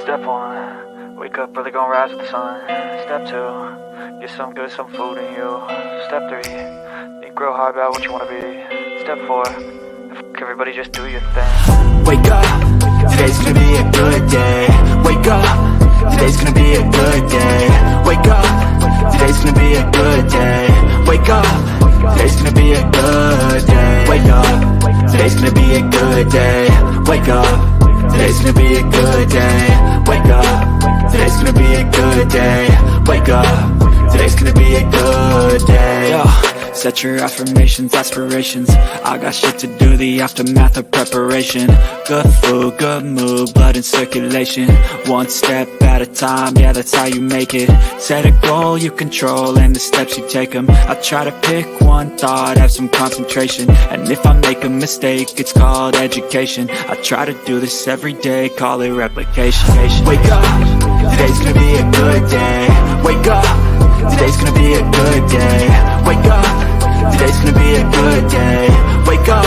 Step 1, wake up early, gonna rise with the sun. Step 2, get some good, some food in you. Step 3, think real hard about what you wanna be. Step 4, everybody just do your thing. Wake up, today's gonna be a good day. Wake up, today's gonna be a good day. Wake up, today's gonna be a good day. Wake up, today's gonna be a good day. Wake up, today's gonna be a good day. Wake up, today's gonna be a good day. Wake up, today's gonna be a good day. Wake up, today's gonna be a good day. Yo, set your affirmations, aspirations. I got shit to do, the aftermath of preparation. Good food, good mood, blood in circulation. One step at a time, yeah, that's how you make it. Set a goal you control and the steps you take them. I try to pick one thought, have some concentration. And if I make a mistake, it's called education. I try to do this every day, call it replication. Wake up, today's gonna be a good day. Wake up, today's gonna be a good day. Wake up, today's gonna be a good day. Wake up,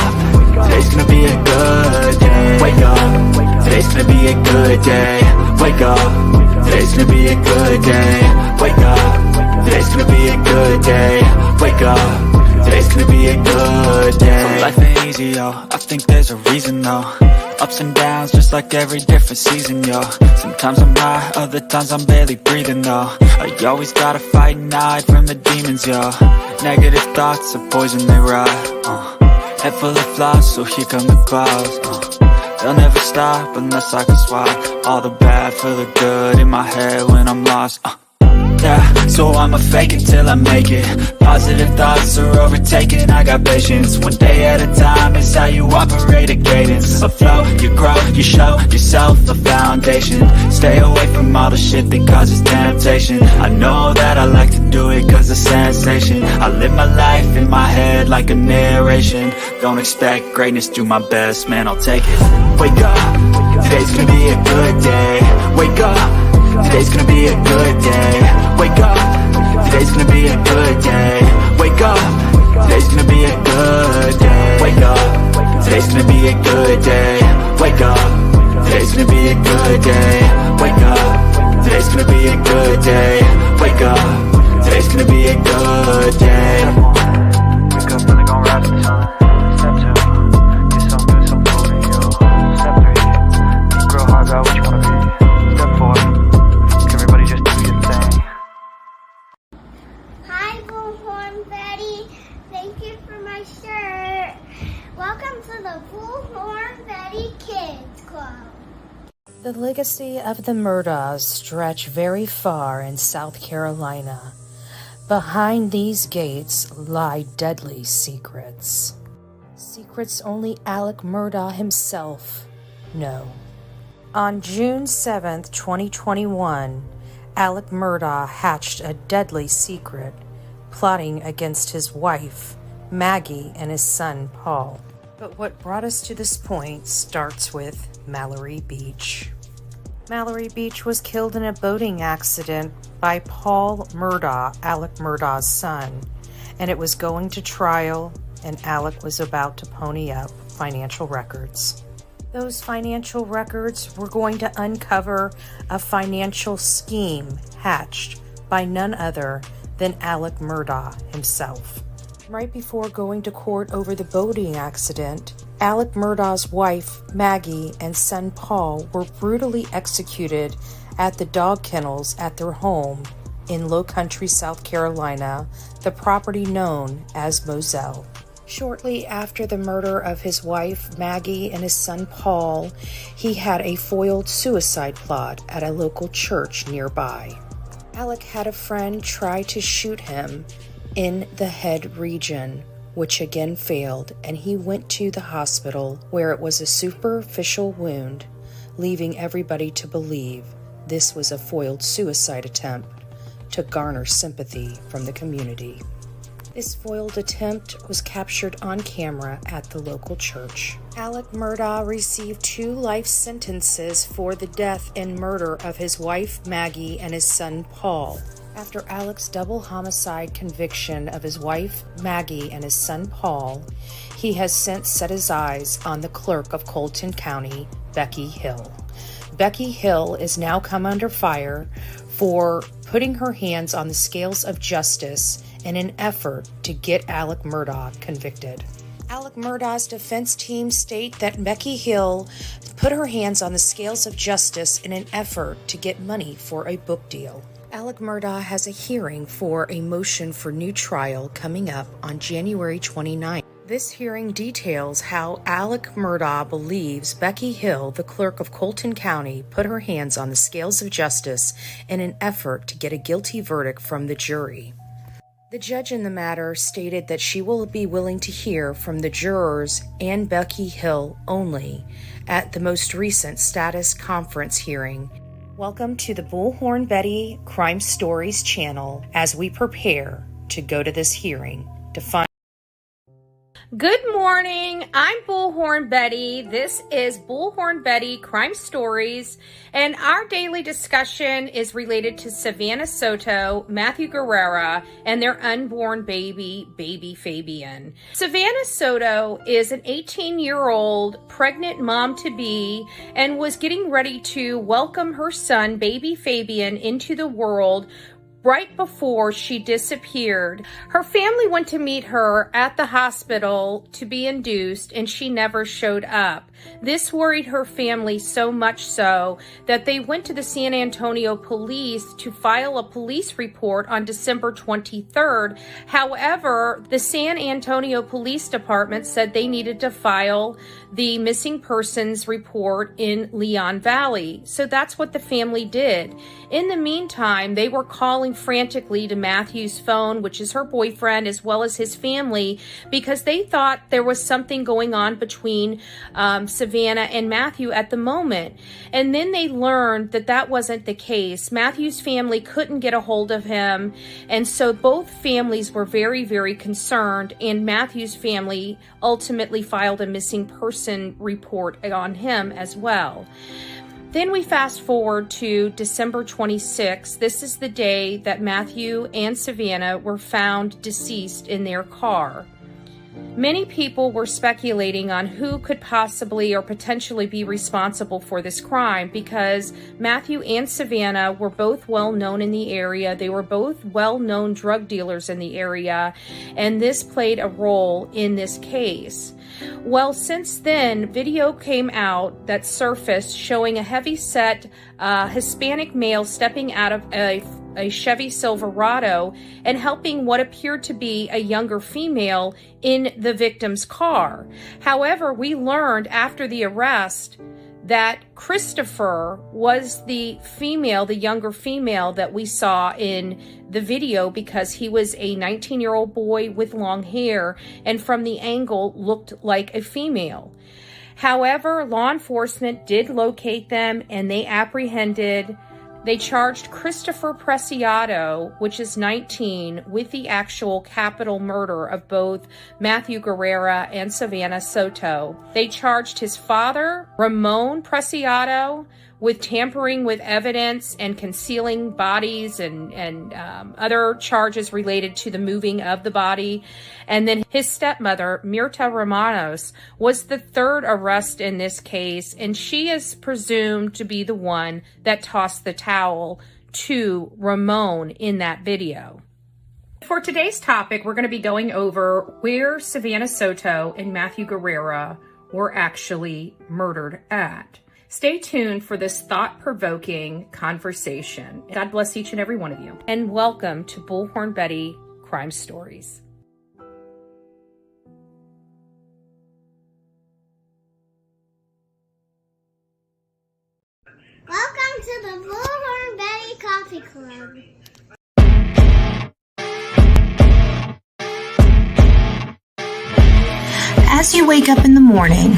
today's gonna be a good day. Wake up, today's gonna be a good day. Wake up, today's gonna be a good day. Wake up, today's gonna be a good day. Wake up, today's gonna be a good day. Life ain't easy, yo, I think there's a reason though. Ups and downs, just like every different season, yo. Sometimes I'm high, other times I'm barely breathing, though. You always gotta fight and hide from the demons, yo. Negative thoughts are poison, they rot. Head full of flies, so here come the clouds. They'll never stop unless I can swap all the bad for the good in my head when I'm lost. Yeah, so I'ma fake it till I make it. Positive thoughts are overtaken, I got patience. One day at a time is how you operate a cadence. A flow, you grow, you show yourself a foundation. Stay away from all the shit that causes temptation. I know that I like to do it cause it's sensation. I live my life in my head like a narration. Don't expect greatness, do my best, man, I'll take it. Wake up, today's gonna be a good day. Wake up, today's gonna be a good day. Wake up, today's gonna be a good day. Wake up, today's gonna be a good day. Wake up, today's gonna be a good day. Wake up, today's gonna be a good day. Wake up, today's gonna be a good day. Wake up, today's gonna be a good day. Wake up, really gonna rise with the sun. Step 2, get some good, some food in you. Step 3, think real hard about what you wanna be. Step 4, everybody just do your thing. Hi, Bullhorn Betty. Thank you for my shirt. Welcome to the Bullhorn Betty Kids Club. The legacy of the Murdahs stretch very far in South Carolina. Behind these gates lie deadly secrets. Secrets only Alec Murdaugh himself know. On June 7th, 2021, Alec Murdaugh hatched a deadly secret, plotting against his wife, Maggie, and his son, Paul. But what brought us to this point starts with Mallory Beach. Mallory Beach was killed in a boating accident by Paul Murdaugh, Alec Murdaugh's son, and it was going to trial, and Alec was about to pony up financial records. Those financial records were going to uncover a financial scheme hatched by none other than Alec Murdaugh himself. Right before going to court over the boating accident, Alec Murdaugh's wife, Maggie, and son, Paul, were brutally executed at the dog kennels at their home in Low Country, South Carolina, the property known as Moselle. Shortly after the murder of his wife, Maggie, and his son, Paul, he had a foiled suicide plot at a local church nearby. Alec had a friend try to shoot him in the head region, which again failed, and he went to the hospital where it was a superficial wound, leaving everybody to believe this was a foiled suicide attempt to garner sympathy from the community. This foiled attempt was captured on camera at the local church. Alec Murdaugh received 2 life sentences for the death and murder of his wife, Maggie, and his son, Paul. After Alec's double homicide conviction of his wife, Maggie, and his son, Paul, he has since set his eyes on the clerk of Colton County, Becky Hill. Becky Hill is now come under fire for putting her hands on the scales of justice in an effort to get Alec Murdaugh convicted. Alec Murdaugh's defense team state that Becky Hill put her hands on the scales of justice in an effort to get money for a book deal. Alec Murdaugh has a hearing for a motion for new trial coming up on January 29th. This hearing details how Alec Murdaugh believes Becky Hill, the clerk of Colton County, put her hands on the scales of justice in an effort to get a guilty verdict from the jury. The judge in the matter stated that she will be willing to hear from the jurors and Becky Hill only at the most recent status conference hearing. Welcome to the Bullhorn Betty Crime Stories channel as we prepare to go to this hearing to find. Good morning, I'm Bullhorn Betty. This is Bullhorn Betty Crime Stories, and our daily discussion is related to Savanah Soto, Matthew Guerra, and their unborn baby Fabian. Savanah Soto is an 18-year-old pregnant mom-to-be and was getting ready to welcome her son, baby Fabian, into the world right before she disappeared. Her family went to meet her at the hospital to be induced, and she never showed up. This worried her family so much so that they went to the San Antonio police to file a police report on December 23rd. However, the San Antonio Police Department said they needed to file the missing persons report in Leon Valley. So that's what the family did. In the meantime, they were calling frantically to Matthew's phone, which is her boyfriend, as well as his family, because they thought there was something going on between Savanah and Matthew at the moment. And then they learned that that wasn't the case. Matthew's family couldn't get a hold of him, and so both families were very, very concerned, and Matthew's family ultimately filed a missing person report on him as well. Then we fast forward to December 26th. This is the day that Matthew and Savanah were found deceased in their car. Many people were speculating on who could possibly or potentially be responsible for this crime, because Matthew and Savanah were both well known in the area. They were both well-known drug dealers in the area, and this played a role in this case. Well, since then, video came out that surfaced showing a heavy-set Hispanic male stepping out of a Chevy Silverado and helping what appeared to be a younger female in the victim's car. However, we learned after the arrest that Christopher was the female, the younger female that we saw in the video, because he was a 19-year-old boy with long hair and from the angle looked like a female. However, law enforcement did locate them and they charged Christopher Preciado, which is 19, with the actual capital murder of both Matthew Guerra and Savanah Soto. They charged his father, Ramon Preciado, with tampering with evidence and concealing bodies and other charges related to the moving of the body. And then his stepmother, Mirta Romanos, was the third arrest in this case, and she is presumed to be the one that tossed the towel to Ramon in that video. For today's topic, we're going to be going over where Savanah Soto and Matthew Guerra were actually murdered at. Stay tuned for this thought-provoking conversation. God bless each and every one of you. And welcome to Bullhorn Betty Crime Stories. Welcome to the Bullhorn Betty Coffee Club. As you wake up in the morning,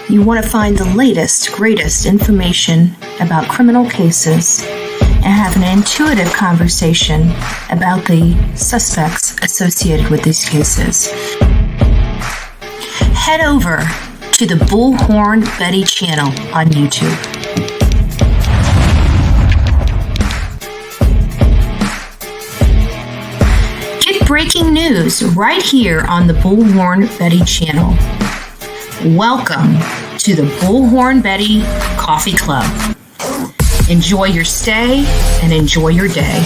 you want to find the latest, greatest information about criminal cases and have an intuitive conversation about the suspects associated with these cases. Head over to the Bullhorn Betty channel on YouTube. Get breaking news right here on the Bullhorn Betty channel. Welcome to the Bullhorn Betty Coffee Club. Enjoy your stay and enjoy your day.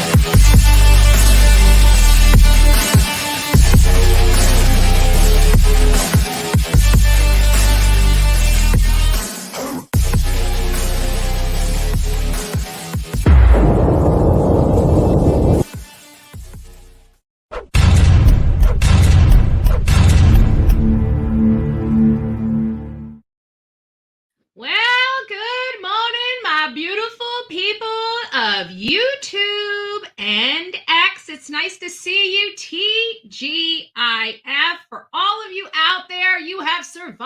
Well, good morning, my beautiful people of YouTube and X. It's nice to see you, TGIF. For all of you out there, you have survived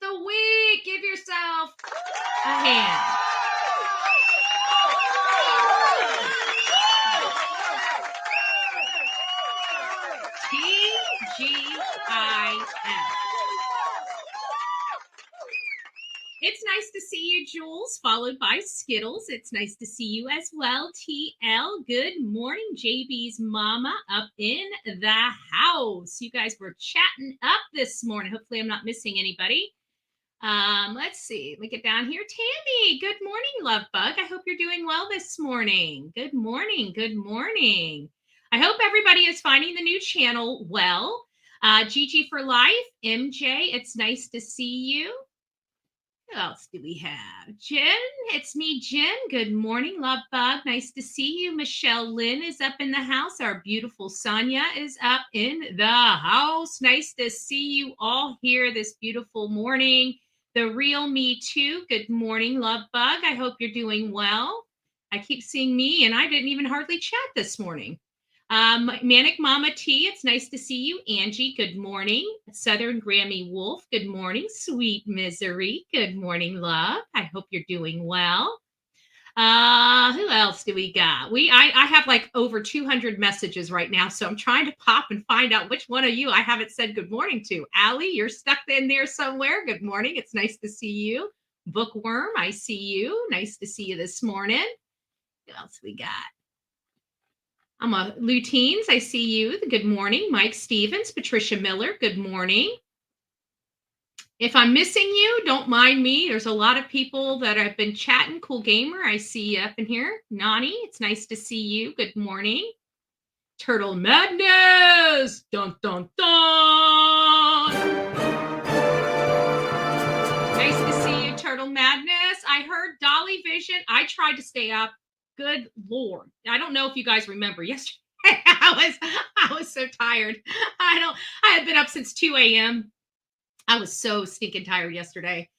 the week. Give yourself a hand. TGIF. It's nice to see you, Jules, followed by Skittles. It's nice to see you as well, TL. Good morning, JB's mama up in the house. You guys were chatting up this morning. Hopefully I'm not missing anybody. Let's see. Let me get down here. Tammy, good morning, love bug. I hope you're doing well this morning. Good morning. Good morning. I hope everybody is finding the new channel well. Gigi for life, MJ, it's nice to see you. Who else do we have? Jen, it's me, Jen. Good morning, love bug. Nice to see you. Michelle Lynn is up in the house. Our beautiful Sonia is up in the house. Nice to see you all here this beautiful morning. The real me too. Good morning, love bug. I hope you're doing well. I keep seeing me and I didn't even hardly chat this morning. Manic Mama T, it's nice to see you. Angie, good morning. Southern Grammy Wolf, good morning. Sweet Misery, good morning, love. I hope you're doing well. Who else do we got? I have like over 200 messages right now, so I'm trying to pop and find out which one of you I haven't said good morning to. Allie, you're stuck in there somewhere. Good morning. It's nice to see you. Bookworm, I see you. Nice to see you this morning. Who else we got? Luteens, I see you. Good morning. Mike Stevens, Patricia Miller, good morning. If I'm missing you, don't mind me. There's a lot of people that have been chatting. Cool Gamer, I see you up in here. Nani, it's nice to see you. Good morning. Turtle Madness. Dun, dun, dun. Nice to see you, Turtle Madness. I heard Dolly Vision. I tried to stay up. Good Lord. I don't know if you guys remember yesterday. I was so tired. I had been up since 2 a.m. I was so stinking tired yesterday.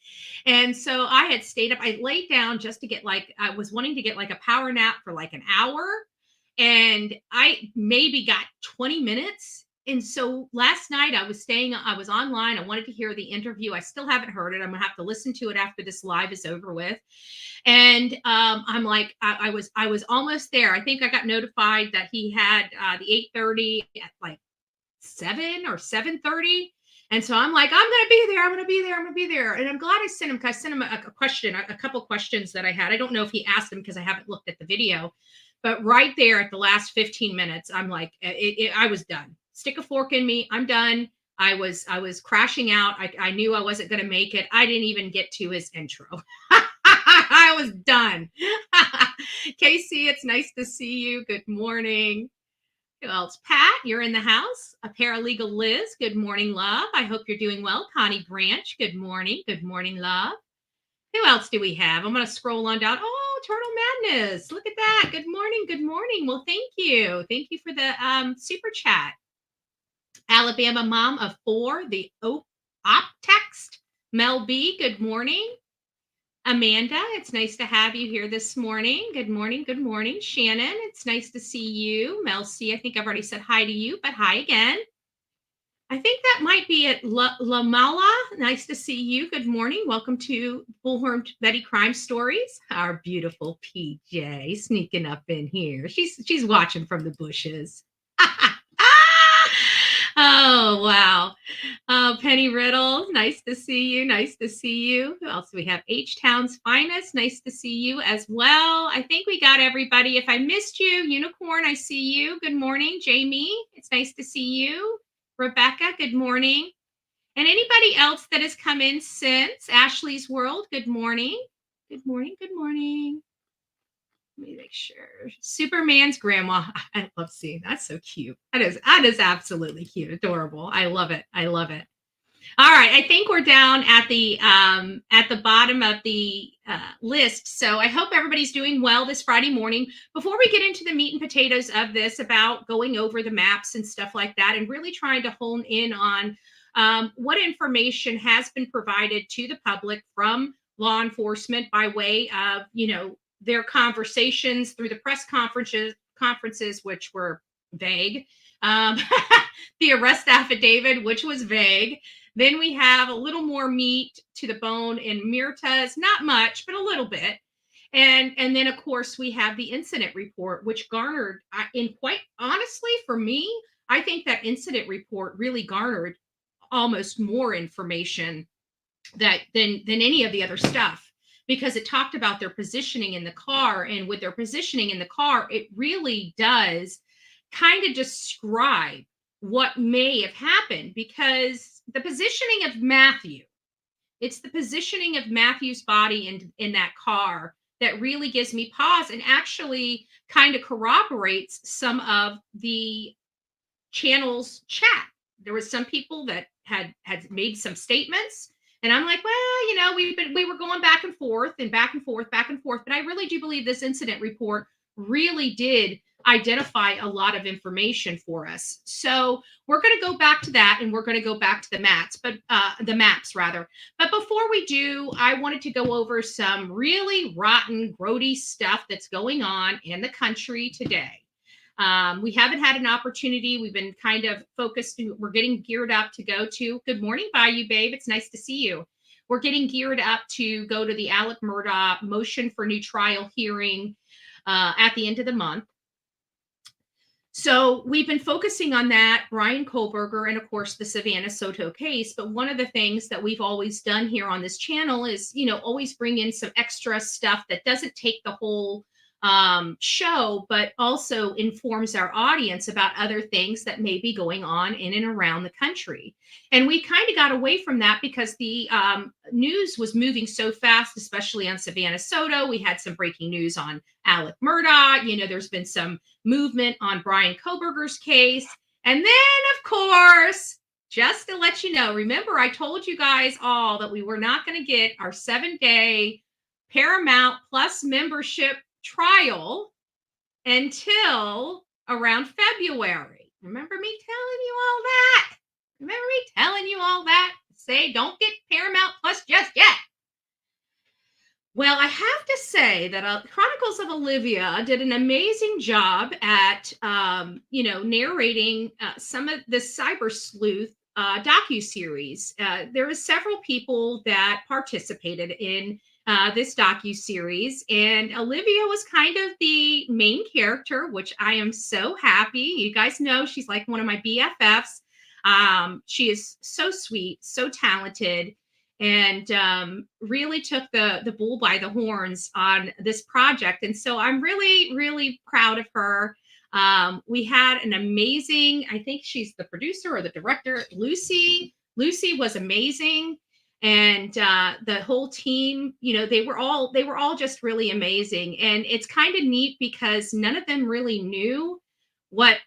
And so I had stayed up. I laid down just to get I was wanting to get like a power nap for like an hour. And I maybe got 20 minutes. And so last night I was online. I wanted to hear the interview. I still haven't heard it. I'm gonna have to listen to it after this live is over with. And I'm like, I was almost there. I think I got notified that he had the 8:30 at like 7 or 7:30. And so I'm like, I'm gonna be there. I'm gonna be there. I'm gonna be there. And I'm glad I sent him because I sent him a couple questions that I had. I don't know if he asked them because I haven't looked at the video. But right there at the last 15 minutes, I'm like, I was done. Stick a fork in me. I'm done. I was crashing out. I knew I wasn't going to make it. I didn't even get to his intro. I was done. Casey, it's nice to see you. Good morning. Who else? Pat, you're in the house. A paralegal Liz. Good morning, love. I hope you're doing well. Connie Branch. Good morning. Good morning, love. Who else do we have? I'm going to scroll on down. Oh, Turtle Madness. Look at that. Good morning. Good morning. Well, thank you. Thank you for the super chat. Alabama mom of 4, the op text. Mel B, good morning. Amanda, it's nice to have you here this morning. Good morning. Good morning. Shannon, it's nice to see you. Mel C, I think I've already said hi to you, but hi again. I think that might be at La Mala. Nice to see you. Good morning. Welcome to Bullhorn Betty Crime Stories. Our beautiful PJ sneaking up in here. She's watching from the bushes. Oh, wow. Penny Riddle, nice to see you. Nice to see you. Who else do we have? H-Town's Finest, nice to see you as well. I think we got everybody. If I missed you, Unicorn, I see you. Good morning. Jamie, it's nice to see you. Rebecca, good morning. And anybody else that has come in since Ashley's World, good morning. Good morning. Good morning. make sure. Superman's grandma. I love seeing that's so cute. That is absolutely cute, adorable. I love it. I love it. All right, I think we're down at the bottom of the list. So I hope everybody's doing well this Friday morning. Before we get into the meat and potatoes of this, about going over the maps and stuff like that, and really trying to hone in on what information has been provided to the public from law enforcement by way of, their conversations through the press conferences, which were vague. The arrest affidavit, which was vague. Then we have a little more meat to the bone in Myrta's, not much, but a little bit. And then, of course, we have the incident report, which garnered, quite honestly, for me, I think that incident report really garnered almost more information than any of the other stuff, because it talked about their positioning in the car. And with their positioning in the car, it really does kind of describe what may have happened, because the positioning of it's the positioning of Matthew's body in that car that really gives me pause, and actually kind of corroborates some of the channel's chat. There was some people that had made some statements, and I'm like, well, we were going back and forth and back and forth, but I really do believe this incident report really did identify a lot of information for us. So we're going to go back to that, and we're going to go back to the maps rather. But before we do, I wanted to go over some really rotten, grody stuff that's going on in the country today. We haven't had an opportunity. We've been kind of focused. We're getting geared up to go to, good morning, Bayou Babe. It's nice to see you. We're getting geared up to go to the Alec Murdaugh motion for new trial hearing at the end of the month. So we've been focusing on that, Bryan Kohberger, and of course the Savanah Soto case. But one of the things that we've always done here on this channel is, always bring in some extra stuff that doesn't take the whole show, but also informs our audience about other things that may be going on in and around the country. And we kind of got away from that because the news was moving so fast, especially on Savanah Soto. We had some breaking news on Alec Murdaugh. There's been some movement on Bryan Kohberger's case. And then, of course, just to let you know, remember I told you guys all that we were not going to get our 7-day Paramount Plus membership trial until around February. Remember me telling you all that? Say, don't get Paramount Plus just yet. Well, I have to say that Chronicles of Olivia did an amazing job at, narrating some of the Cyber Sleuth docuseries. There were several people that participated in this docuseries, and Olivia was kind of the main character, which I am so happy. You guys know she's like one of my BFFs. She is so sweet, so talented, and really took the bull by the horns on this project. And so I'm really, really proud of her. We had an amazing, I think she's the producer or the director, Lucy. Lucy was amazing. And the whole team, they were all just really amazing. And it's kind of neat because none of them really knew what,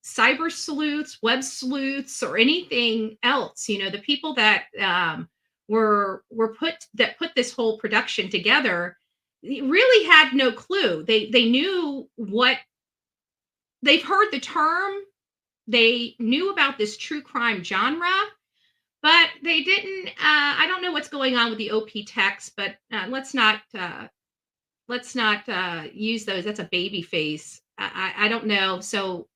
cyber sleuths, web sleuths, or anything else. The people that put this whole production together really had no clue. They knew what they've heard the term. They knew about this true crime genre. But they didn't, I don't know what's going on with the OP text, but let's not use those. That's a baby face. I don't know. So,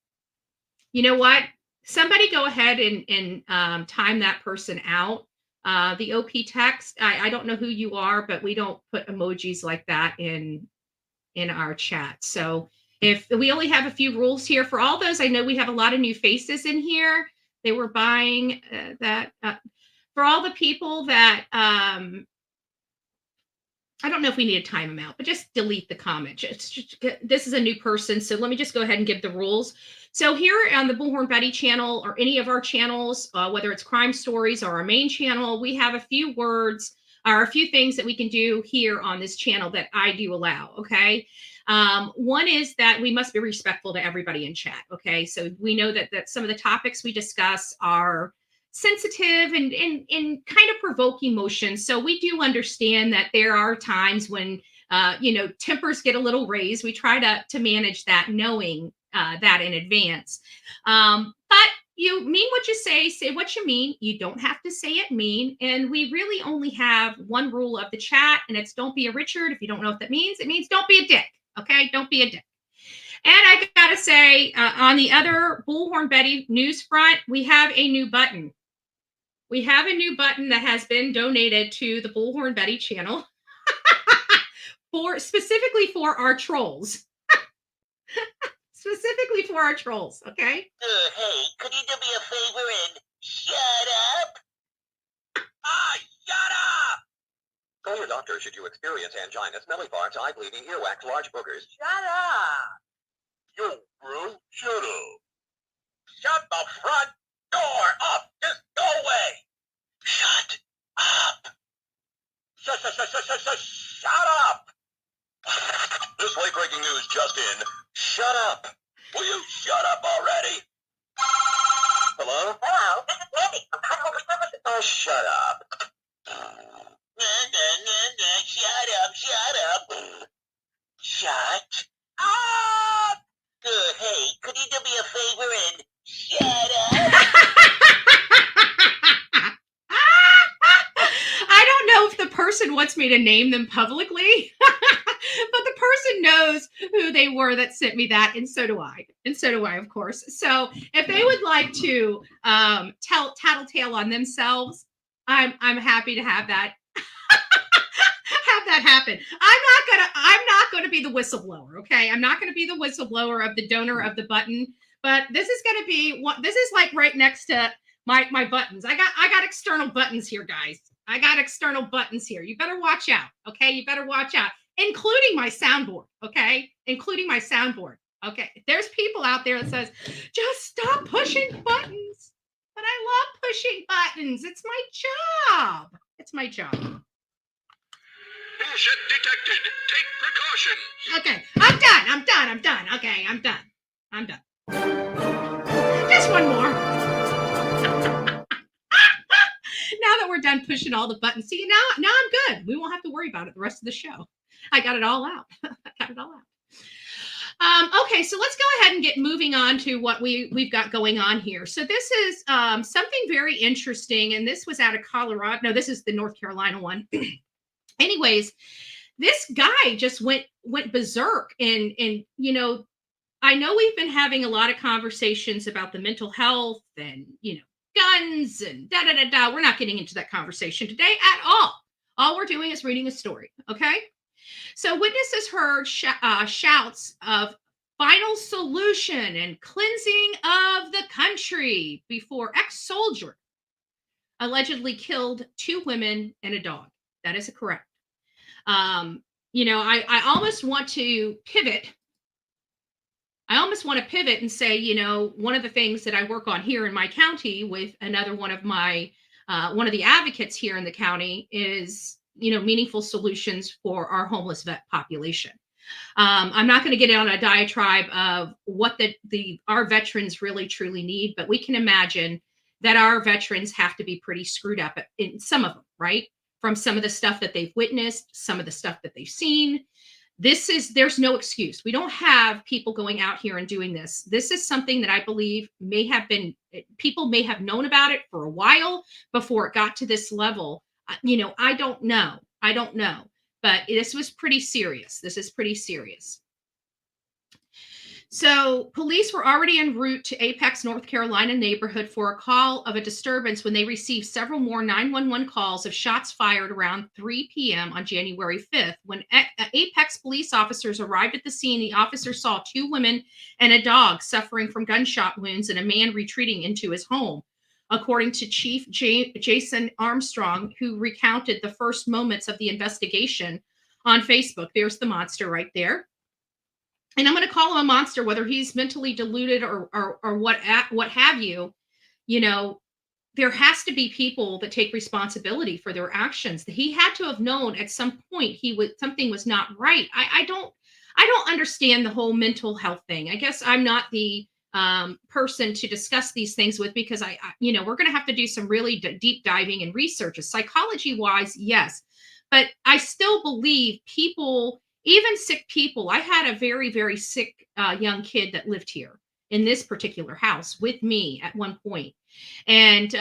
you know what? Somebody go ahead and time that person out. The OP text, I don't know who you are, but we don't put emojis like that in our chat. So if we only have a few rules here for all those, I know we have a lot of new faces in here. They were buying that for all the people that I don't know if we need to time them out, but just delete the comment. This is a new person, so let me just go ahead and give the rules. So here on the Bullhorn Betty channel, or any of our channels, whether it's crime stories or our main channel, we have a few words are a few things that we can do here on this channel that I do allow. Okay. One is that we must be respectful to everybody in chat. Okay. So we know that some of the topics we discuss are sensitive and kind of provoke emotions. So we do understand that there are times when, tempers get a little raised. We try to manage that, knowing that in advance. But you mean what you say what you mean. You don't have to say it mean. And we really only have one rule of the chat, and it's don't be a Richard. If you don't know what that means, it means don't be a dick. Okay, don't be a dick. And I gotta say, on the other Bullhorn Betty news front, we have a new button. We have a new button that has been donated to the Bullhorn Betty channel specifically for our trolls. Specifically for our trolls, okay? Hey, could you do me a favor and shut up? Shut up! Call your doctor should you experience angina, smelly farts, eye bleeding, earwax, large boogers. Shut up! Yo, bro, shut up. Shut the front door up! Just go away! Shut up! Shut up! This late breaking news just in. Shut up. Will you shut up already? Hello? Hello, this is Andy from Customer Services. Oh, shut up. Shut up, shut up. Shut up! Hey, could you do me a favor and shut up? I don't know if the person wants me to name them publicly, but the person knows who they were that sent me that, and so do I. And so do I, of course. So if they would like to tattletale on themselves, I'm happy to have that happen. I'm not gonna be the whistleblower, okay? I'm not gonna be the whistleblower of the donor of the button, but this is gonna be this is like right next to my buttons. I got external buttons here, guys. I got external buttons here. You better watch out, okay? You better watch out, including my soundboard, okay? Including my soundboard, okay? There's people out there that says, just stop pushing buttons. But I love pushing buttons. It's my job. It's my job. Bullshit detected. Take precautions. Okay, I'm done. Okay, I'm done. Just one more. Now that we're done pushing all the buttons, see, now I'm good. We won't have to worry about it the rest of the show. I got it all out. Okay, so let's go ahead and get moving on to what we've got going on here. So this is something very interesting, and this was out of Colorado. No, this is the North Carolina one. Anyways, this guy just went berserk, and I know we've been having a lot of conversations about the mental health and guns and da-da-da-da. We're not getting into that conversation today at all. All we're doing is reading a story, okay? So witnesses heard shouts of final solution and cleansing of the country before ex-soldier allegedly killed 2 women and a dog. That is correct. I almost want to pivot. And say, one of the things that I work on here in my county with another one of my, one of the advocates here in the county is, meaningful solutions for our homeless vet population. I'm not going to get on a diatribe of what our veterans really truly need, but we can imagine that our veterans have to be pretty screwed up in some of them, right? From some of the stuff that they've witnessed, some of the stuff that they've seen. There's no excuse. We don't have people going out here and doing this. This is something that I believe people may have known about it for a while before it got to this level. I don't know. But this was pretty serious. This is pretty serious. So police were already en route to Apex, North Carolina neighborhood for a call of a disturbance when they received several more 911 calls of shots fired around 3 p.m. on January 5th. When Apex police officers arrived at the scene, the officers saw 2 women and a dog suffering from gunshot wounds and a man retreating into his home. According to Chief Jason Armstrong, who recounted the first moments of the investigation on Facebook. There's the monster right there. And I'm going to call him a monster, whether he's mentally deluded or what have you. there has to be people that take responsibility for their actions. He had to have known at some point something was not right. I don't understand the whole mental health thing. I guess I'm not the person to discuss these things with, because we're going to have to do some really deep diving and research. Psychology wise, yes, but I still believe people, even sick people. I had a very, very sick young kid that lived here in this particular house with me at one point, and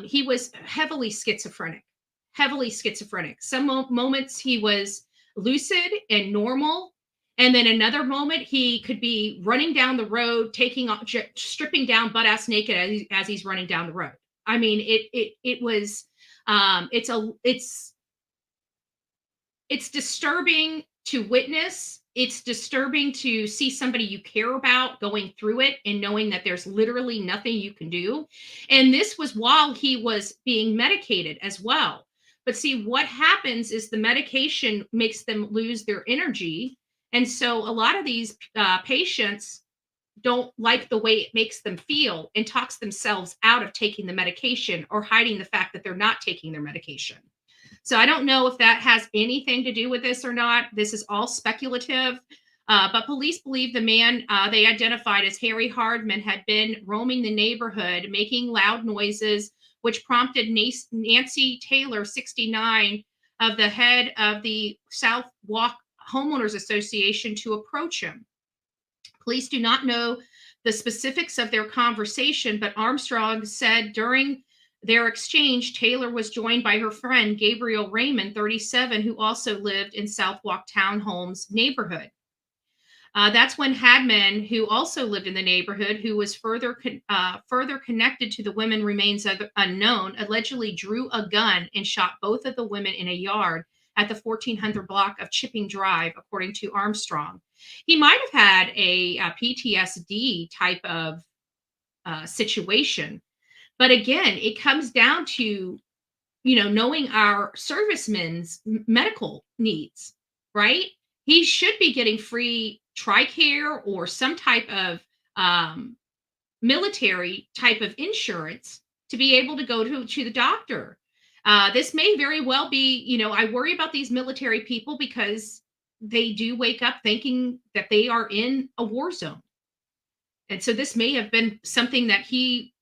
he was heavily schizophrenic. Heavily schizophrenic. Some moments he was lucid and normal, and then another moment he could be running down the road, stripping down butt ass naked as he's running down the road. I mean, it was it's disturbing to witness. It's disturbing to see somebody you care about going through it and knowing that there's literally nothing you can do. And this was while he was being medicated as well. But see, what happens is the medication makes them lose their energy. And so a lot of these patients don't like the way it makes them feel and talks themselves out of taking the medication or hiding the fact that they're not taking their medication. So I don't know if that has anything to do with this or not. This is all speculative. But police believe the man they identified as Harry Hardman had been roaming the neighborhood, making loud noises, which prompted Nancy Taylor, 69, of the head of the South Walk Homeowners Association, to approach him. Police do not know the specifics of their conversation, but Armstrong said during their exchange, Taylor was joined by her friend, Gabriel Raymond, 37, who also lived in Southwalk Townhomes neighborhood. That's when Hadman, who also lived in the neighborhood, who was further connected to the women, remains unknown, allegedly drew a gun and shot both of the women in a yard at the 1400 block of Chipping Drive, according to Armstrong. He might have had a PTSD type of situation. But again, it comes down to, knowing our servicemen's medical needs, right? He should be getting free TRICARE or some type of military type of insurance to be able to go to the doctor. This may very well be, I worry about these military people because they do wake up thinking that they are in a war zone. And so this may have been something that he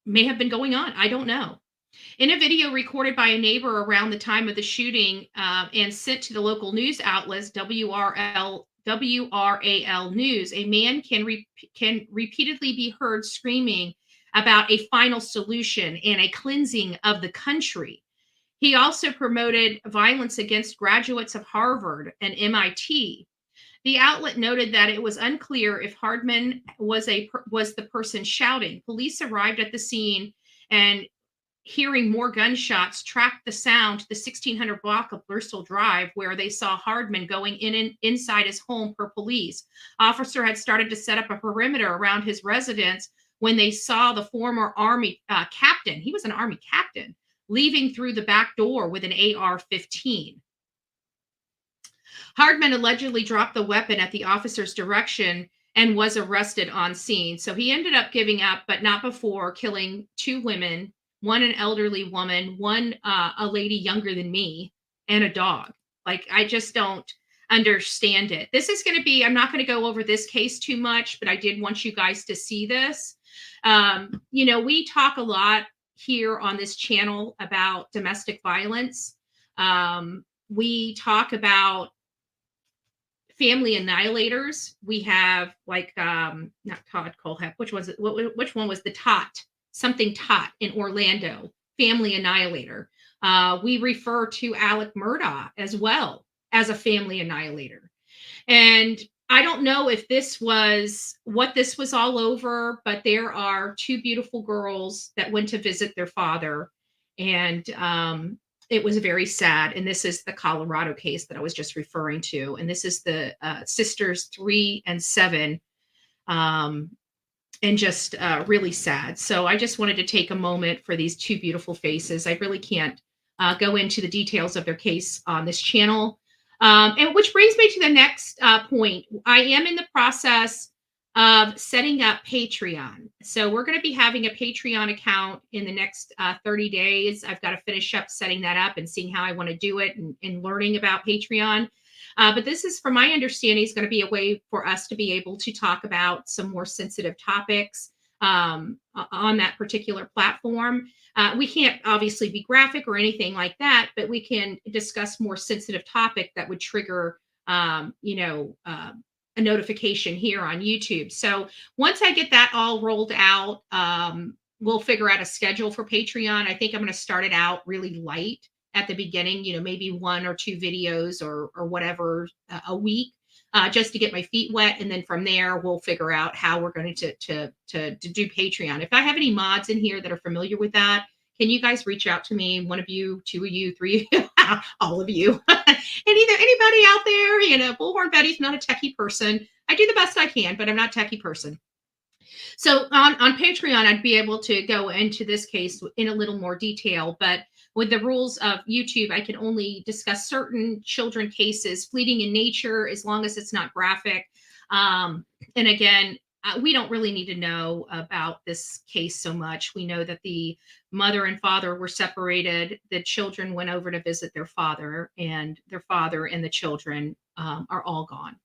may have been going on. I don't know. In a video recorded by a neighbor around the time of the shooting and sent to the local news outlets, WRAL News, a man can repeatedly be heard screaming about a final solution and a cleansing of the country. He also promoted violence against graduates of Harvard and MIT. The outlet noted that it was unclear if Hardman was the person shouting. Police arrived at the scene and, hearing more gunshots, tracked the sound to the 1600 block of Bristol Drive, where they saw Hardman going inside his home per police. Officer had started to set up a perimeter around his residence when they saw the former Army captain, he was an Army captain, leaving through the back door with an AR-15. Hardman allegedly dropped the weapon at the officer's direction and was arrested on scene. So he ended up giving up, but not before killing two women, one an elderly woman, one a lady younger than me, and a dog. Like, I just don't understand it. This is going to be, I'm not going to go over this case too much, but I did want you guys to see this. We talk a lot here on this channel about domestic violence. We talk about family annihilators. We have not Todd Colehep. Which was it? Which one was the Tot? Something Tot in Orlando, family annihilator. We refer to Alec Murdaugh as well as a family annihilator. And I don't know if this was what this was all over, but there are two beautiful girls that went to visit their father, and it was very sad. And this is the Colorado case that I was just referring to. And this is the sisters 3 and 7. And just really sad. So I just wanted to take a moment for these two beautiful faces. I really can't go into the details of their case on this channel. And which brings me to the next point. I am in the process of setting up Patreon. So we're going to be having a Patreon account in the next 30 days. I've got to finish up setting that up and seeing how I want to do it and learning about Patreon. But this is, from my understanding, is going to be a way for us to be able to talk about some more sensitive topics on that particular platform. We can't obviously be graphic or anything like that, but we can discuss more sensitive topic that would trigger, a notification here on YouTube. So once I get that all rolled out, we'll figure out a schedule for Patreon. I think I'm going to start it out really light at the beginning, maybe 1 or 2 videos or whatever a week, just to get my feet wet. And then from there, we'll figure out how we're going to do Patreon. If I have any mods in here that are familiar with that, can you guys reach out to me? 1 of you, 2 of you, 3 of you, all of you. Anybody out there, Bullhorn Betty's not a techie person. I do the best I can, but I'm not a techie person. So on Patreon, I'd be able to go into this case in a little more detail, but with the rules of YouTube, I can only discuss certain children cases, fleeting in nature, as long as it's not graphic. And again, we don't really need to know about this case so much. We know that the mother and father were separated. The children went over to visit their father, and their father and the children are all gone.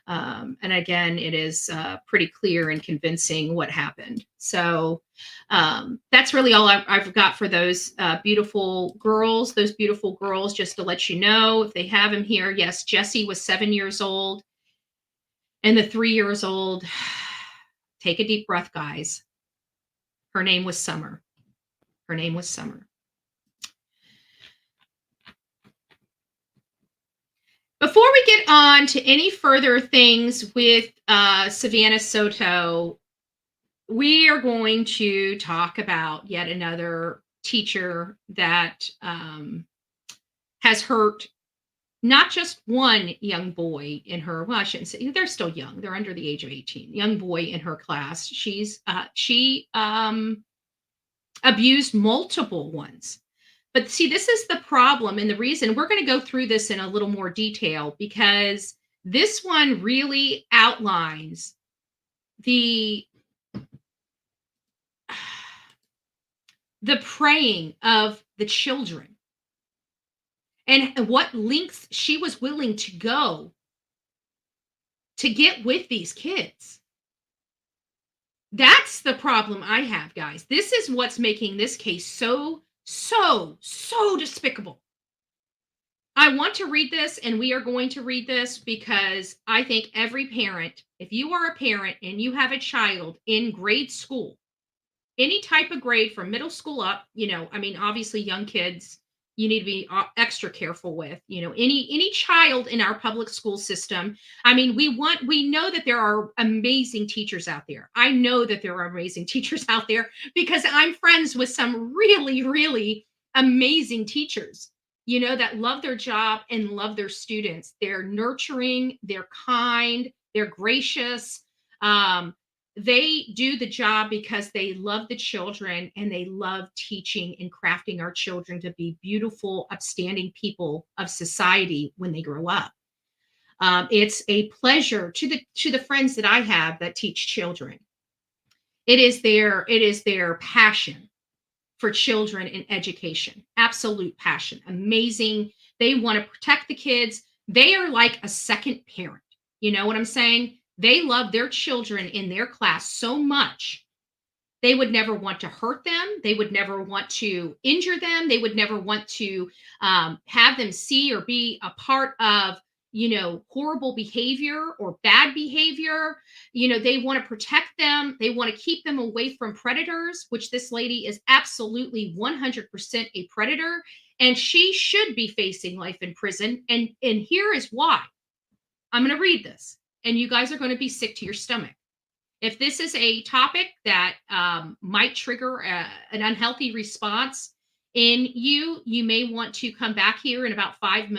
And again, it is pretty clear and convincing what happened. So that's really all I've got for those beautiful girls. Those beautiful girls, just to let you know, if they have them here, yes, Jessie was 7 years old. And the 3 years old, take a deep breath, guys. Her name was Summer. Her name was Summer. Before we get on to any further things with Savanah Soto, we are going to talk about yet another teacher that has hurt not just one young boy in her, well, I shouldn't say, they're still young. They're under the age of 18, young boy in her class. She abused multiple ones. But see, this is the problem and the reason. We're going to go through this in a little more detail, because this one really outlines the preying of the children and what lengths she was willing to go to get with these kids. That's the problem I have, guys. This is what's making this case so despicable. I want to read this, and we are going to read this because I think every parent, if you are a parent and you have a child in grade school, any type of grade from middle school up, obviously young kids, you need to be extra careful with, any child in our public school system. We know that there are amazing teachers out there. I know that there are amazing teachers out there because I'm friends with some really, really amazing teachers, that love their job and love their students. They're nurturing, they're kind, they're gracious. They do the job because they love the children and they love teaching and crafting our children to be beautiful, upstanding people of society when they grow up. It's a pleasure to the friends that I have that teach children. It is their passion for children and education. Absolute passion. Amazing. They want to protect the kids. They are like a second parent. You know what I'm saying? They love their children in their class so much. They would never want to hurt them. They would never want to injure them. They would never want to have them see or be a part of, horrible behavior or bad behavior. They want to protect them. They want to keep them away from predators, which this lady is absolutely 100% a predator. And she should be facing life in prison. And here is why. I'm going to read this. And you guys are going to be sick to your stomach. If this is a topic that might trigger an unhealthy response in you, you may want to come back here in about 5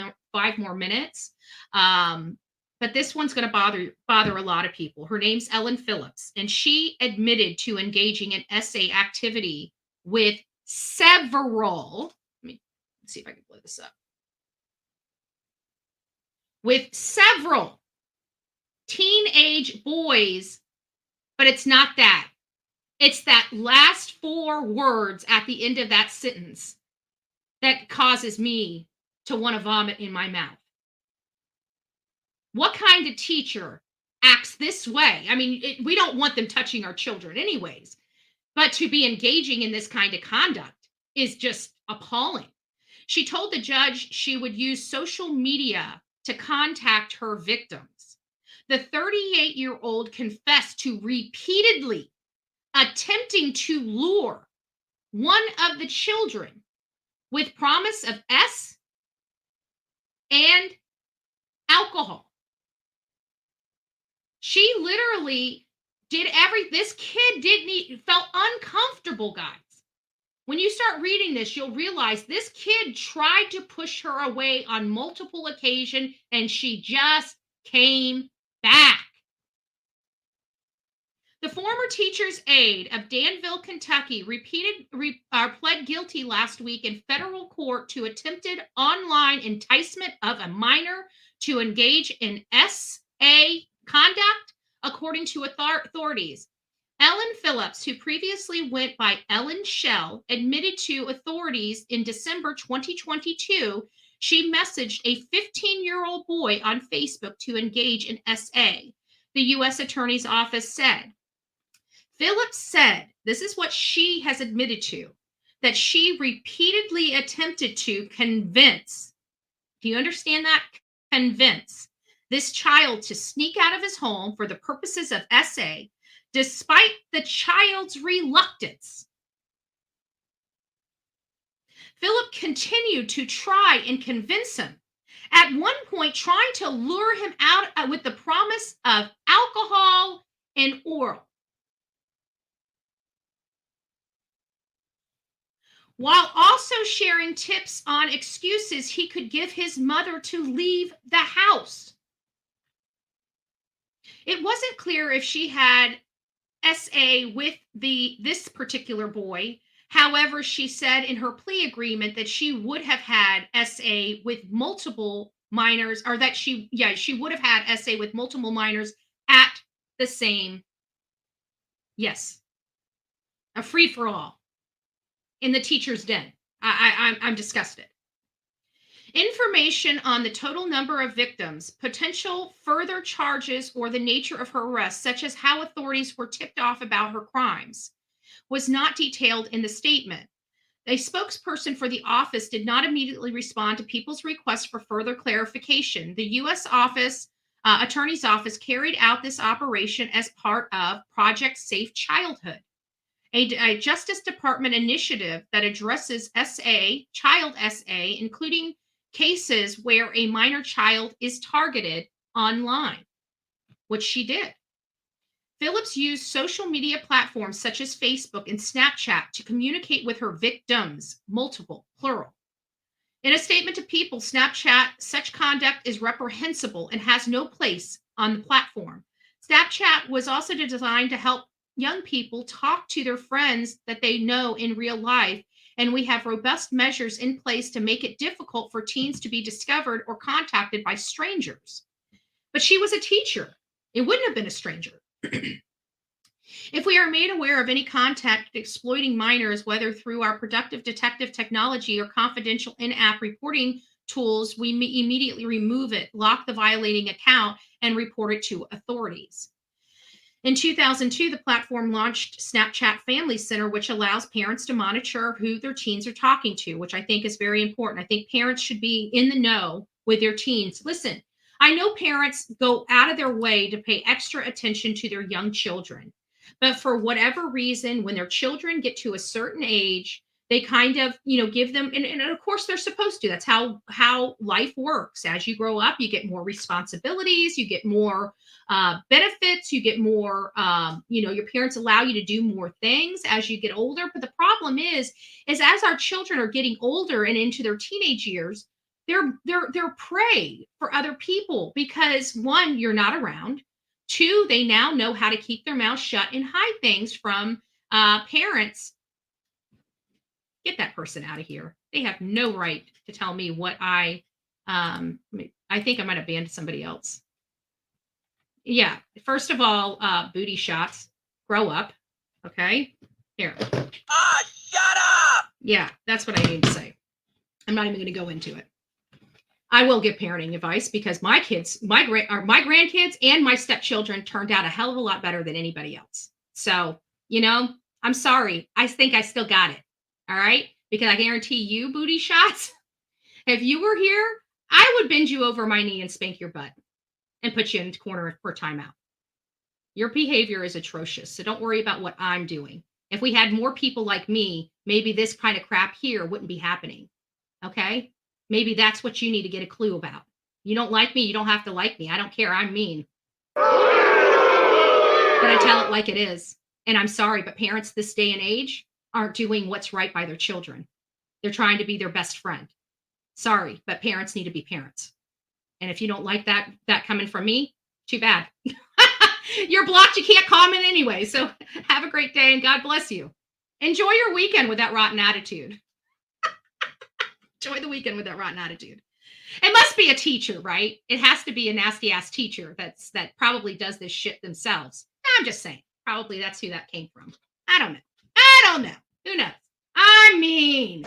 more minutes. But this one's going to bother a lot of people. Her name's Ellen Phillips, and she admitted to engaging in essay activity with several. Let me see if I can blow this up. With several teenage boys But it's not that. It's that last 4 words at the end of that sentence that causes me to want to vomit in my mouth. What kind of teacher acts this way? I mean, we don't want them touching our children anyways, but to be engaging in this kind of conduct is just appalling. She told the judge she would use social media to contact her victims. The 38-year-old confessed to repeatedly attempting to lure one of the children with promise of S and alcohol. She literally did this kid felt uncomfortable, guys. When you start reading this, you'll realize this kid tried to push her away on multiple occasions, and she just came back. The former teacher's aide of Danville, Kentucky, pled guilty last week in federal court to attempted online enticement of a minor to engage in SA conduct, according to authorities. Ellen Phillips, who previously went by Ellen Shell, admitted to authorities in December 2022 she messaged a 15-year-old boy on Facebook to engage in SA, the U.S. Attorney's Office said. Phillips said, this is what she has admitted to, that she repeatedly attempted to convince, do you understand that? Convince this child to sneak out of his home for the purposes of SA, despite the child's reluctance. Philip continued to try and convince him, at one point trying to lure him out with the promise of alcohol and oral, while also sharing tips on excuses he could give his mother to leave the house. It wasn't clear if she had SA with this particular boy. However, she said in her plea agreement that she would have had SA with multiple minors, or that she would have had SA with multiple minors at the same, a free-for-all in the teacher's den. I'm disgusted. Information on the total number of victims, potential further charges, or the nature of her arrest, such as how authorities were tipped off about her crimes, was not detailed in the statement. A spokesperson for the office did not immediately respond to people's requests for further clarification. The U.S. Attorney's Office carried out this operation as part of Project Safe Childhood, a Justice Department initiative that addresses child SA, including cases where a minor child is targeted online, which she did. Phillips used social media platforms such as Facebook and Snapchat to communicate with her victims, multiple, plural. In a statement to People, Snapchat, such conduct is reprehensible and has no place on the platform. Snapchat was also designed to help young people talk to their friends that they know in real life, and we have robust measures in place to make it difficult for teens to be discovered or contacted by strangers. But she was a teacher. It wouldn't have been a stranger. If we are made aware of any contact exploiting minors, whether through our productive detective technology or confidential in-app reporting tools, we immediately remove it, lock the violating account, and report it to authorities. In 2002, the platform launched Snapchat Family Center, which allows parents to monitor who their teens are talking to, which I think is very important. I think parents should be in the know with their teens. Listen, I know parents go out of their way to pay extra attention to their young children, but for whatever reason, when their children get to a certain age, they kind of, give them, and of course they're supposed to. That's how life works. As you grow up, you get more responsibilities, you get more benefits, you get more, your parents allow you to do more things as you get older. But the problem is as our children are getting older and into their teenage years, they're prey for other people because, one, you're not around. Two, they now know how to keep their mouth shut and hide things from parents. Get that person out of here. They have no right to tell me what I think I might have banned somebody else. Yeah. First of all, booty shots. Grow up. Okay? Here. Ah, shut up! Yeah, that's what I need to say. I'm not even going to go into it. I will give parenting advice because my kids, my grandkids and my stepchildren turned out a hell of a lot better than anybody else. So, I'm sorry. I think I still got it. All right? Because I guarantee you, booty shots, if you were here, I would bend you over my knee and spank your butt and put you in the corner for timeout. Your behavior is atrocious. So don't worry about what I'm doing. If we had more people like me, maybe this kind of crap here wouldn't be happening. Okay? Maybe that's what you need to get a clue about. You don't like me, you don't have to like me. I don't care. I'm mean. But I tell it like it is. And I'm sorry, but parents this day and age aren't doing what's right by their children. They're trying to be their best friend. Sorry, but parents need to be parents. And if you don't like that coming from me, too bad. You're blocked. You can't comment anyway. So have a great day and God bless you. Enjoy your weekend with that rotten attitude. Enjoy the weekend with that rotten attitude. It must be a teacher, right? It has to be a nasty ass teacher that probably does this shit themselves. I'm just saying. Probably that's who that came from. I don't know. Who knows? I mean.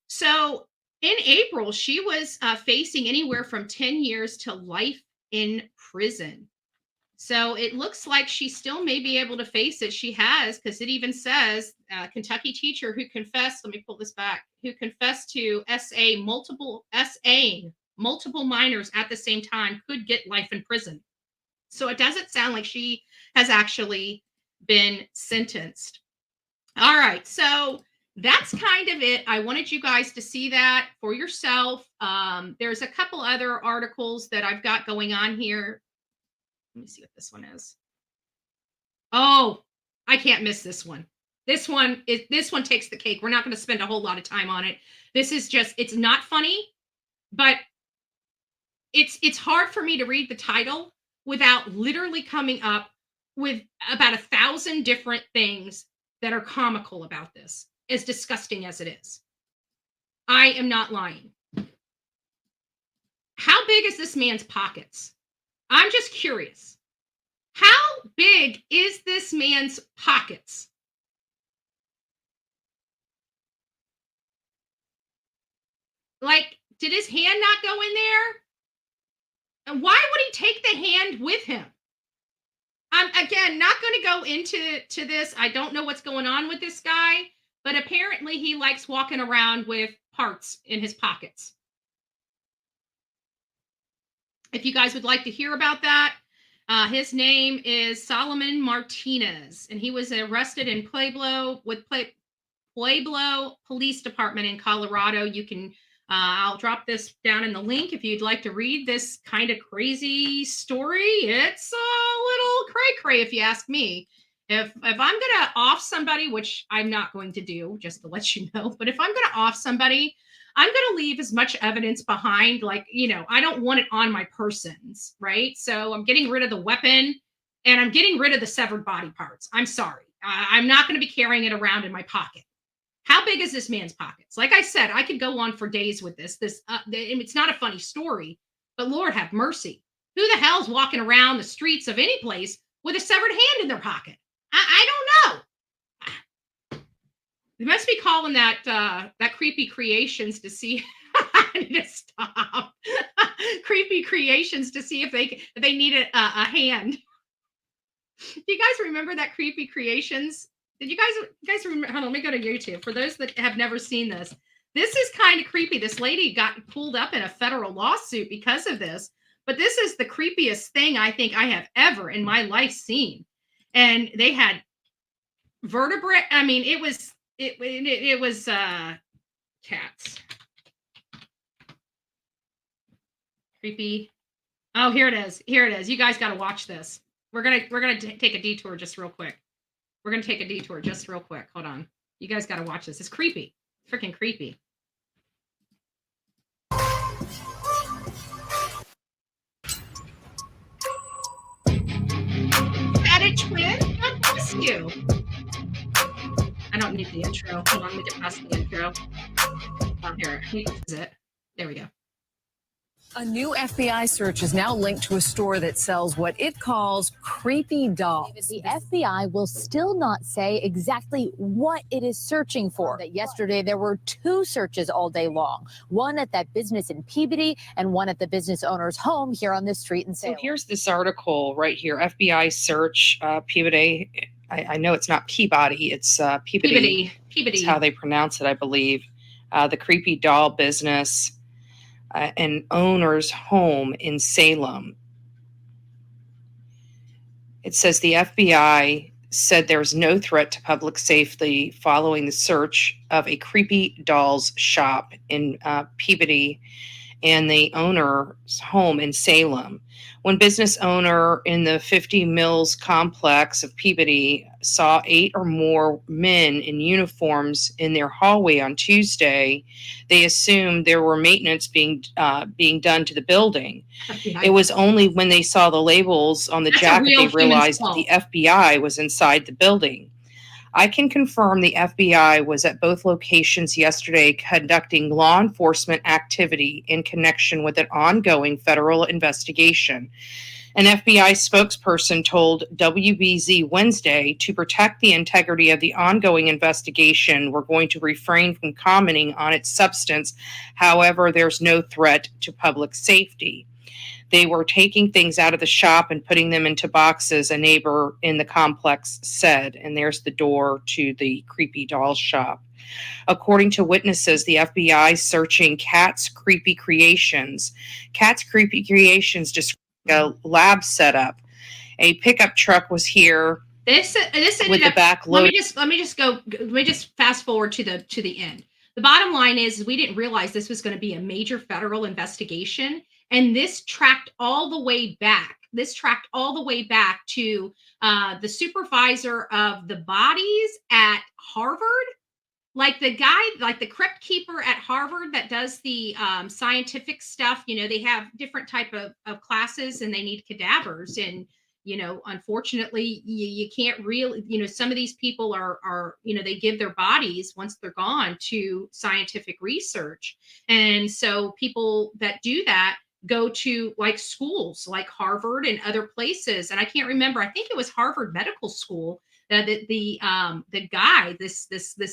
So in April, she was facing anywhere from 10 years to life in prison. So it looks like she still may be able to face it. She has, because it even says Kentucky teacher who confessed, let me pull this back, who confessed to multiple minors at the same time could get life in prison. So it doesn't sound like she has actually been sentenced. All right. So that's kind of it. I wanted you guys to see that for yourself. There's a couple other articles that I've got going on here. Let me see what this one is. Oh, I can't miss this one. This one takes the cake. We're not going to spend a whole lot of time on it. This is just, it's not funny, but it's hard for me to read the title without literally coming up with about 1,000 different things that are comical about this, as disgusting as it is. I am not lying. How big is this man's pockets? I'm just curious. How big is this man's pockets? Like, did his hand not go in there? And why would he take the hand with him? I'm, again, not going to go into this. I don't know what's going on with this guy, but apparently he likes walking around with parts in his pockets. If you guys would like to hear about that, his name is Solomon Martinez, and he was arrested in Pueblo Police Department in Colorado. You can, I'll drop this down in the link if you'd like to read this kind of crazy story. It's a little cray-cray if you ask me. If I'm going to off somebody, which I'm not going to do, just to let you know, but if I'm going to off somebody, I'm going to leave as much evidence behind, like, I don't want it on my persons, right? So I'm getting rid of the weapon and I'm getting rid of the severed body parts. I'm sorry. I'm not going to be carrying it around in my pocket. How big is this man's pockets? Like I said, I could go on for days with this. It's not a funny story, but Lord have mercy. Who the hell's walking around the streets of any place with a severed hand in their pocket? I don't know. They must be calling that Creepy Creations to see. I need to stop. Creepy Creations to see if they need a hand. Do you guys remember that Creepy Creations? Did you guys remember? Hold on, let me go to YouTube. For those that have never seen this, this is kind of creepy. This lady got pulled up in a federal lawsuit because of this. But this is the creepiest thing I think I have ever in my life seen. And they had vertebrae. I mean, it was cats. Creepy. Oh, here it is. You guys got to watch this. We're gonna take a detour just real quick. Hold on. You guys got to watch this. It's creepy. Freaking creepy. Got it, twin. God bless you. I don't need the intro. Hold on, let me get past the intro. Oh, here. Is it? There we go. A new FBI search is now linked to a store that sells what it calls creepy dolls. The FBI will still not say exactly what it is searching for. That yesterday there were 2 searches all day long, one at that business in Peabody and one at the business owner's home here on this street in Salem. So here's this article right here, FBI search Peabody. I know it's not Peabody, it's Peabody. Peabody. It's how they pronounce it, I believe. The creepy doll business. An owner's home in Salem. It says the FBI said there's no threat to public safety following the search of a creepy dolls shop in Peabody and the owner's home in Salem. When business owner in the 50 Mills complex of Peabody saw 8 or more men in uniforms in their hallway on Tuesday, they assumed there were maintenance being done to the building. It was only when they saw the labels on the jacket they realized the FBI was inside the building. I can confirm the FBI was at both locations yesterday conducting law enforcement activity in connection with an ongoing federal investigation. An FBI spokesperson told WBZ Wednesday to protect the integrity of the ongoing investigation, we're going to refrain from commenting on its substance. However, there's no threat to public safety. They were taking things out of the shop and putting them into boxes, a neighbor in the complex said. And there's the door to the creepy doll shop. According to witnesses, the FBI searching Cat's Creepy Creations. Cat's Creepy Creations described a lab setup. A pickup truck was here. This ended with the back loaded. Let me just fast forward to the end. The bottom line is we didn't realize this was going to be a major federal investigation. And this tracked all the way back. To the supervisor of the bodies at Harvard, like the guy, like the crypt keeper at Harvard that does the scientific stuff. You know, they have different type of classes and they need cadavers. And, you know, unfortunately, you can't really, you know, some of these people are, you know, they give their bodies once they're gone to scientific research. And so people that do that go to like schools like Harvard and other places. And I can't remember, I think it was Harvard Medical School that the guy, this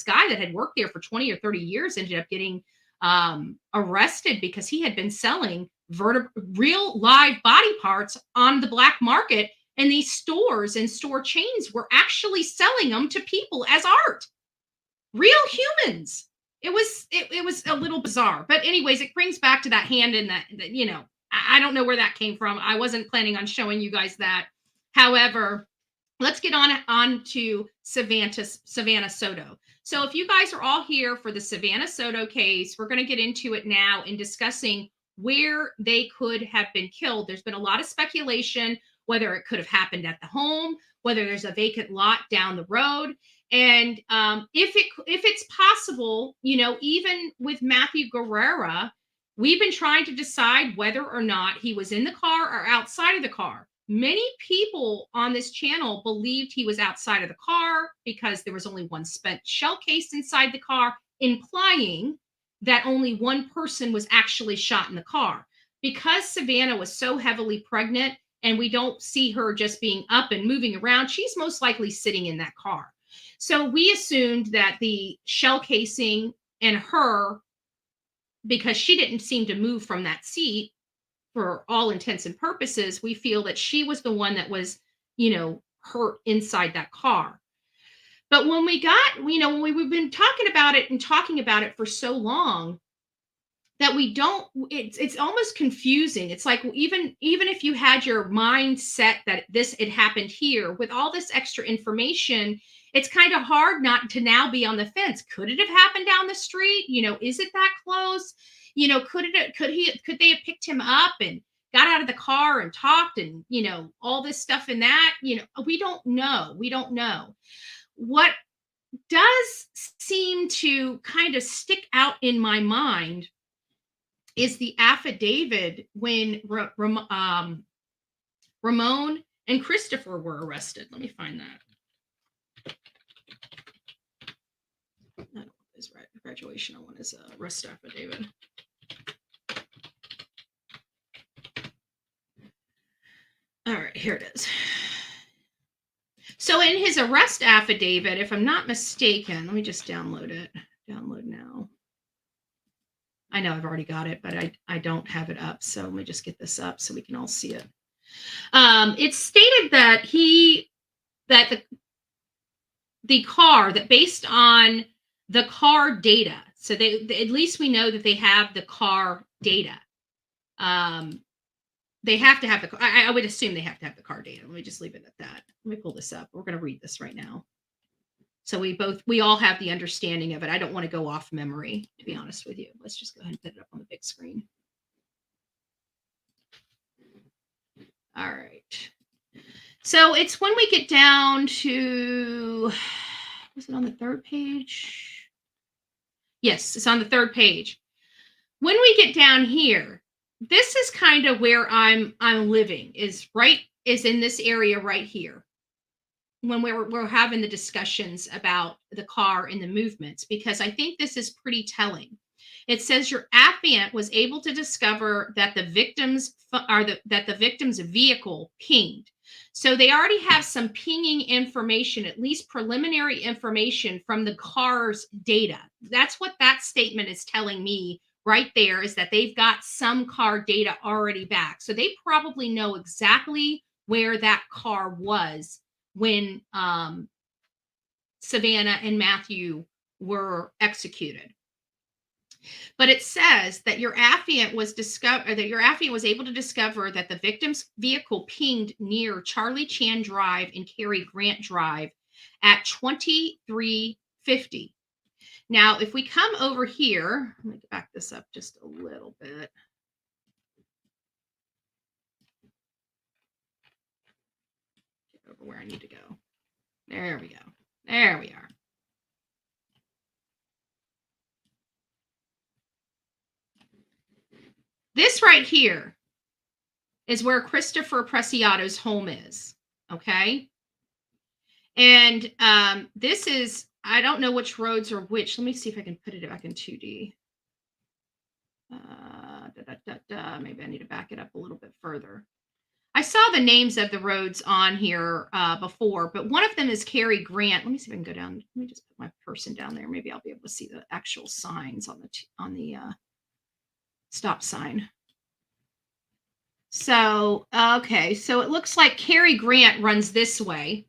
guy that had worked there for 20 or 30 years ended up getting arrested because he had been selling real live body parts on the black market. And these stores and store chains were actually selling them to people as art, real humans. It was a little bizarre, but anyways, it brings back to that hand and that you know, I don't know where that came from. I wasn't planning on showing you guys that. However, let's get on to Savanah Soto. So if you guys are all here for the Savanah Soto case, we're going to get into it now in discussing where they could have been killed. There's been a lot of speculation whether it could have happened at the home, whether there's a vacant lot down the road. And if it's possible, you know, even with Matthew Guerra, we've been trying to decide whether or not he was in the car or outside of the car. Many people on this channel believed he was outside of the car because there was only one spent shell case inside the car, implying that only one person was actually shot in the car. Because Savanah was so heavily pregnant and we don't see her just being up and moving around, she's most likely sitting in that car. So we assumed that the shell casing and her, because she didn't seem to move from that seat for all intents and purposes, we feel that she was the one that was, you know, hurt inside that car. But when we got, you know, when we've been talking about it for so long that we don't, it's almost confusing. It's like, even if you had your mind set that it happened here with all this extra information, it's kind of hard not to now be on the fence. Could it have happened down the street? You know, is it that close? You know, could they have picked him up and got out of the car and talked and, you know, all this stuff and that, you know, we don't know. What does seem to kind of stick out in my mind is the affidavit when Ramon and Christopher were arrested. Let me find that. I don't know his graduation. I want his arrest affidavit. All right, here it is. So in his arrest affidavit, if I'm not mistaken, let me just download it. Download now. I know I've already got it, but I don't have it up. So let me just get this up so we can all see it. It's stated that the car, that based on the car data, so they at least we know that they have the car data. They have to have the, I would assume they have to have the car data. Let me just leave it at that. Let me pull this up. We're going to read this right now. So we all have the understanding of it. I don't want to go off memory, to be honest with you. Let's just go ahead and put it up on the big screen. All right. So it's when we get down to, was it on the third page? Yes, it's on the third page. When we get down here, this is kind of where I'm living, is in this area right here. When we're having the discussions about the car and the movements, because I think this is pretty telling. It says your affiant was able to discover that the victim's vehicle pinged. So they already have some pinging information, at least preliminary information from the car's data. That's what that statement is telling me right there, is that they've got some car data already back. So they probably know exactly where that car was when Savanah and Matthew were executed. But it says that your affiant was able to discover that the victim's vehicle pinged near Charlie Chan Drive and Cary Grant Drive at 2350. Now, if we come over here, let me back this up just a little bit. Get over where I need to go. There we go. There we are. This right here is where Christopher Preciado's home is, okay? And this is, I don't know which roads are which. Let me see if I can put it back in 2D. Maybe I need to back it up a little bit further. I saw the names of the roads on here before, but one of them is Cary Grant. Let me see if I can go down. Let me just put my person down there. Maybe I'll be able to see the actual signs on the stop sign. So, okay. So it looks like Cary Grant runs this way.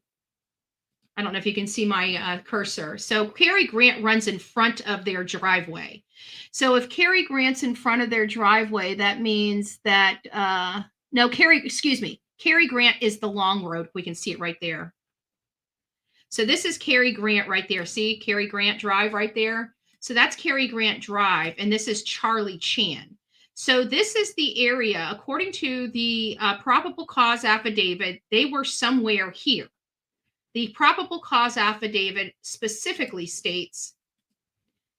I don't know if you can see my cursor. So Cary Grant runs in front of their driveway. So if Cary Grant's in front of their driveway, that means that, Cary Grant is the long road. We can see it right there. So this is Cary Grant right there. See Cary Grant Drive right there? So that's Cary Grant Drive, and this is Charlie Chan. So this is the area, according to the probable cause affidavit, they were somewhere here. The probable cause affidavit specifically states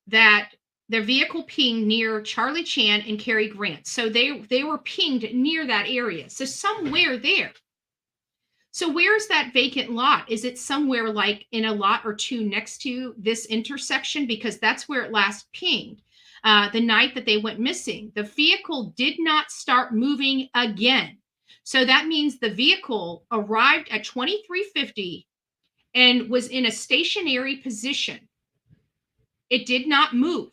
that their vehicle pinged near Charlie Chan and Cary Grant. So they were pinged near that area. So somewhere there. So where's that vacant lot? Is it somewhere like in a lot or two next to this intersection? Because that's where it last pinged. The night that they went missing. The vehicle did not start moving again. So that means the vehicle arrived at 2350 and was in a stationary position. It did not move.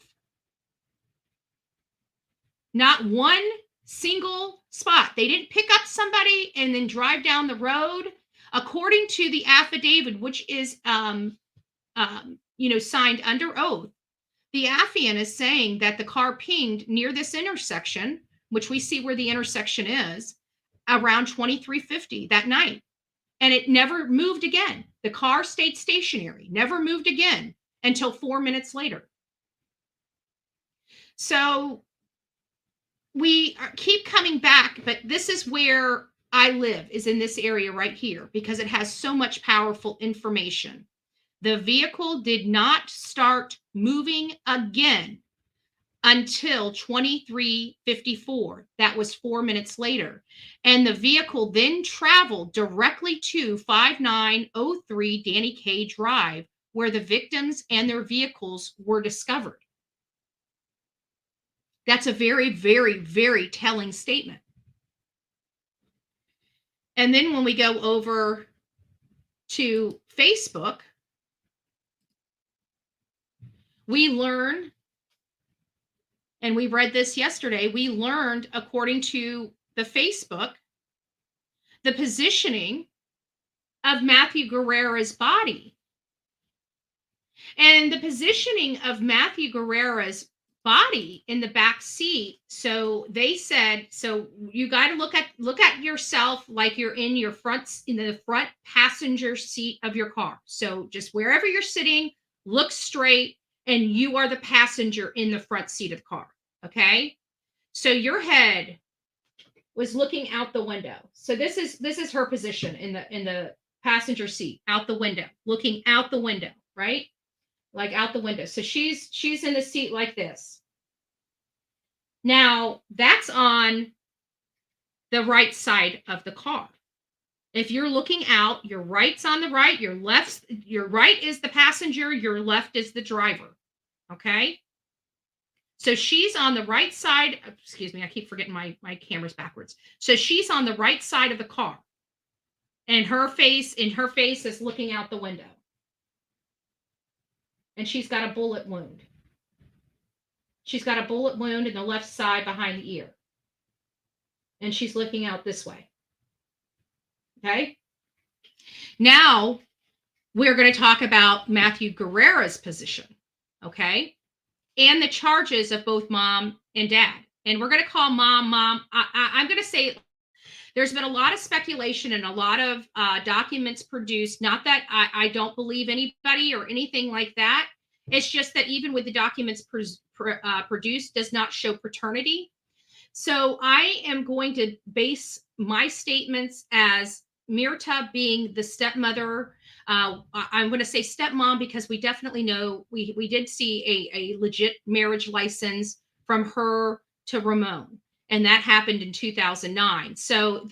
Not one single spot. They didn't pick up somebody and then drive down the road. According to the affidavit, which is signed under oath, the affiant is saying that the car pinged near this intersection, which we see where the intersection is, around 2350 that night. And it never moved again. The car stayed stationary, never moved again until 4 minutes later. So we keep coming back, but this is where I live, is in this area right here, because it has so much powerful information. The vehicle did not start moving again until 2354. That was 4 minutes later. And the vehicle then traveled directly to 5903 Danny Kaye Drive, where the victims and their vehicles were discovered. That's a very, very, very telling statement. And then when we go over to Facebook, we learn, and we read this yesterday, we learned, according to the Facebook, the positioning of Matthew Guerra's body. And the positioning of Matthew Guerra's body in the back seat. So they said, so you got to look at yourself like you're in the front passenger seat of your car. So just wherever you're sitting, look straight, and you are the passenger in the front seat of the car. Okay. So your head was looking out the window. So this is her position in the passenger seat, out the window, looking out the window, right? Like out the window. So she's in the seat like this. Now, that's on the right side of the car. If you're looking out, your right's on the right, your right is the passenger, your left is the driver. Okay? So she's on the right side. Excuse me, I keep forgetting my camera's backwards. So she's on the right side of the car. And her face is looking out the window. And she's got a bullet wound. She's got a bullet wound in the left side behind the ear. And she's looking out this way. Okay? Now, we're going to talk about Matthew Guerra's position. Okay? And the charges of both mom and dad. And we're going to call mom. I'm going to say there's been a lot of speculation and a lot of documents produced. Not that I don't believe anybody or anything like that. It's just that even with the documents produced, does not show paternity. So I am going to base my statements as Mirta being the stepmother. I'm going to say stepmom because we definitely know we did see a legit marriage license from her to Ramon. And that happened in 2009. So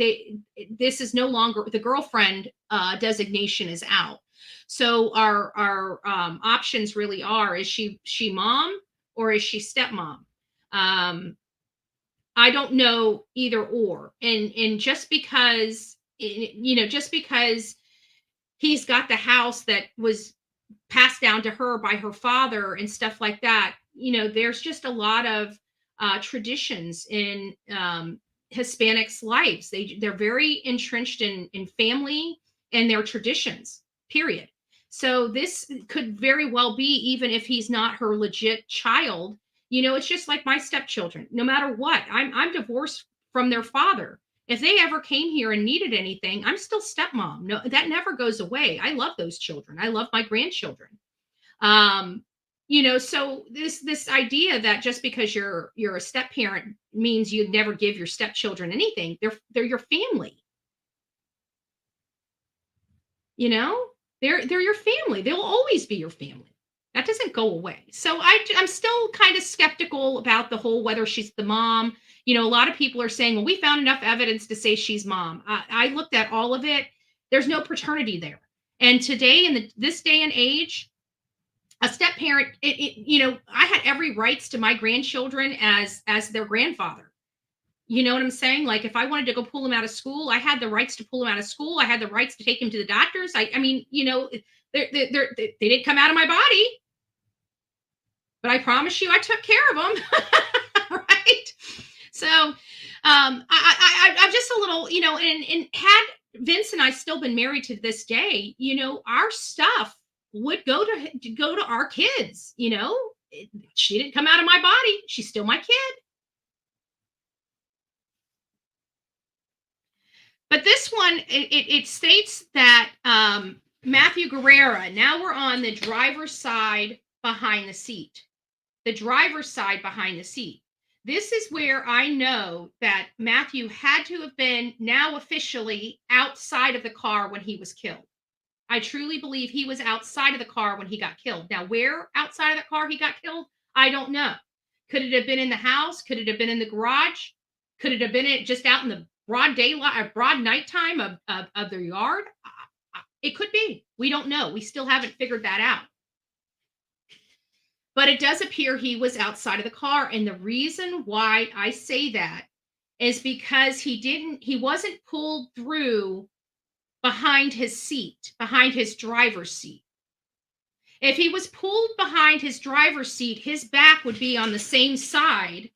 this is no longer, the girlfriend designation is out. So our options really are, is she mom or is she stepmom? I don't know either or. And just because, just because he's got the house that was passed down to her by her father and stuff like that, there's just a lot of traditions in Hispanics' lives. They're very entrenched in family and their traditions, period. So this could very well be, even if he's not her legit child, it's just like my stepchildren. No matter what, I'm divorced from their father. If they ever came here and needed anything, I'm still stepmom. No, that never goes away. I love those children. I love my grandchildren. So this idea that just because you're a step parent means you never give your stepchildren anything. They're your family. They're your family. They'll always be your family. That doesn't go away. So I'm still kind of skeptical about the whole whether she's the mom. A lot of people are saying, well, we found enough evidence to say she's mom. I looked at all of it. There's no paternity there. And today, in this day and age, a step parent, I had every rights to my grandchildren as their grandfather. You know what I'm saying? Like, if I wanted to go pull him out of school, I had the rights to pull him out of school. I had the rights to take him to the doctors. I mean, they didn't come out of my body, but I promise you, I took care of them. Right? So, I'm just a little, and had Vince and I still been married to this day, our stuff would go to our kids. She didn't come out of my body. She's still my kid. But this one, it states that Matthew Guerra, now we're on the driver's side behind the seat. The driver's side behind the seat. This is where I know that Matthew had to have been now officially outside of the car when he was killed. I truly believe he was outside of the car when he got killed. Now, where outside of the car he got killed, I don't know. Could it have been in the house? Could it have been in the garage? Could it have been just out in the broad daylight, broad nighttime of their yard? It could be. We don't know. We still haven't figured that out. But it does appear he was outside of the car. And the reason why I say that is because he wasn't pulled through behind his seat, behind his driver's seat. If he was pulled behind his driver's seat, his back would be on the same side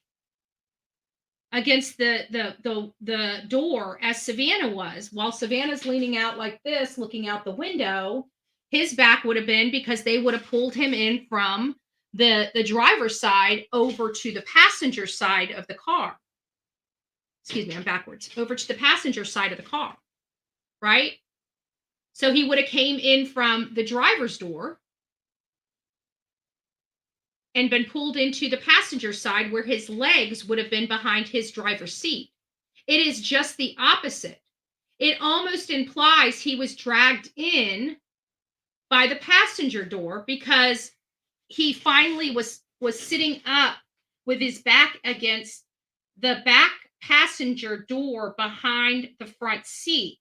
against the door as Savanah was. While Savannah's leaning out like this, looking out the window, his back would have been, because they would have pulled him in from the driver's side over to the passenger side of the car. Excuse me, I'm backwards. Over to the passenger side of the car, right? So he would have came in from the driver's door and been pulled into the passenger side, where his legs would have been behind his driver's seat. It is just the opposite. It almost implies he was dragged in by the passenger door, because he finally was sitting up with his back against the back passenger door behind the front seat.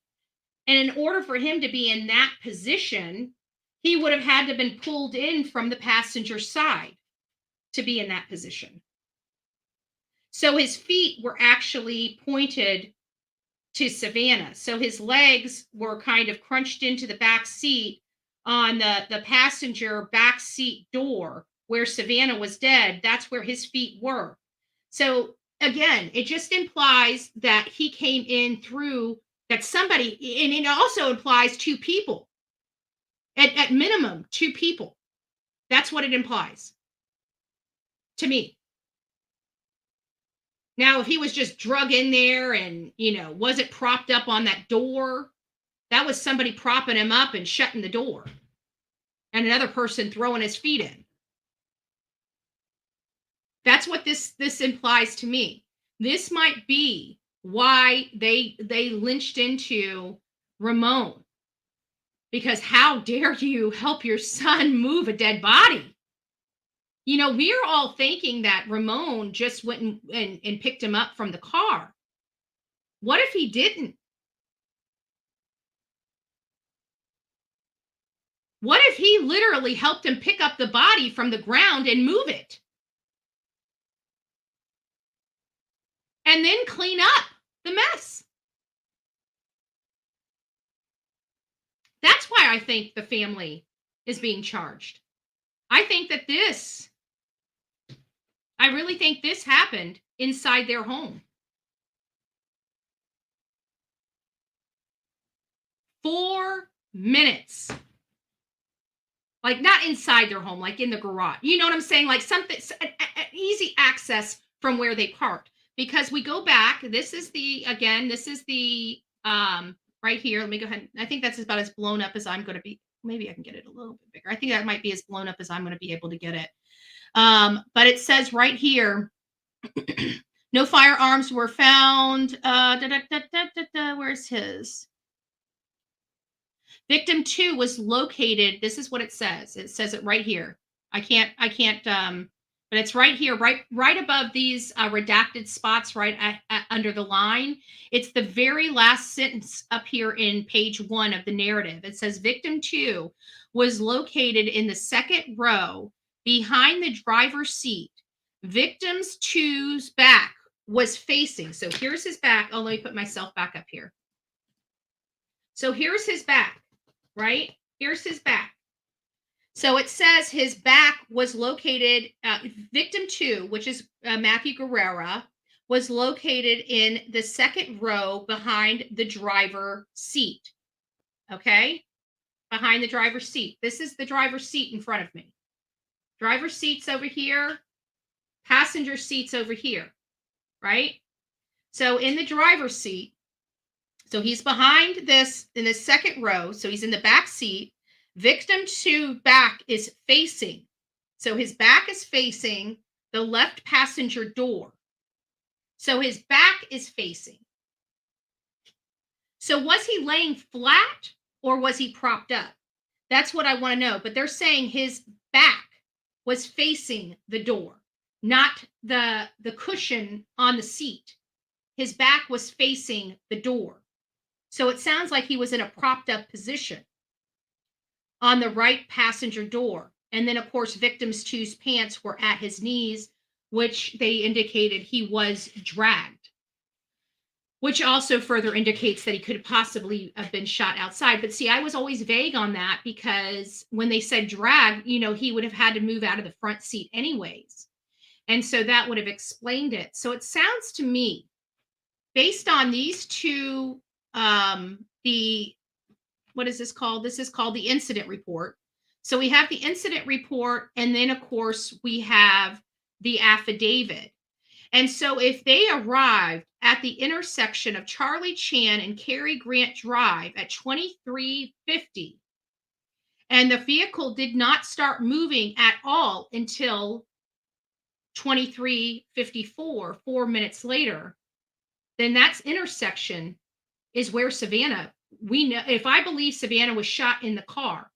And in order for him to be in that position, he would have had to have been pulled in from the passenger side to be in that position. So his feet were actually pointed to Savanah. So his legs were kind of crunched into the back seat on the passenger back seat door where Savanah was dead. That's where his feet were. So again, it just implies that he came in through, that somebody, and it also implies two people. At minimum, two people. That's what it implies to me. Now, if he was just drug in there and, wasn't propped up on that door, that was somebody propping him up and shutting the door, and another person throwing his feet in. That's what this implies to me. This might be why they lynched into Ramon, because how dare you help your son move a dead body? We're all thinking that Ramon just went and picked him up from the car. What if he didn't? What if he literally helped him pick up the body from the ground and move it? And then clean up the mess? That's why I think the family is being charged. I really think this happened inside their home. 4 minutes. Like, not inside their home, like in the garage. You know what I'm saying? Like something, an easy access from where they parked. Because we go back, this is the right here. Let me go ahead. I think that's about as blown up as I'm going to be. Maybe I can get it a little bit bigger. I think that might be as blown up as I'm going to be able to get it. But it says right here, no firearms were found. Where's his? Victim 2 was located. This is what it says. It says it right here. I can't, but it's right here, right above these redacted spots, right under the line. It's the very last sentence up here in page 1 of the narrative. It says victim 2 was located in the second row behind the driver's seat. Victim's 2's back was facing. So here's his back. Oh, let me put myself back up here. So here's his back, right? Here's his back. So it says his back was located, victim 2, which is Matthew Guerra, was located in the second row behind the driver's seat. Okay? Behind the driver's seat. This is the driver's seat in front of me. Driver's seat's over here. Passenger seat's over here. Right? So in the driver's seat, so he's behind this in the second row. So he's in the back seat. Victim 2 back is facing. So his back is facing the left passenger door. So his back is facing. So was he laying flat or was he propped up? That's what I want to know. But they're saying his back was facing the door, not the cushion on the seat. His back was facing the door. So it sounds like he was in a propped up position on the right passenger door. And then, of course, victim 2's pants were at his knees, which they indicated he was dragged. which also further indicates that he could possibly have been shot outside. But see, I was always vague on that because when they said drag, he would have had to move out of the front seat anyways. And so that would have explained it. So it sounds to me, based on these two, what is this called? This is called the incident report. So we have the incident report, and then of course we have the affidavit. And so if they arrived at the intersection of Charlie Chan and Cary Grant Drive at 2350, and the vehicle did not start moving at all until 2354, 4 minutes later, then that intersection is where Savanah, we know, if I believe Savanah was shot in the car,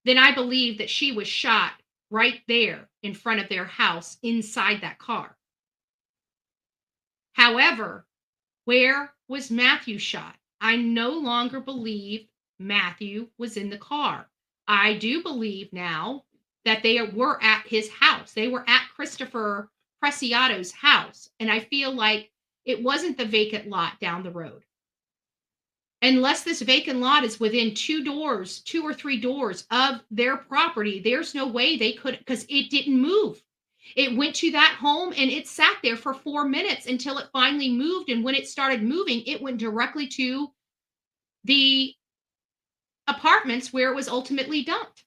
then I believe that she was shot right there in front of their house inside that car. However, where was Matthew shot? I no longer believe Matthew was in the car. I do believe now that they were at his house. They were at Christopher Preciado's house. And I feel like it wasn't the vacant lot down the road. Unless this vacant lot is within 2 or 3 doors of their property, there's no way they could, because it didn't move. It went to that home and it sat there for 4 minutes until it finally moved. And when it started moving, it went directly to the apartments where it was ultimately dumped.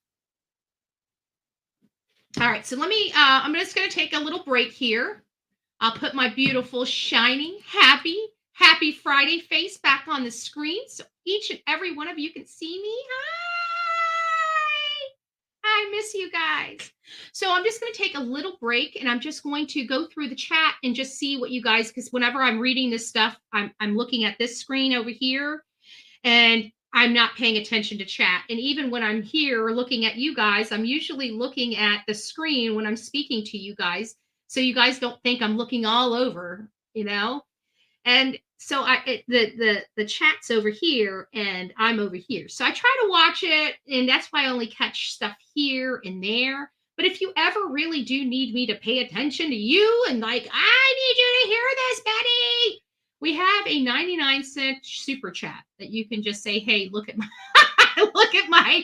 All right, so let me, I'm just going to take a little break here. I'll put my beautiful, shining, happy Friday face back on the screen so each and every one of you can see me. Hi! I miss you guys. So I'm just going to take a little break and I'm just going to go through the chat and just see what you guys, because whenever I'm reading this stuff, I'm looking at this screen over here and I'm not paying attention to chat. And even when I'm here looking at you guys, I'm usually looking at the screen when I'm speaking to you guys, so you guys don't think I'm looking all over, And so the chat's over here and I'm over here. So I try to watch it, and that's why I only catch stuff here and there. But if you ever really do need me to pay attention to you and like, I need you to hear this, Betty, we have a 99-cent super chat that you can just say, hey, look at my look at my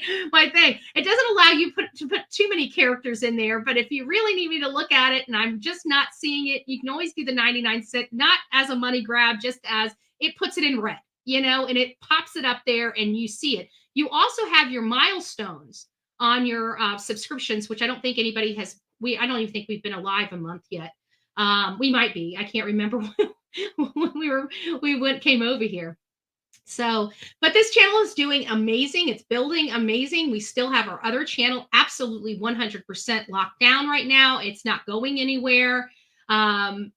thing. It doesn't allow you to put too many characters in there, but if you really need me to look at it and I'm just not seeing it, you can always do the 99-cent, not as a money grab, just as it puts it in red, and it pops it up there and you see it. You also have your milestones on your subscriptions, which I don't think anybody has. I don't even think we've been alive a month yet. We might be. I can't remember when we came over here. So, but this channel is doing amazing. It's building amazing. We still have our other channel absolutely 100% locked down right now. It's not going anywhere. And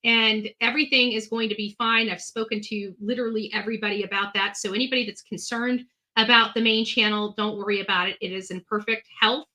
everything is going to be fine. I've spoken to literally everybody about that. So anybody that's concerned about the main channel, don't worry about it. It is in perfect health.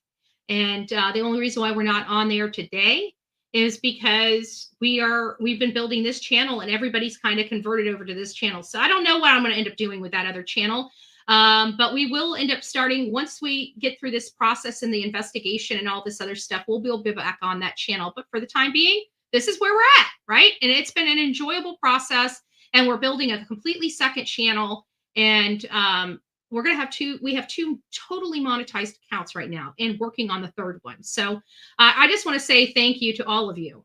And the only reason why we're not on there today is because we've been building this channel and everybody's kind of converted over to this channel. So I don't know what I'm going to end up doing with that other channel. But we will end up starting, once we get through this process and the investigation and all this other stuff, we'll be back on that channel. But for the time being, this is where we're at, right? And it's been an enjoyable process, and we're building a completely second channel. And we're going to have we have 2 totally monetized accounts right now and working on the 3rd one. So I just want to say thank you to all of you.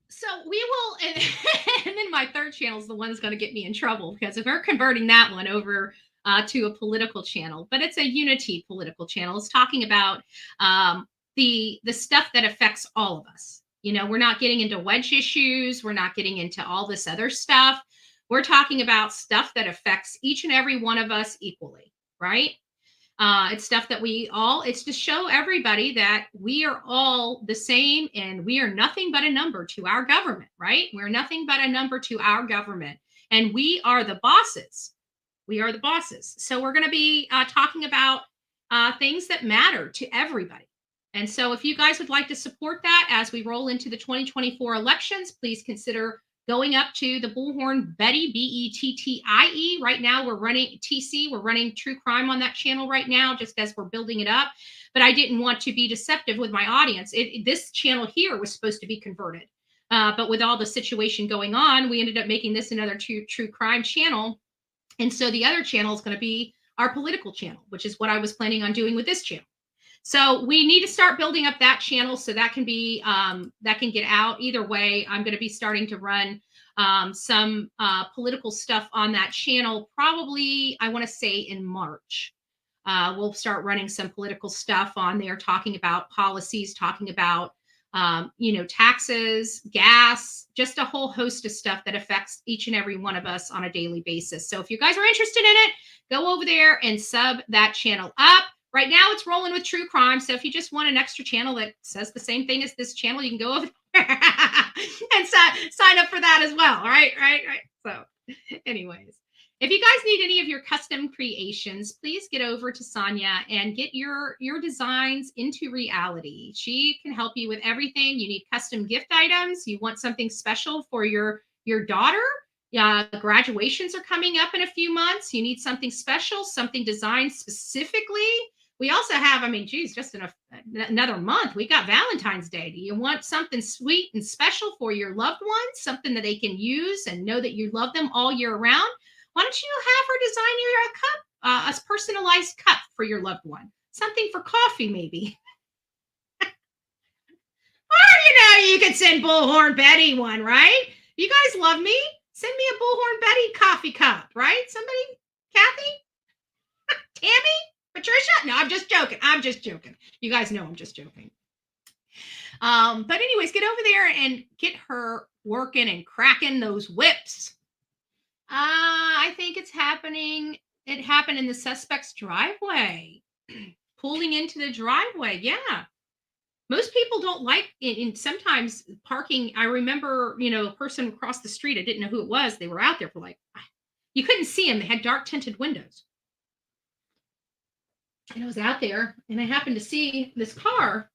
So we will, and then my 3rd channel is the one that's going to get me in trouble, because if we're converting that one over to a political channel, but it's a unity political channel. It's talking about the stuff that affects all of us. We're not getting into wedge issues. We're not getting into all this other stuff. We're talking about stuff that affects each and every one of us equally, right? It's stuff that it's to show everybody that we are all the same and we are nothing but a number to our government, right? We're nothing but a number to our government, and we are the bosses. We are the bosses. So we're going to be talking about things that matter to everybody. And so if you guys would like to support that as we roll into the 2024 elections, please consider going up to the Bullhorn Betty, Bettie. Right now we're running TC, we're running true crime on that channel right now, just as we're building it up. But I didn't want to be deceptive with my audience. This channel here was supposed to be converted. But with all the situation going on, we ended up making this another true crime channel. And so the other channel is going to be our political channel, which is what I was planning on doing with this channel. So we need to start building up that channel so that can be that can get out. Either way, I'm going to be starting to run some political stuff on that channel. Probably, I want to say in March. We'll start running some political stuff on there, talking about policies, talking about taxes, gas, just a whole host of stuff that affects each and every one of us on a daily basis. So if you guys are interested in it, go over there and sub that channel up. Right now it's rolling with true crime. So if you just want an extra channel that says the same thing as this channel, you can go over there and sign up for that as well. All right. So anyways, if you guys need any of your custom creations, please get over to Sonia and get your designs into reality. She can help you with everything. You need custom gift items. You want something special for your daughter. Graduations are coming up in a few months. You need something special, something designed specifically. We also have, just in another month, we got Valentine's Day. Do you want something sweet and special for your loved ones? Something that they can use and know that you love them all year round? Why don't you have her design you a cup, a personalized cup for your loved one? Something for coffee, maybe. Or, you could send Bullhorn Betty one, right? You guys love me. Send me a Bullhorn Betty coffee cup, right? Somebody? Kathy? Tammy? Patricia? No, I'm just joking. You guys know I'm just joking. But anyways, get over there and get her working and cracking those whips. I think it's happening. It happened in the suspect's driveway. Pulling into the driveway. Yeah. Most people don't like in sometimes parking. I remember, a person across the street. I didn't know who it was. They were out there for you couldn't see them. They had dark tinted windows. And I was out there and I happened to see this car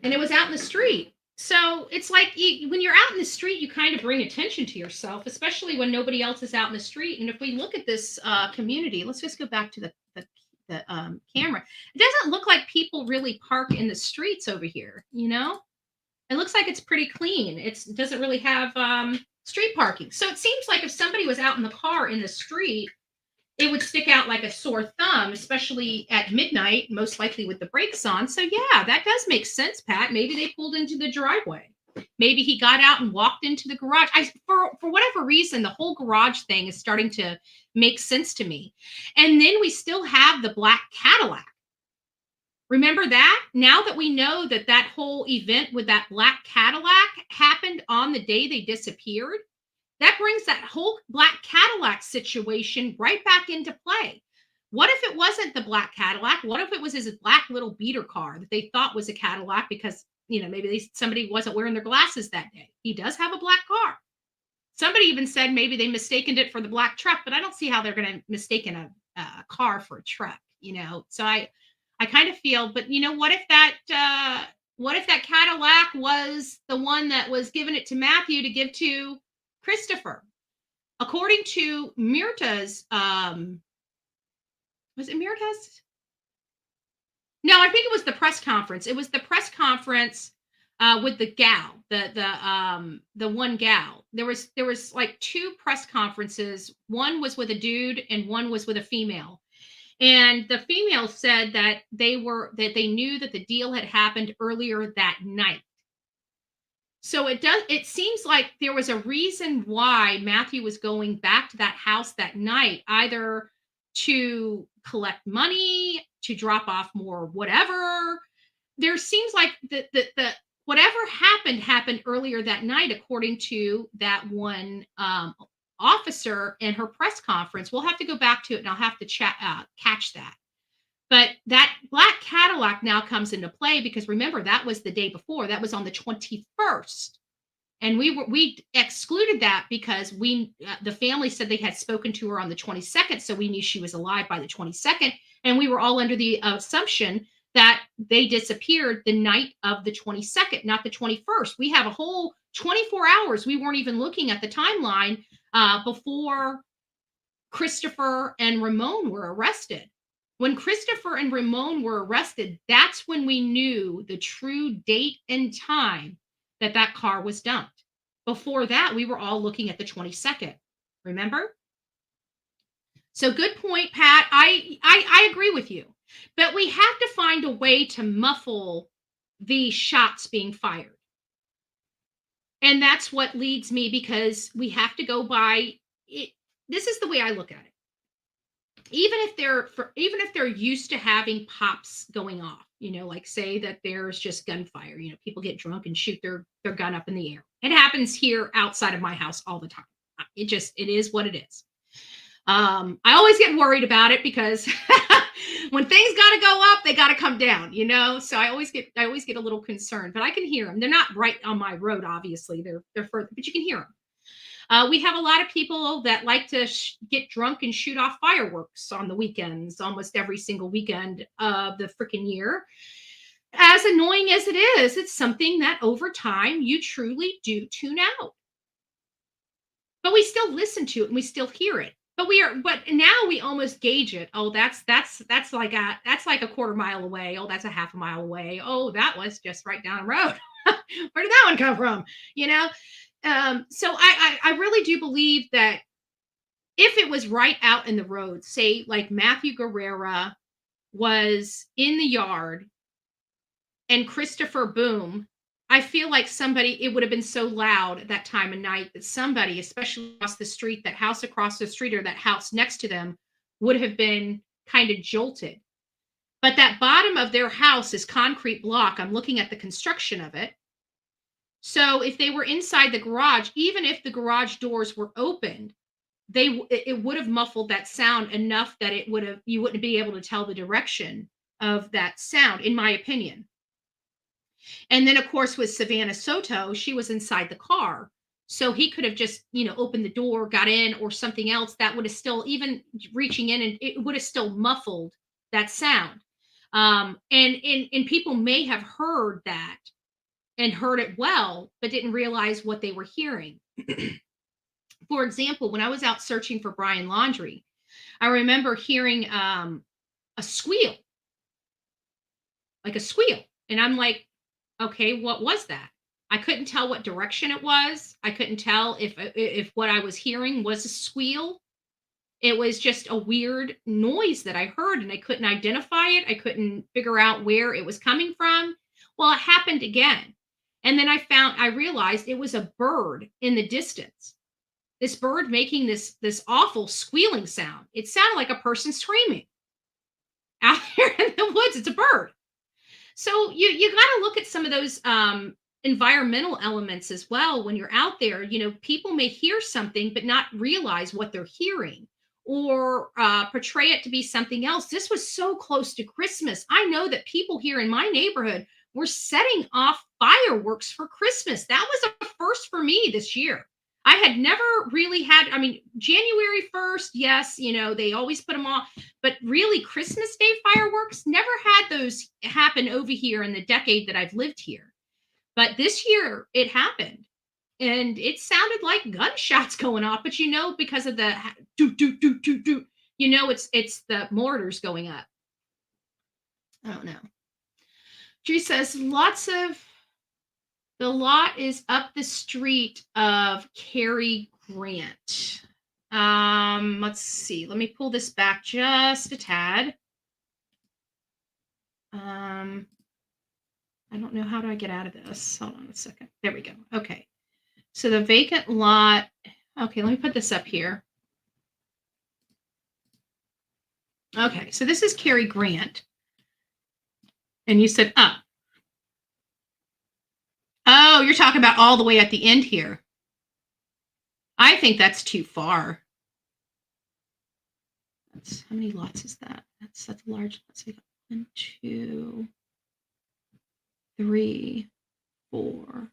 and it was out in the street. So it's like when you're out in the street, you kind of bring attention to yourself, especially when nobody else is out in the street. And if we look at this community, let's just go back to the camera. It doesn't look like people really park in the streets over here. It looks like it's pretty clean. It doesn't really have street parking. So it seems like if somebody was out in the car in the street, it would stick out like a sore thumb, especially at midnight, most likely with the brakes on. So yeah, that does make sense, Pat. Maybe they pulled into the driveway. Maybe he got out and walked into the garage. For whatever reason, the whole garage thing is starting to make sense to me. And then we still have the black Cadillac. Remember that? Now that we know that whole event with that black Cadillac happened on the day they disappeared, that brings that whole black Cadillac situation right back into play. What if it wasn't the black Cadillac? What if it was his black little beater car that they thought was a Cadillac because, maybe somebody wasn't wearing their glasses that day? He does have a black car. Somebody even said maybe they mistaken it for the black truck, but I don't see how they're going to mistaken a car for a truck, So I kind of feel, but what if that Cadillac was the one that was giving it to Matthew to give to Christopher? According to Myrta's, was it Myrta's? No, I think it was the press conference. It was the press conference with the gal, the one gal. There was like two press conferences. One was with a dude and one was with a female. And the female said that they knew that the deal had happened earlier that night. So it seems like there was a reason why Matthew was going back to that house that night, either to collect money, to drop off more, whatever. There seems like the whatever happened earlier that night, according to that one officer in her press conference. We'll have to go back to it and I'll have to catch that. But that black Cadillac now comes into play because remember, that was the day before. That was on the 21st. And we excluded that because the family said they had spoken to her on the 22nd. So we knew she was alive by the 22nd. And we were all under the assumption that they disappeared the night of the 22nd, not the 21st. We have a whole 24 hours. We weren't even looking at the timeline before Christopher and Ramon were arrested. When Christopher and Ramon were arrested, that's when we knew the true date and time that that car was dumped. Before that, we were all looking at the 22nd. Remember? So good point, Pat. I agree with you. But we have to find a way to muffle the shots being fired. And that's what leads me, because we have to go by it. This is the way I look at it. Even if they're used to having pops going off, like say that there's just gunfire, people get drunk and shoot their gun up in the air. It happens here outside of my house all the time. It is what it is. I always get worried about it because when things got to go up, they got to come down, so I always get a little concerned, but I can hear them. They're not right on my road. Obviously they're further, but you can hear them. We have a lot of people that like to get drunk and shoot off fireworks on the weekends, almost every single weekend of the freaking year. As annoying as it is, it's something that over time you truly do tune out. But we still listen to it and we still hear it. But now we almost gauge it. Oh, that's like a quarter mile away. Oh, that's a half a mile away. Oh, that was just right down the road. Where did that one come from? So I really do believe that if it was right out in the road, say like Matthew Guerra was in the yard and Christopher Boom, I feel like it would have been so loud at that time of night that somebody, especially across the street, that house across the street or that house next to them, would have been kind of jolted. But that bottom of their house is concrete block. I'm looking at the construction of it. So if they were inside the garage, even if the garage doors were opened, it would have muffled that sound enough that you wouldn't be able to tell the direction of that sound, in my opinion. And then, of course, with Savanah Soto, she was inside the car. So he could have just, opened the door, got in, or something else that would have still, even reaching in, and it would have still muffled that sound. And people may have heard that and heard it well, but didn't realize what they were hearing. For example, when I was out searching for Brian Laundrie, I remember hearing a squeal, like a squeal. And I'm like, okay, what was that? I couldn't tell what direction it was. I couldn't tell if what I was hearing was a squeal. It was just a weird noise that I heard, and I couldn't identify it. I couldn't figure out where it was coming from. Well, it happened again. And then I realized it was a bird in the distance. This bird making this awful squealing sound. It sounded like a person screaming out here in the woods. It's a bird. So you got to look at some of those environmental elements as well when you're out there. People may hear something but not realize what they're hearing, or portray it to be something else. This was so close to Christmas. I know that people here in my neighborhood were setting off fireworks for Christmas. That was a first for me this year. I had never really had, January 1st, yes, they always put them off, but really Christmas Day fireworks, never had those happen over here in the decade that I've lived here. But this year it happened, and it sounded like gunshots going off, but because of the do, it's the mortars going up. I don't know. She says the lot is up the street of Cary Grant. Let's see. Let me pull this back just a tad. I don't know. How do I get out of this? Hold on a second. There we go. Okay. So the vacant lot. Okay, let me put this up here. Okay, so this is Cary Grant. And you said up. Oh, you're talking about all the way at the end here. I think that's too far. How many lots is that? That's a large lot. So 1, 2, 3, 4,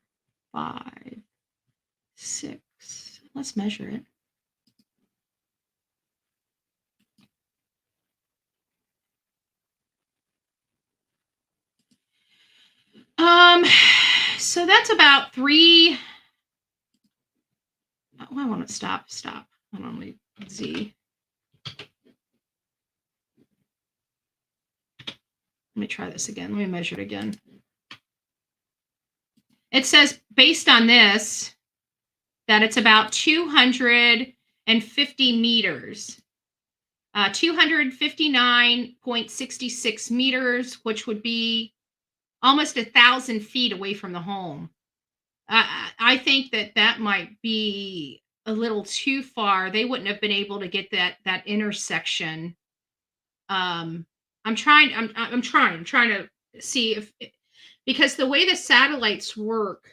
5, 6. Let's measure it. that's about 3. Oh, I want to stop. Hold on, let's see. Let me try this again. Let me measure it again. It says, based on this, that it's about 250 meters. 259.66 meters, which would be almost 1,000 feet away from the home. I think that might be a little too far. They wouldn't have been able to get that intersection. I'm trying to see if, because the way the satellites work.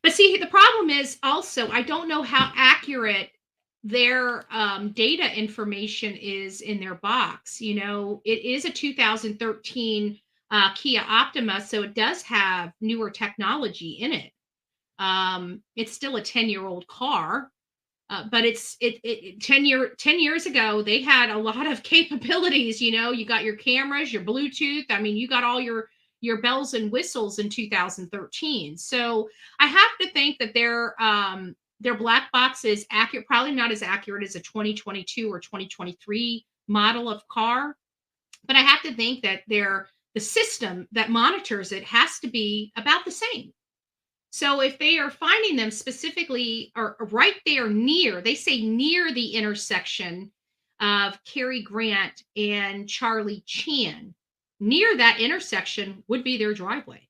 But see, the problem is also, I don't know how accurate their data information is in their box. You know, it is a 2013 Kia Optima, so it does have newer technology in it. It's still a 10-year-old car, but it's 10 years ago, they had a lot of capabilities. You know, you got your cameras, your Bluetooth. I mean, you got all your bells and whistles in 2013. So I have to think that their black box is accurate, probably not as accurate as a 2022 or 2023 model of car, but I have to think that the system that monitors it has to be about the same. So if they are finding them specifically or right there near, they say near the intersection of Cary Grant and Charlie Chan, near that intersection would be their driveway.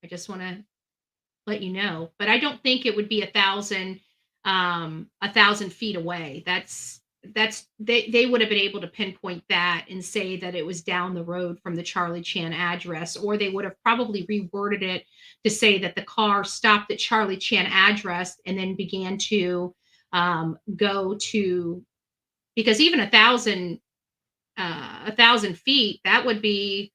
I just want to let you know, but I don't think it would be 1,000 feet away. They would have been able to pinpoint that and say that it was down the road from the Charlie Chan address, or they would have probably reworded it to say that the car stopped at Charlie Chan address and then began to go to, because even 1,000 feet, that would be,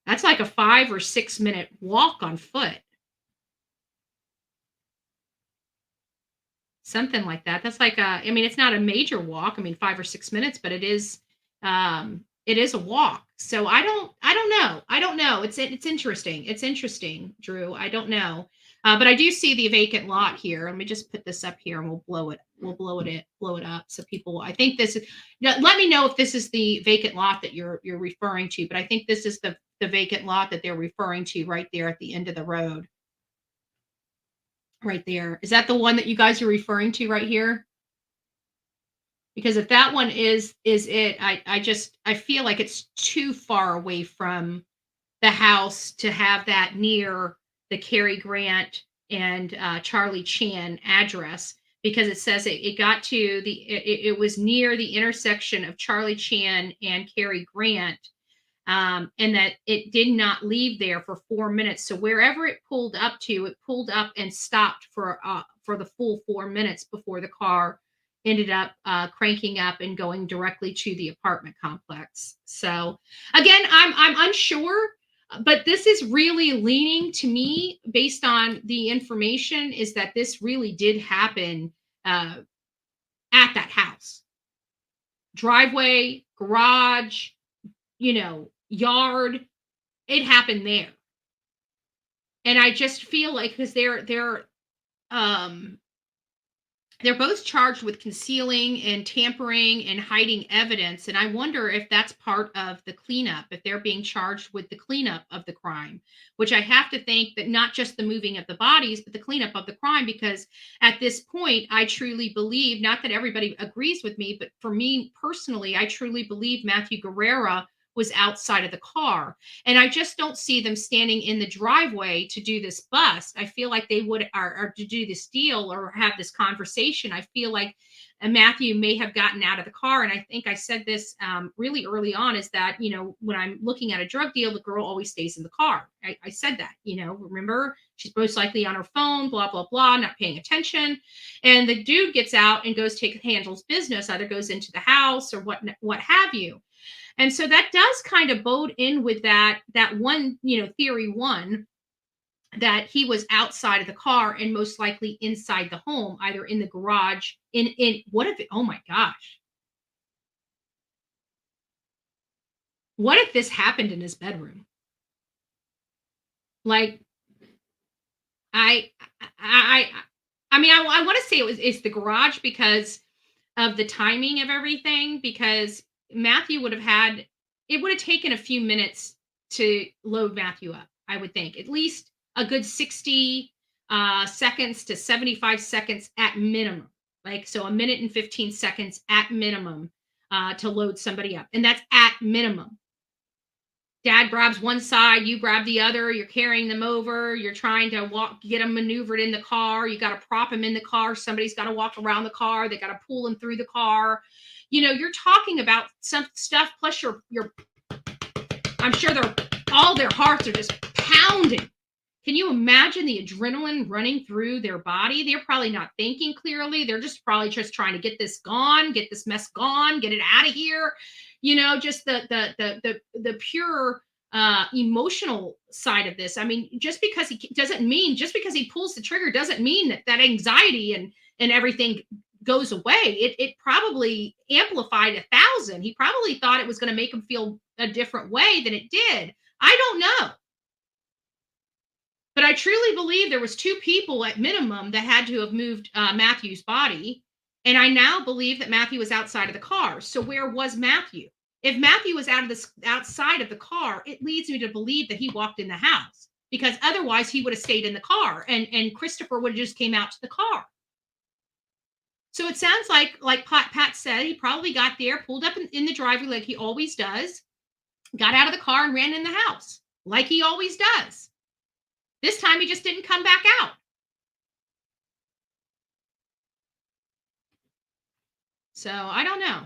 that's like a 5 or 6 minute walk on foot. Something like that. That's like I mean, it's not a major walk. I mean, 5 or 6 minutes, but it is a walk. So I don't know. It's interesting. It's interesting, Drew. I don't know. But I do see the vacant lot here. Let me just put this up here and we'll blow it up so people will, I think this is, let me know if this is the vacant lot that you're referring to, but I think this is the vacant lot that they're referring to right there at the end of the road. Right there. Is that the one that you guys are referring to right here? Because if that one is it, I feel like it's too far away from the house to have that near the Cary Grant and Charlie Chan address, because it says it got to it was near the intersection of Charlie Chan and Cary Grant. And that it did not leave there for 4 minutes. So wherever it pulled up to, it pulled up and stopped for the full 4 minutes before the car ended up cranking up and going directly to the apartment complex. So again, I'm unsure, but this is really leaning to me, based on the information, is that this really did happen at that house. Driveway, garage, yard, it happened there. And I just feel like, because they're both charged with concealing and tampering and hiding evidence, and I wonder if that's part of the cleanup, if they're being charged with the cleanup of the crime, which I have to think that not just the moving of the bodies, but the cleanup of the crime, because at this point, I truly believe, not that everybody agrees with me, but for me personally, I truly believe Matthew Guerra was outside of the car. And I just don't see them standing in the driveway to do this bust. I feel like they would, or to do this deal or have this conversation. I feel like Matthew may have gotten out of the car. And I think I said this really early on, is that, when I'm looking at a drug deal, the girl always stays in the car. I said that, remember, she's most likely on her phone, blah, blah, blah, not paying attention. And the dude gets out and handles business, either goes into the house or what have you. And so that does kind of bode in with that one, theory one, that he was outside of the car and most likely inside the home, either in the garage, in what if it, oh my gosh. What if this happened in his bedroom? Like, I mean, I want to say it's the garage because of the timing of everything, because Matthew would have had, it would have taken a few minutes to load Matthew up, I would think. At least a good 60 seconds to 75 seconds at minimum. Like, so a minute and 15 seconds at minimum to load somebody up. And that's at minimum. Dad grabs one side, you grab the other, you're carrying them over, you're trying to get them maneuvered in the car, you got to prop them in the car, somebody's got to walk around the car, they got to pull them through the car. You know, you're talking about some stuff, plus your I'm sure all their hearts are just pounding. Can you imagine the adrenaline running through their body? They're probably not thinking clearly. They're just probably just trying to get this gone, get this mess gone, get it out of here. You know, just the pure emotional side of this. I mean, just because he pulls the trigger doesn't mean that anxiety and everything goes away. It probably amplified 1,000. He probably thought it was going to make him feel a different way than it did. I don't know. But I truly believe there was 2 people at minimum that had to have moved Matthew's body. And I now believe that Matthew was outside of the car. So where was Matthew? If Matthew was outside of the car, it leads me to believe that he walked in the house, because otherwise he would have stayed in the car and Christopher would have just came out to the car. So it sounds like Pat said, he probably got there, pulled up in the driveway like he always does, got out of the car and ran in the house like he always does. This time he just didn't come back out. So I don't know.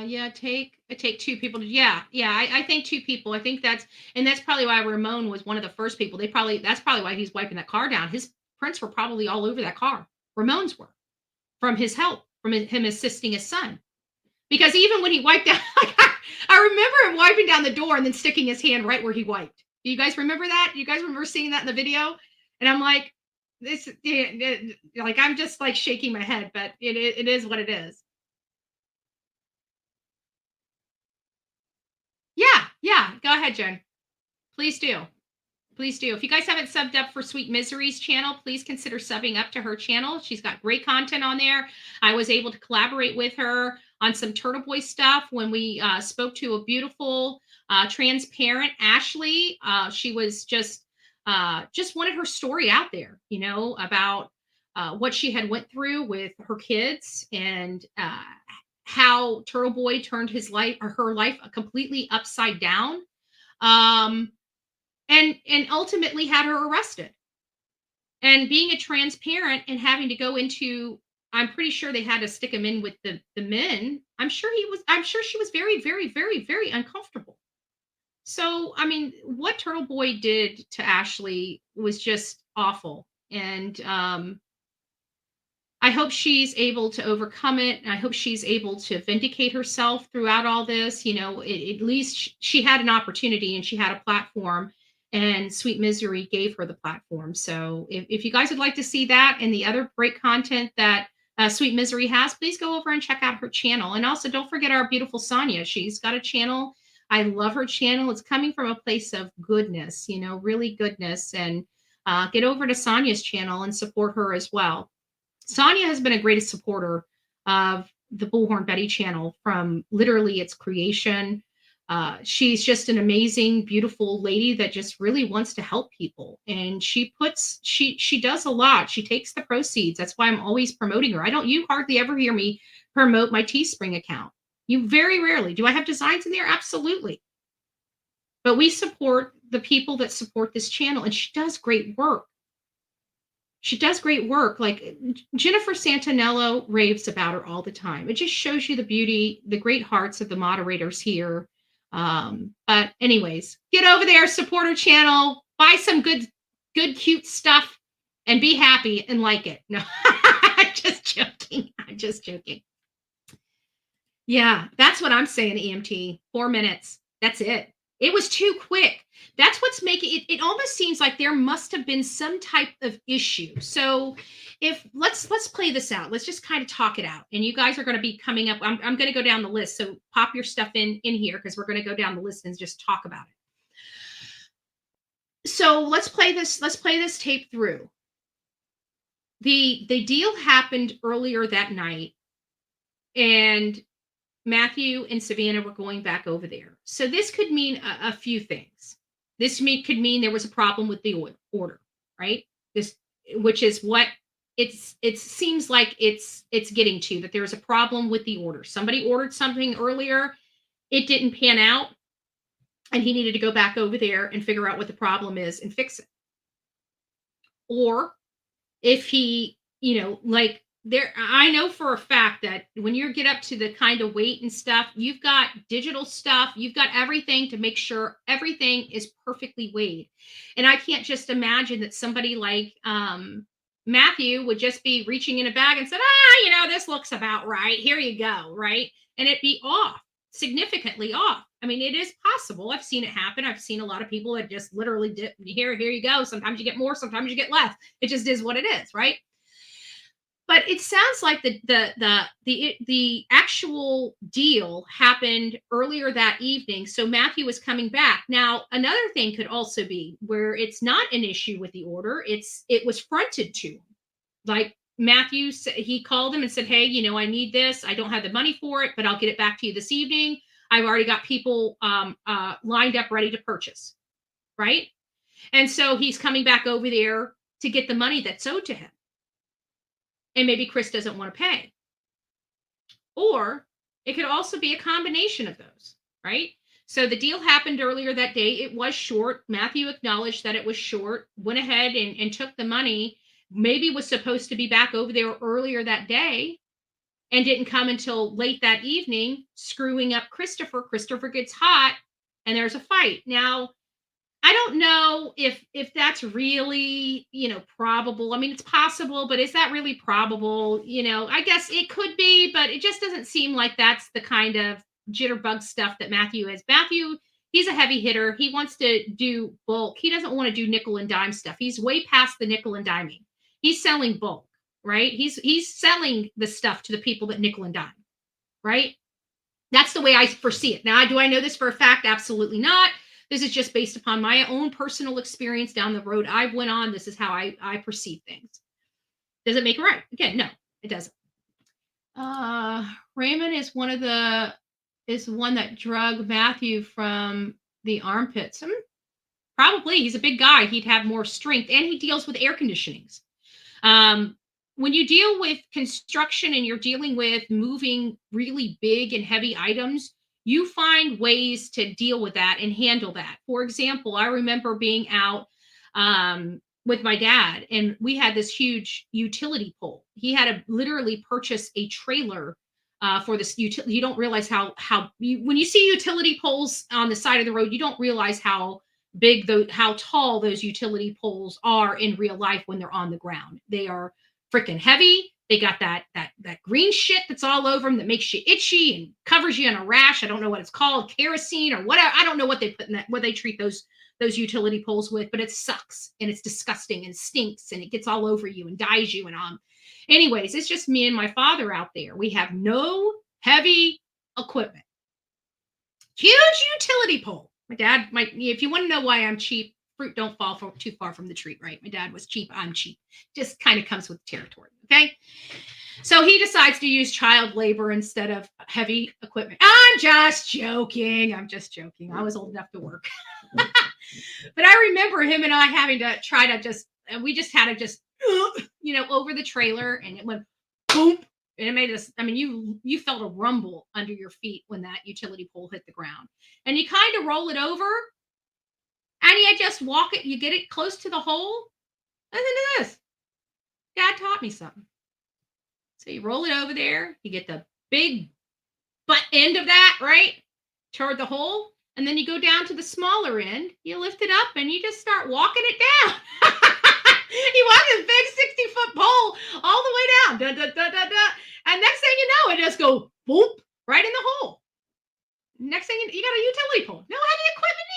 Yeah, take 2 people. Yeah, I think 2 people. I think that's probably why Ramon was one of the first people. That's probably why he's wiping that car down. His prints were probably all over that car. Ramon's were, from his help, from him assisting his son. Because even when he wiped down, I remember him wiping down the door and then sticking his hand right where he wiped. Do you guys remember that? You guys remember seeing that in the video? And I'm like, I'm just like shaking my head, but it is what it is. Yeah. Go ahead, Jen. Please do. Please do. If you guys haven't subbed up for Sweet Misery's channel, please consider subbing up to her channel. She's got great content on there. I was able to collaborate with her on some Turtle Boy stuff when we spoke to a beautiful, transparent Ashley. She was just wanted her story out there, you know, about what she had went through with her kids and how Turtle Boy turned her life completely upside down. And ultimately had her arrested. And being a trans parent and having to go into, I'm pretty sure they had to stick him in with the men. I'm sure she was very, very, very, very uncomfortable. So, I mean, what Turtle Boy did to Ashley was just awful. And I hope she's able to overcome it. And I hope she's able to vindicate herself throughout all this. You know, at least she had an opportunity and she had a platform. And Sweet Misery gave her the platform. So if you guys would like to see that and the other great content that Sweet Misery has, please go over and check out her channel. And also don't forget our beautiful Sonia. She's got a channel. I love her channel. It's coming from a place of goodness, you know, really goodness. And get over to Sonia's channel and support her as well. Sonia has been a greatest supporter of the Bullhorn Betty channel from literally its creation. She's just an amazing, beautiful lady that just really wants to help people. And she does a lot. She takes the proceeds. That's why I'm always promoting her. You hardly ever hear me promote my Teespring account. You very rarely. Do I have designs in there? Absolutely. But we support the people that support this channel, and she does great work. She does great work. Like Jennifer Santanello raves about her all the time. It just shows you the beauty, the great hearts of the moderators here. But anyways, get over there, support her channel, buy some good, cute stuff, and be happy and like it. No, I'm just joking. Yeah, that's what I'm saying, EMT. 4 minutes. That's it. It was too quick. That's what's making it. It almost seems like there must have been some type of issue. So, if let's play this out. Let's just kind of talk it out. And you guys are going to be coming up. I'm going to go down the list. So pop your stuff in here because we're going to go down the list and just talk about it. So let's play this. Let's play this tape through. The deal happened earlier that night, and Matthew and Savanah were going back over there. So this could mean a few things. This could mean there was a problem with the order, right? This, which is what it seems like it's getting to, that there was a problem with the order. Somebody ordered something earlier, it didn't pan out, and he needed to go back over there and figure out what the problem is and fix it. Or if he, like there, I know for a fact that when you get up to the kind of weight and stuff, you've got digital stuff, you've got everything to make sure everything is perfectly weighed. And I can't just imagine that somebody like Matthew would just be reaching in a bag and said, this looks about right. Here you go. Right. And it'd be off, significantly off. I mean, it is possible. I've seen it happen. I've seen a lot of people that just literally dip. Here you go. Sometimes you get more, sometimes you get less. It just is what it is. Right. But it sounds like the actual deal happened earlier that evening. So Matthew was coming back. Now, another thing could also be where it's not an issue with the order. It was fronted to him. Like Matthew, he called him and said, hey, I need this. I don't have the money for it, but I'll get it back to you this evening. I've already got people lined up ready to purchase. Right. And so he's coming back over there to get the money that's owed to him. And maybe Chris doesn't want to pay. Or it could also be a combination of those, right? So the deal happened earlier that day. It was short. Matthew acknowledged that it was short, went ahead and took the money, maybe was supposed to be back over there earlier that day and didn't come until late that evening, screwing up Christopher. Christopher gets hot and there's a fight. Now, I don't know if that's really, probable. I mean, it's possible, but is that really probable? I guess it could be, but it just doesn't seem like that's the kind of jitterbug stuff that Matthew is. Matthew, he's a heavy hitter. He wants to do bulk. He doesn't want to do nickel and dime stuff. He's way past the nickel and diming. He's selling bulk, right? He's selling the stuff to the people that nickel and dime, right? That's the way I foresee it. Now, do I know this for a fact? Absolutely not. This is just based upon my own personal experience down the road I went on. This is how I perceive things. Does it make it right? Again, no, it doesn't. Raymond is one that drug Matthew from the armpits. Probably. He's a big guy. He'd have more strength, and he deals with air conditionings. When you deal with construction and you're dealing with moving really big and heavy items, you find ways to deal with that and handle that. For example, I remember being out with my dad, and we had this huge utility pole. He had to literally purchase a trailer for this utility. You don't realize when you see utility poles on the side of the road, you don't realize how big, how tall those utility poles are in real life when they're on the ground. They are freaking heavy. They got that green shit that's all over them that makes you itchy and covers you in a rash. I don't know what it's called, kerosene or whatever. I don't know what they put in that, what they treat those utility poles with, but it sucks and it's disgusting and stinks and it gets all over you and dyes you. And anyways, it's just me and my father out there. We have no heavy equipment. Huge utility pole. My dad, if you want to know why I'm cheap, fruit don't fall too far from the tree, right? My dad was cheap. I'm cheap. Just kind of comes with the territory. Okay. So he decides to use child labor instead of heavy equipment. I'm just joking. I was old enough to work. But I remember him and I having to try to we just had to over the trailer, and it went boom. And it made us, you felt a rumble under your feet when that utility pole hit the ground. And you kind of roll it over and you just walk it, you get it close to the hole. Listen to this. Dad taught me something. So you roll it over there, you get the big butt end of that, right? Toward the hole. And then you go down to the smaller end, you lift it up and you just start walking it down. You walk this big 60-foot pole all the way down. Da, da, da, da, da. And next thing you know, it just goes boop right in the hole. Next thing you got a utility pole. No heavy equipment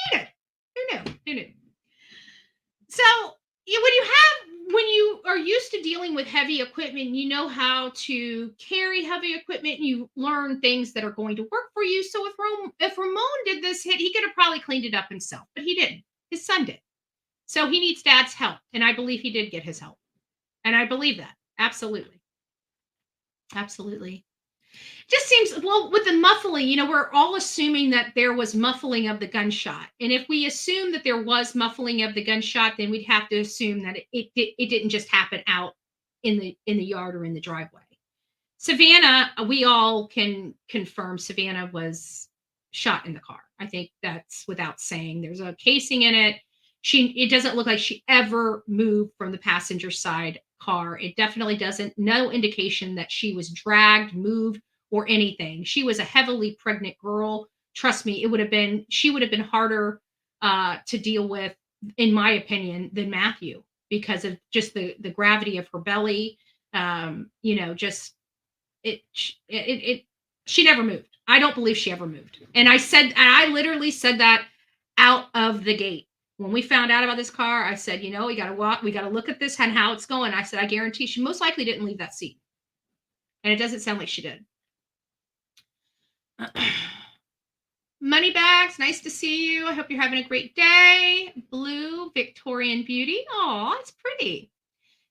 dealing with heavy equipment, you know how to carry heavy equipment, and you learn things that are going to work for you. So if Ramon did this hit, he could have probably cleaned it up himself, but he didn't. His son did. So he needs dad's help. And I believe he did get his help. And I believe that. Absolutely. Absolutely. Just seems, well, with the muffling, you know, we're all assuming that there was muffling of the gunshot. And if we assume that there was muffling of the gunshot, then we'd have to assume that it didn't just happen out in the yard or in the driveway. Savanah, we all can confirm Savanah was shot in the car. I think that's without saying. There's a casing in it. It doesn't look like she ever moved from the passenger side car. It definitely doesn't. No indication that she was dragged, moved, or anything. She was a heavily pregnant girl. Trust me, she would have been harder to deal with, in my opinion, than Matthew, because of just the gravity of her belly. You know, just she never moved. I don't believe she ever moved. And I literally said that out of the gate. When we found out about this car, I said, you know, we got to look at this and how it's going. I said, I guarantee she most likely didn't leave that seat. And it doesn't sound like she did. Moneybags, nice to see you. I hope you're having a great day. Blue Victorian Beauty. Oh, it's pretty.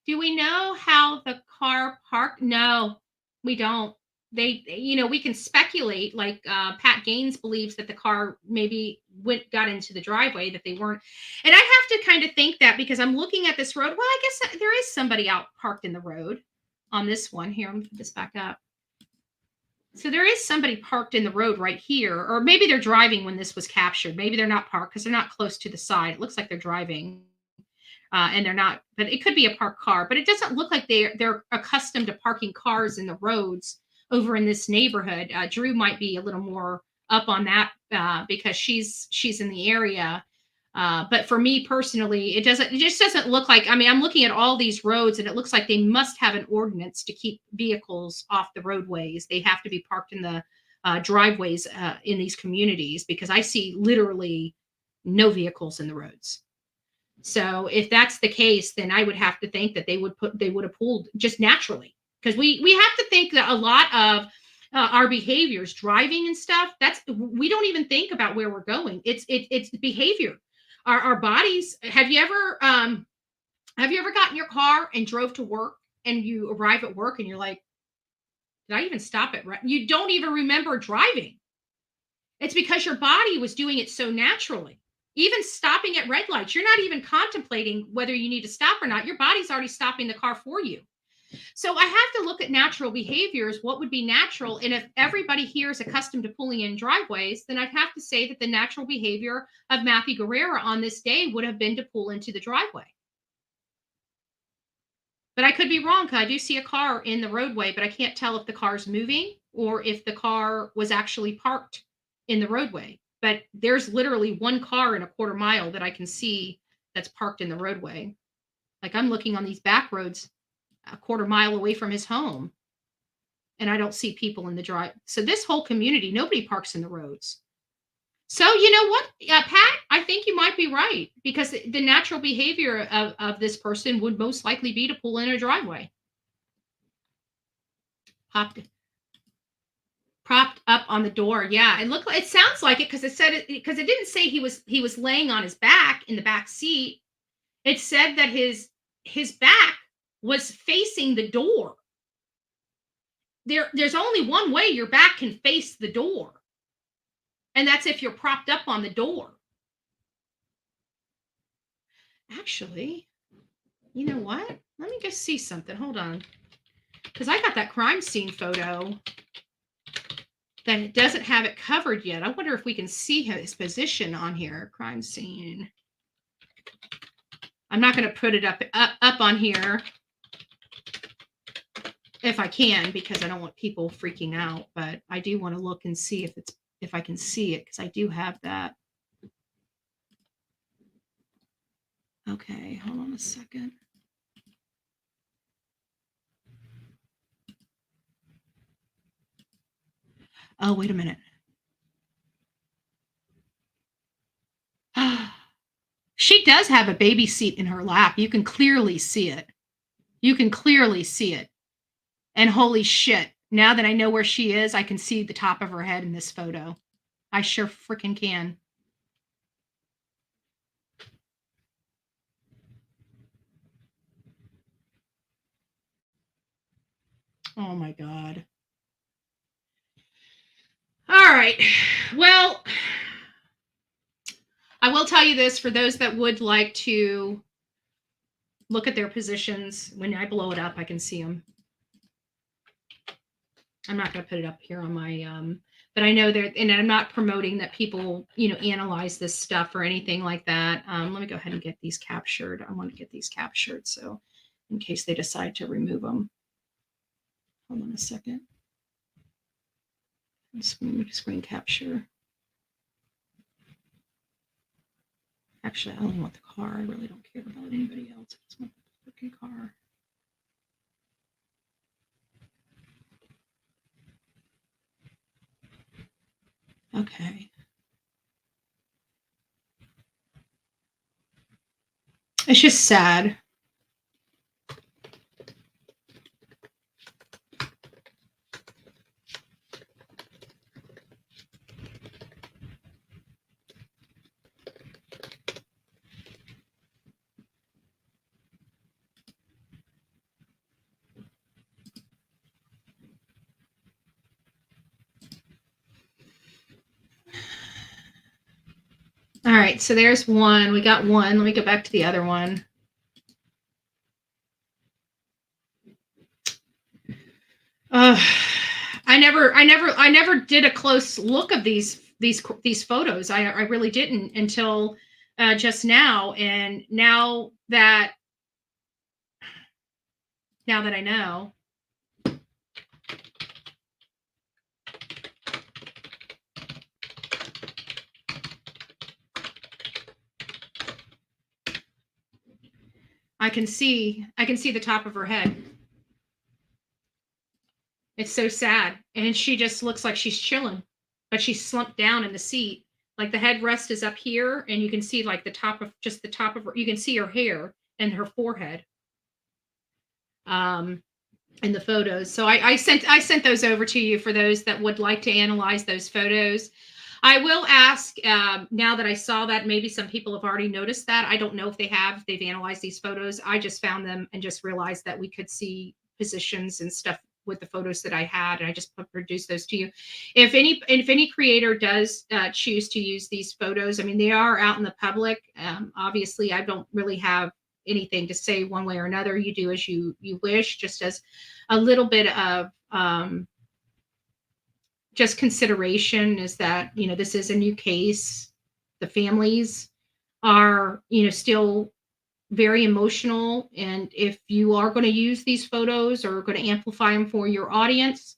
Do we know how the car parked? No, we don't. You know, we can speculate, like Pat Gaines believes that the car maybe got into the driveway, that they weren't. And I have to kind of think that, because I'm looking at this road. Well, I guess there is somebody out parked in the road on this one. Here, I'm going to put this back up. So there is somebody parked in the road right here, or maybe they're driving when this was captured. Maybe they're not parked because they're not close to the side. It looks like they're driving. And they're not, but it could be a parked car, but it doesn't look like they're accustomed to parking cars in the roads over in this neighborhood. Drew might be a little more up on that because she's in the area. But for me personally, it just doesn't look like, I mean, I'm looking at all these roads and it looks like they must have an ordinance to keep vehicles off the roadways. They have to be parked in the driveways in these communities, because I see literally no vehicles in the roads. So if that's the case, then I would have to think that they would have pulled just naturally, because we have to think that a lot of our behaviors, driving and stuff, we don't even think about where we're going. It's behavior. Our bodies. Have you ever gotten in your car and drove to work, and you arrive at work and you're like, did I even stop it? You don't even remember driving. It's because your body was doing it so naturally. Even stopping at red lights, you're not even contemplating whether you need to stop or not. Your body's already stopping the car for you. So I have to look at natural behaviors, what would be natural. And if everybody here is accustomed to pulling in driveways, then I'd have to say that the natural behavior of Matthew Guerra on this day would have been to pull into the driveway. But I could be wrong, because I do see a car in the roadway, but I can't tell if the car's moving or if the car was actually parked in the roadway. But there's literally one car in a quarter mile that I can see that's parked in the roadway. Like, I'm looking on these back roads a quarter mile away from his home, and I don't see people in the drive. So this whole community, nobody parks in the roads. So you know what, Pat, I think you might be right, because the natural behavior of this person would most likely be to pull in a driveway. Propped up on the door. Yeah, it sounds like it, because it didn't say he was laying on his back in the back seat. It said that his back was facing the door. There's only one way your back can face the door, and that's if you're propped up on the door. Actually, you know what? Let me just see something. Hold on, because I got that crime scene photo that it doesn't have it covered yet. I wonder if we can see his position on here. Crime scene. I'm not going to put it up on here if I can, because I don't want people freaking out, but I do want to look and see if I can see it, because I do have that. Okay, hold on a second. Oh, wait a minute. She does have a baby seat in her lap. You can clearly see it. You can clearly see it. And holy shit, now that I know where she is, I can see the top of her head in this photo. I sure freaking can. Oh my God. All right. Well, I will tell you this for those that would like to look at their positions. When I blow it up, I can see them. I'm not going to put it up here on my, but I know there, and I'm not promoting that people, analyze this stuff or anything like that. Let me go ahead and get these captured. I want to get these captured. So in case they decide to remove them. Hold on a second. Screen capture. Actually, I only want the car. I really don't care about anybody else. I just want the freaking car. Okay. It's just sad. All right, so there's one. We got one. Let me go back to the other one. I never did a close look of these photos. I really didn't until just now. And now that I know. I can see the top of her head. It's so sad. And she just looks like she's chilling, but she's slumped down in the seat. Like the headrest is up here, and you can see like the top of her, you can see her hair and her forehead. In the photos. So I sent those over to you for those that would like to analyze those photos. I will ask, now that I saw that, maybe some people have already noticed that. I don't know if they've analyzed these photos. I just found them and just realized that we could see positions and stuff with the photos that I had, and I just produced those to you. If any creator does choose to use these photos, I mean, they are out in the public. Obviously, I don't really have anything to say one way or another. You do as you wish, just as a little bit of just consideration is that, this is a new case. The families are, still very emotional. And if you are going to use these photos or going to amplify them for your audience,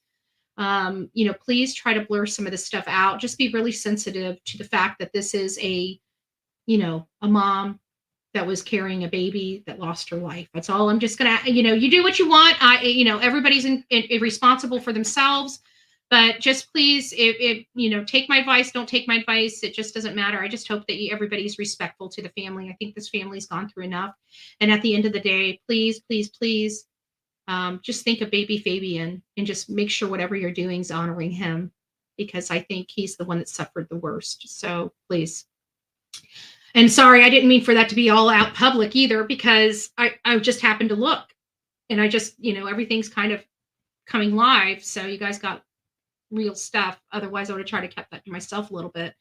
please try to blur some of this stuff out. Just be really sensitive to the fact that this is a mom that was carrying a baby that lost her life. That's all. I'm just going to, you do what you want. Everybody's responsible for themselves. But just please, if take my advice, don't take my advice. It just doesn't matter. I just hope that everybody's respectful to the family. I think this family's gone through enough. And at the end of the day, please, please, please, just think of baby Fabian and just make sure whatever you're doing is honoring him, because I think he's the one that suffered the worst. So please. And sorry, I didn't mean for that to be all out public either, because I just happened to look, and I just, everything's kind of coming live. So you guys got real stuff. Otherwise, I would have tried to keep that to myself a little bit.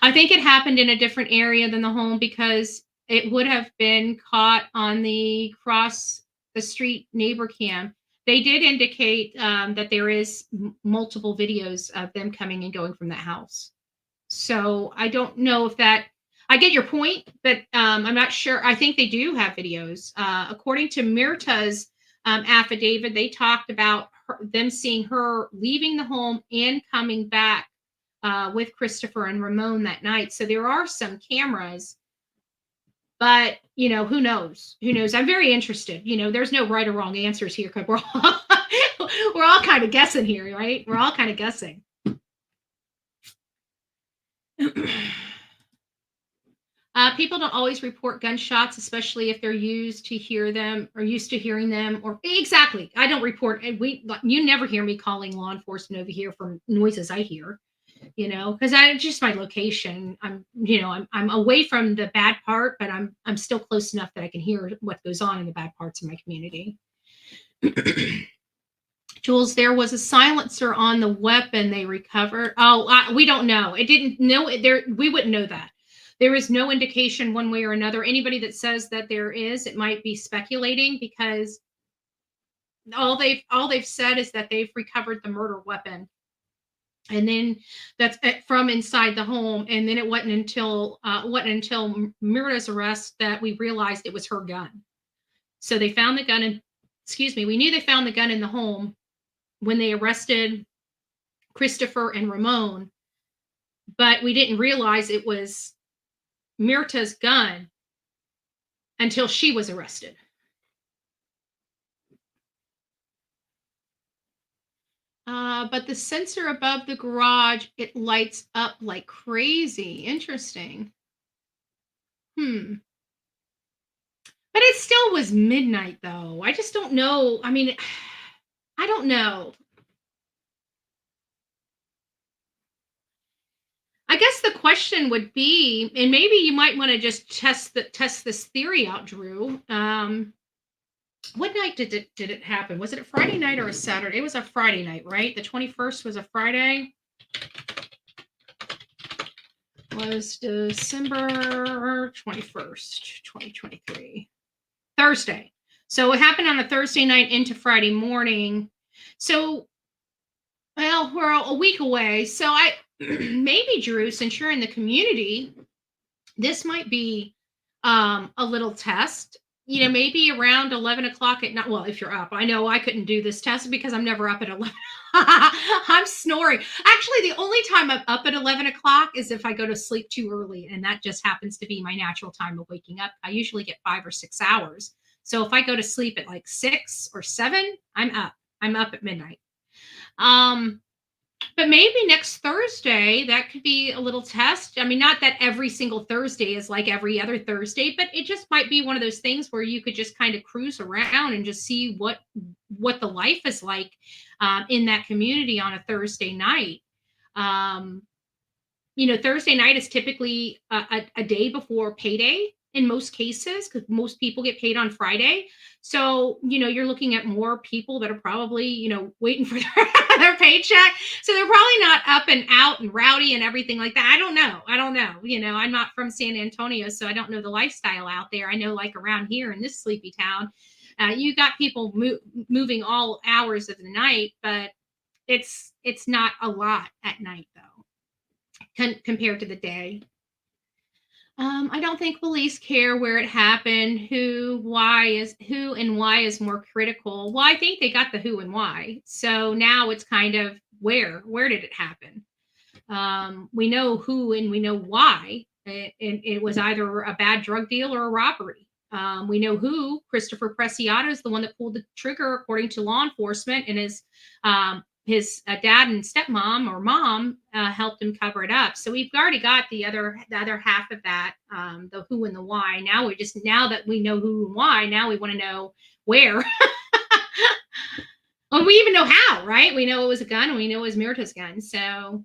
I think it happened in a different area than the home, because it would have been caught on the cross the street neighbor cam. They did indicate that there is multiple videos of them coming and going from that house. So I don't know if that, I get your point, but I'm not sure. I think they do have videos. According to Myrta's affidavit, they talked about them seeing her leaving the home and coming back with Christopher and Ramon that night. So there are some cameras, but who knows? Who knows? I'm very interested. There's no right or wrong answers here, because we're all kind of guessing here, right? We're all kind of guessing. People don't always report gunshots, especially if they're used to hear them or used to hearing them. Or exactly, I don't report. And you never hear me calling law enforcement over here from noises I hear. Because I just my location. I'm away from the bad part, but I'm still close enough that I can hear what goes on in the bad parts of my community. Jules, there was a silencer on the weapon they recovered. Oh, we don't know. It didn't know there. We wouldn't know that. There is no indication one way or another. Anybody that says that there is, it might be speculating, because all they've said is that they've recovered the murder weapon. And then that's from inside the home. And then it wasn't until Myrta's arrest that we realized it was her gun. So they found the gun we knew they found the gun in the home when they arrested Christopher and Ramon, but we didn't realize it was Myrta's gun until she was arrested. But the sensor above the garage, it lights up like crazy. Interesting. But it still was midnight, though. I just don't know. I mean, I don't know. I guess the question would be, and maybe you might want to just test this theory out, Drew. What night did it happen? Was it a Friday night or a Saturday? It was a Friday night, right? The 21st was a Friday. Was December 21st, 2023. Thursday. So it happened on a Thursday night into Friday morning. So, well, we're a week away. So maybe, Drew, since you're in the community, this might be a little test. Maybe around 11 o'clock at night. Well, if you're up, I know I couldn't do this test because I'm never up at 11. I'm snoring. Actually, the only time I'm up at 11 o'clock is if I go to sleep too early. And that just happens to be my natural time of waking up. I usually get 5 or 6 hours. So if I go to sleep at like 6 or 7, I'm up. I'm up at midnight. But maybe next Thursday, that could be a little test. I mean, not that every single Thursday is like every other Thursday, but it just might be one of those things where you could just kind of cruise around and just see what the life is like in that community on a Thursday night. Thursday night is typically a day before payday in most cases, because most people get paid on Friday. So, you're looking at more people that are probably, waiting for their paycheck. So they're probably not up and out and rowdy and everything like that. I don't know. I'm not from San Antonio, so I don't know the lifestyle out there. I know, like, around here in this sleepy town, you got people moving all hours of the night, but it's not a lot at night, though, compared to the day. I don't think police care where it happened, who and why is more critical. Well, I think they got the who and why. So now it's kind of where did it happen? We know who and we know why. It was either a bad drug deal or a robbery. We know who. Christopher Preciado is the one that pulled the trigger, according to law enforcement, and his dad and stepmom or mom helped him cover it up. So we've already got the other half of that, the who and the why. Now that we know who and why, now we want to know where. And we even know how, right? We know it was a gun and we know it was Myrta's gun. So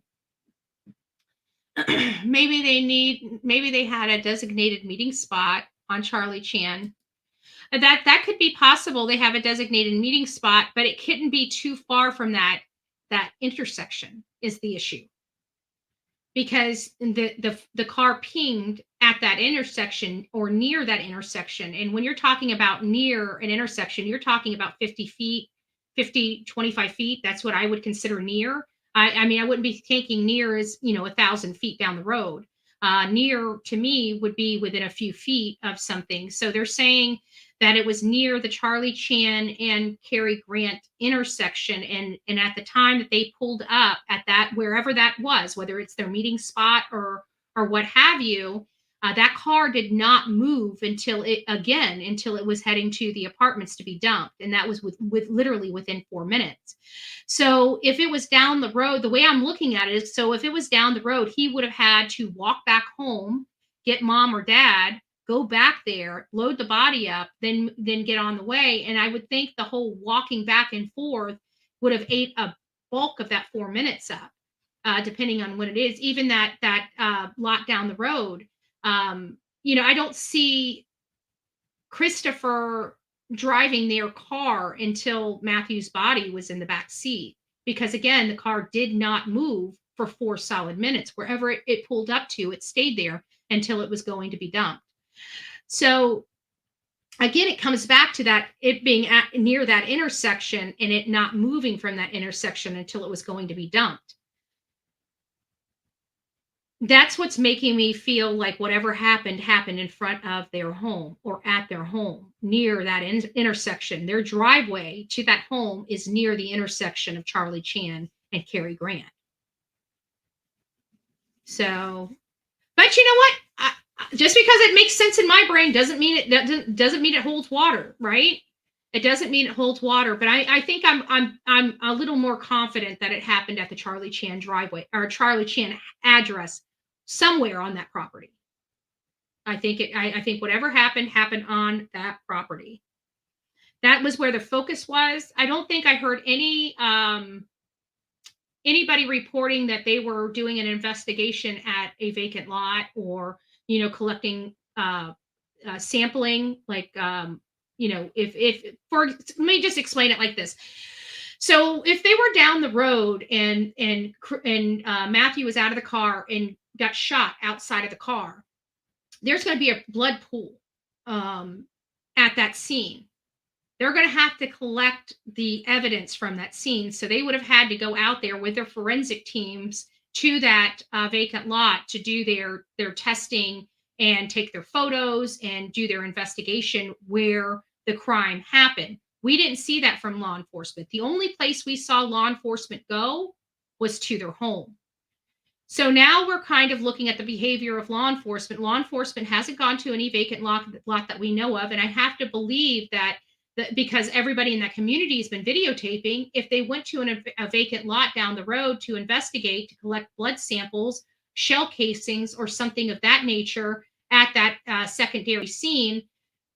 maybe they had a designated meeting spot on Charlie Chan. That could be possible. They have a designated meeting spot, but it couldn't be too far from that intersection is the issue, because the car pinged at that intersection or near that intersection. And when you're talking about near an intersection, you're talking about 25 feet. That's what I would consider near. I mean, I wouldn't be thinking near as 1,000 feet down the road. Near to me would be within a few feet of something. So they're saying that it was near the Charlie Chan and Cary Grant intersection. And at the time that they pulled up at that, wherever that was, whether it's their meeting spot or what have you, that car did not move until it was heading to the apartments to be dumped. And that was with literally within 4 minutes. So if it was down the road, the way I'm looking at it is, so if it was down the road, he would have had to walk back home, get mom or dad, go back there, load the body up, then get on the way. And I would think the whole walking back and forth would have ate a bulk of that 4 minutes up, depending on what it is. Even that lot down the road, I don't see Christopher driving their car until Matthew's body was in the back seat, because again, the car did not move for 4 solid minutes. Wherever it pulled up to, it stayed there until it was going to be dumped. So again, it comes back to that, it being near that intersection and it not moving from that intersection until it was going to be dumped. That's what's making me feel like whatever happened in front of their home or at their home near that intersection. Their driveway to that home is near the intersection of Charlie Chan and Cary Grant. So, but you know what? Just because it makes sense in my brain doesn't mean it holds water, right? It doesn't mean it holds water. But I think I'm a little more confident that it happened at the Charlie Chan driveway or Charlie Chan address somewhere on that property. I think whatever happened on that property. That was where the focus was. I don't think I heard anybody reporting that they were doing an investigation at a vacant lot or, collecting sampling, like, if let me just explain it like this. So if they were down the road and Matthew was out of the car and got shot outside of the car, there's going to be a blood pool at that scene. They're going to have to collect the evidence from that scene. So they would have had to go out there with their forensic teams to that vacant lot to do their testing and take their photos and do their investigation where the crime happened. We didn't see that from law enforcement. The only place we saw law enforcement go was to their home. So now we're kind of looking at the behavior of law enforcement. Law enforcement hasn't gone to any vacant lot that we know of. And I have to believe that because everybody in that community has been videotaping, if they went to a vacant lot down the road to investigate, to collect blood samples, shell casings, or something of that nature at that secondary scene,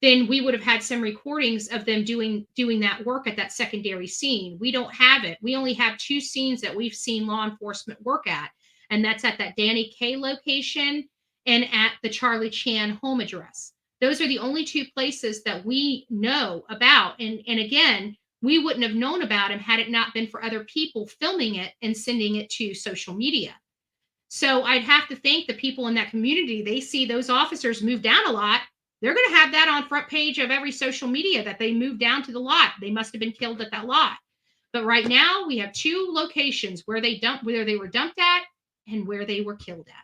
then we would have had some recordings of them doing that work at that secondary scene. We don't have it. We only have 2 scenes that we've seen law enforcement work at, and that's at that Danny Kaye location and at the Charlie Chan home address. Those are the only 2 places that we know about. And again, we wouldn't have known about him had it not been for other people filming it and sending it to social media. So I'd have to think the people in that community, they see those officers move down a lot. They're going to have that on front page of every social media that they moved down to the lot. They must have been killed at that lot. But right now we have 2 locations where they were dumped at and where they were killed at.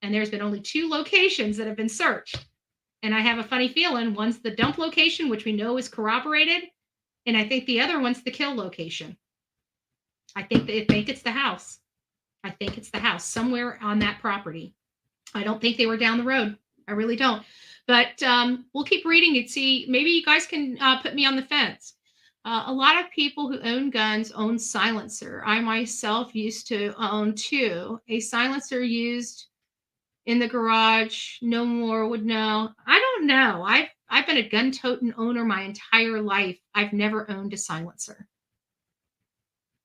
And there's been only 2 locations that have been searched. And I have a funny feeling one's the dump location, which we know is corroborated. And I think the other one's the kill location. I think it's the house. I think it's the house somewhere on that property. I don't think they were down the road. I really don't. But we'll keep reading and see. Maybe you guys can put me on the fence. A lot of people who own guns own silencer. I myself used to own 2. A silencer used in the garage, no more would know. I don't know. I've been a gun-toting owner my entire life. I've never owned a silencer.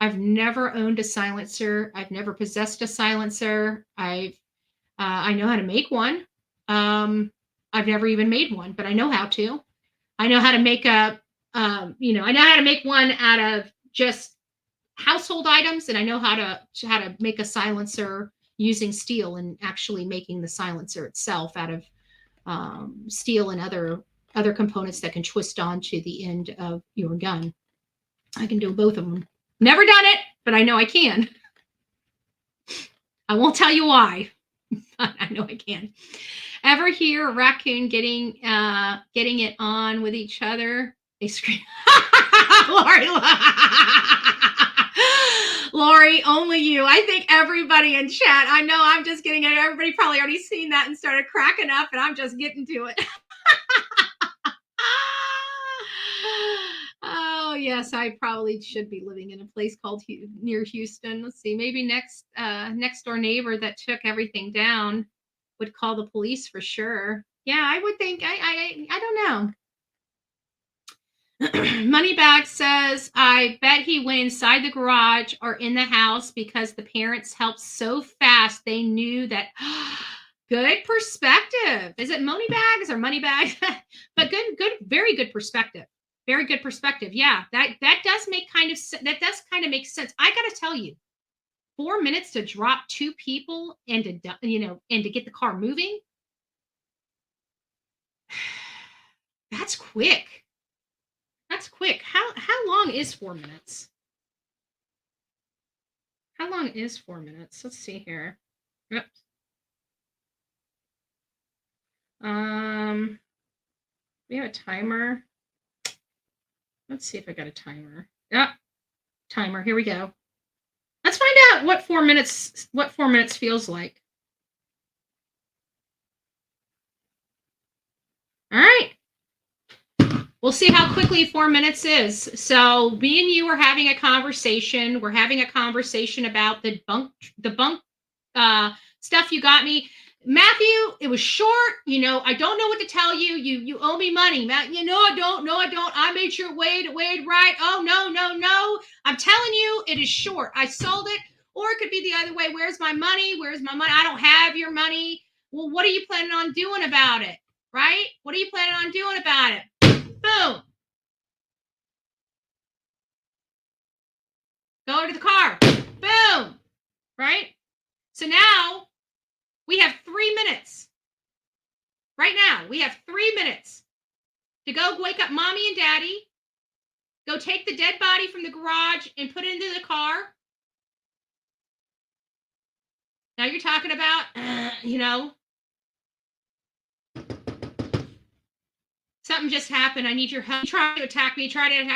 I've never owned a silencer. I've never possessed a silencer. I know how to make one. I've never even made one, but I know how to. I know how to make I know how to make one out of just household items, and I know how to make a silencer using steel and actually making the silencer itself out of steel and other components that can twist onto the end of your gun. I can do both of them. Never done it, but I know I can. I won't tell you why, but I know I can. Ever hear a raccoon getting it on with each other? They scream. Lori, only you. I think everybody in chat. I know I'm just getting it. Everybody probably already seen that and started cracking up, and I'm just getting to it. Oh, yes, I probably should be living in a place called near Houston. Let's see, maybe next door neighbor that took everything down. would call the police for sure. Yeah, I would think. I don't know. Moneybag says, I bet he went inside the garage or in the house because the parents helped so fast they knew that. Good perspective. Is it Moneybags or Moneybags? But good, very good perspective. Very good perspective. Yeah, that does make kind of make sense. I got to tell you, 4 minutes to drop 2 people and to and to get the car moving. That's quick. That's quick. How long is 4 minutes? How long is 4 minutes? Let's see here. Yep. We have a timer. Let's see if I got a timer. Yep. Timer. Here we go. Let's find out what 4 minutes feels like. All right. We'll see how quickly 4 minutes is. So me and you are having a conversation. We're having a conversation about the bunk stuff you got me. Matthew, it was short. I don't know what to tell you. You owe me money, Matt. I don't. No, I don't. I made sure weighed right. Oh, no. I'm telling you, it is short. I sold it. Or it could be the other way. Where's my money? I don't have your money. Well, what are you planning on doing about it? Right? What are you planning on doing about it? Boom. Go over to the car. Boom. Right? So now we have 3 minutes. Right now, we have 3 minutes to go wake up mommy and daddy, go take the dead body from the garage and put it into the car. Now you're talking about, something just happened. I need your help. Try to attack me.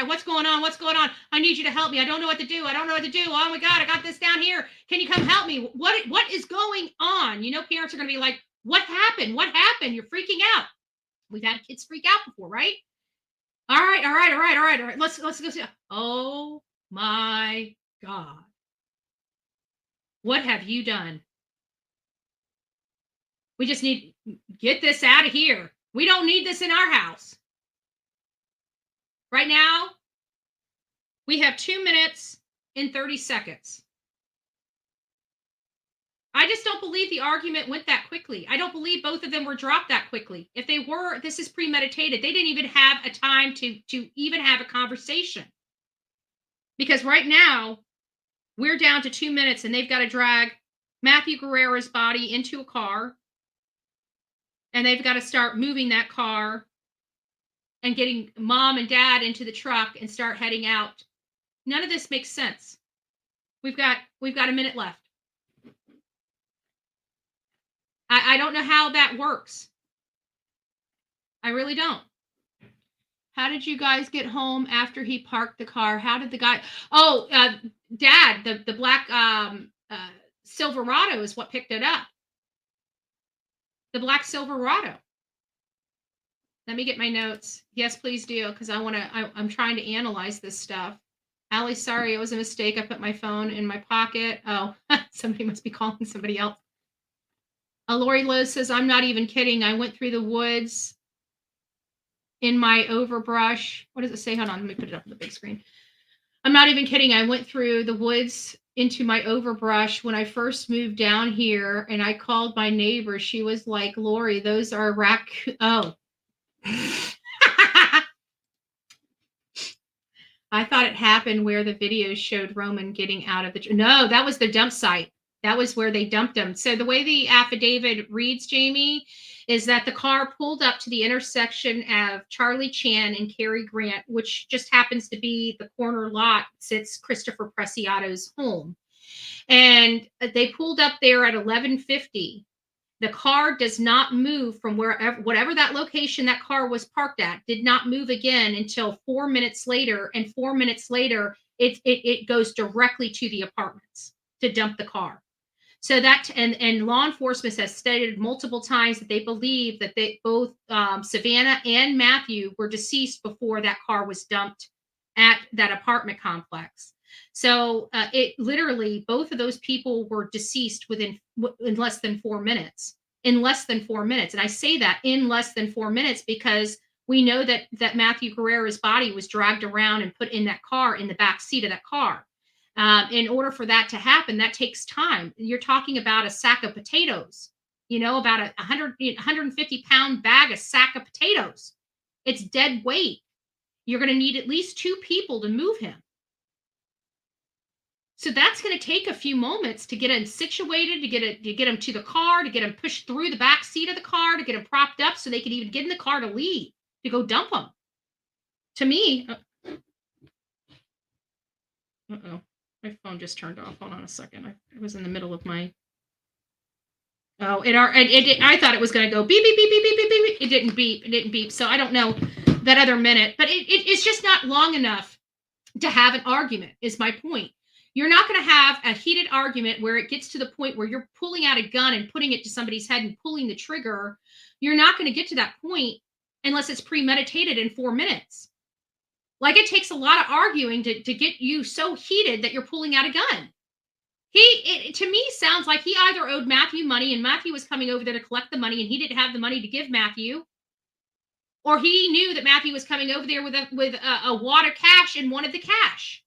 What's going on? I need you to help me. I don't know what to do. Oh my God, I got this down here. Can you come help me? What is going on? Parents are going to be like, what happened? You're freaking out. We've had kids freak out before, right? All right. Let's go see. Oh my God. What have you done? We just need get this out of here. We don't need this in our house. Right now, we have 2 minutes and 30 seconds. I just don't believe the argument went that quickly. I don't believe both of them were dropped that quickly. If they were, this is premeditated. They didn't even have a time to even have a conversation. Because right now, we're down to 2 minutes and they've got to drag Matthew Guerra's body into a car. And they've got to start moving that car and getting mom and dad into the truck and start heading out. None of this makes sense. We've got a minute left. I don't know how that works. I really don't. How did you guys get home after he parked the car? How did the guy? Oh, Dad, the black Silverado is what picked it up. The black Silverado. Let me get my notes. Yes, please do, because I'm trying to analyze this stuff. Allie, sorry, it was a mistake. I put my phone in my pocket. Oh, somebody must be calling somebody else. Lori Lowe says, I'm not even kidding. I went through the woods in my overbrush. What does it say? Hold on, let me put it up on the big screen. I'm not even kidding. I went through the woods into my overbrush when I first moved down here, and I called my neighbor. She was like, Lori, those are raccoons. Oh. I thought it happened where the video showed Roman getting out of the... No, that was the dump site. That was where they dumped him. So the way the affidavit reads, Jamie, is that the car pulled up to the intersection of Charlie Chan and Cary Grant, which just happens to be the corner lot sits Christopher Preciado's home. And they pulled up there at 11:50. The car does not move from whatever that location that car was parked at, did not move again until 4 minutes later. And 4 minutes later, it goes directly to the apartments to dump the car. So that, and law enforcement has stated multiple times that they believe that they both Savanah and Matthew were deceased before that car was dumped at that apartment complex. So it literally, both of those people were deceased in less than 4 minutes. in less than 4 minutes. And I say that in less than 4 minutes because we know that Matthew Guerrera's body was dragged around and put in that car, in the back seat of that car. In order for that to happen, that takes time. You're talking about a sack of potatoes, about a 150-pound bag, a sack of potatoes. It's dead weight. You're going to need at least 2 people to move him. So that's going to take a few moments to get him situated, to get him to the car, to get him pushed through the back seat of the car, to get him propped up so they could even get in the car to leave, to go dump him. To me, my phone just turned off. Hold on a second. I was in the middle of my. Oh, I thought it was going to go beep, beep, beep, beep, beep, beep, beep. It didn't beep. It didn't beep. So I don't know that other minute, but it's just not long enough to have an argument, is my point. You're not going to have a heated argument where it gets to the point where you're pulling out a gun and putting it to somebody's head and pulling the trigger. You're not going to get to that point unless it's premeditated in 4 minutes. Like, it takes a lot of arguing to get you so heated that you're pulling out a gun. It to me sounds like he either owed Matthew money and Matthew was coming over there to collect the money and he didn't have the money to give Matthew, or he knew that Matthew was coming over there with a wad of cash and wanted the cash.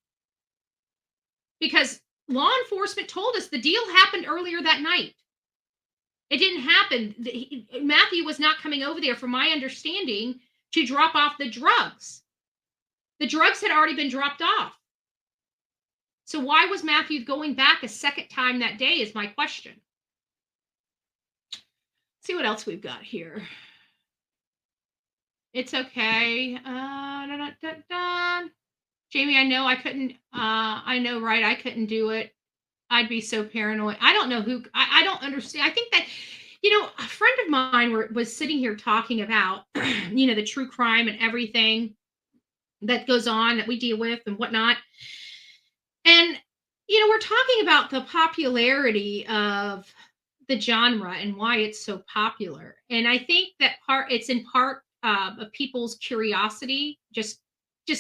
Because law enforcement told us the deal happened earlier that night. It didn't happen. Matthew was not coming over there, from my understanding, to drop off the drugs. The drugs had already been dropped off. So why was Matthew going back a second time that day is my question. Let's see what else we've got here. It's okay. Jamie, I know I couldn't. I know, right? I couldn't do it. I'd be so paranoid. I don't know who. I don't understand. I think that, a friend of mine was sitting here talking about, the true crime and everything that goes on that we deal with and whatnot. And, we're talking about the popularity of the genre and why it's so popular. And I think that it's in part of people's curiosity, just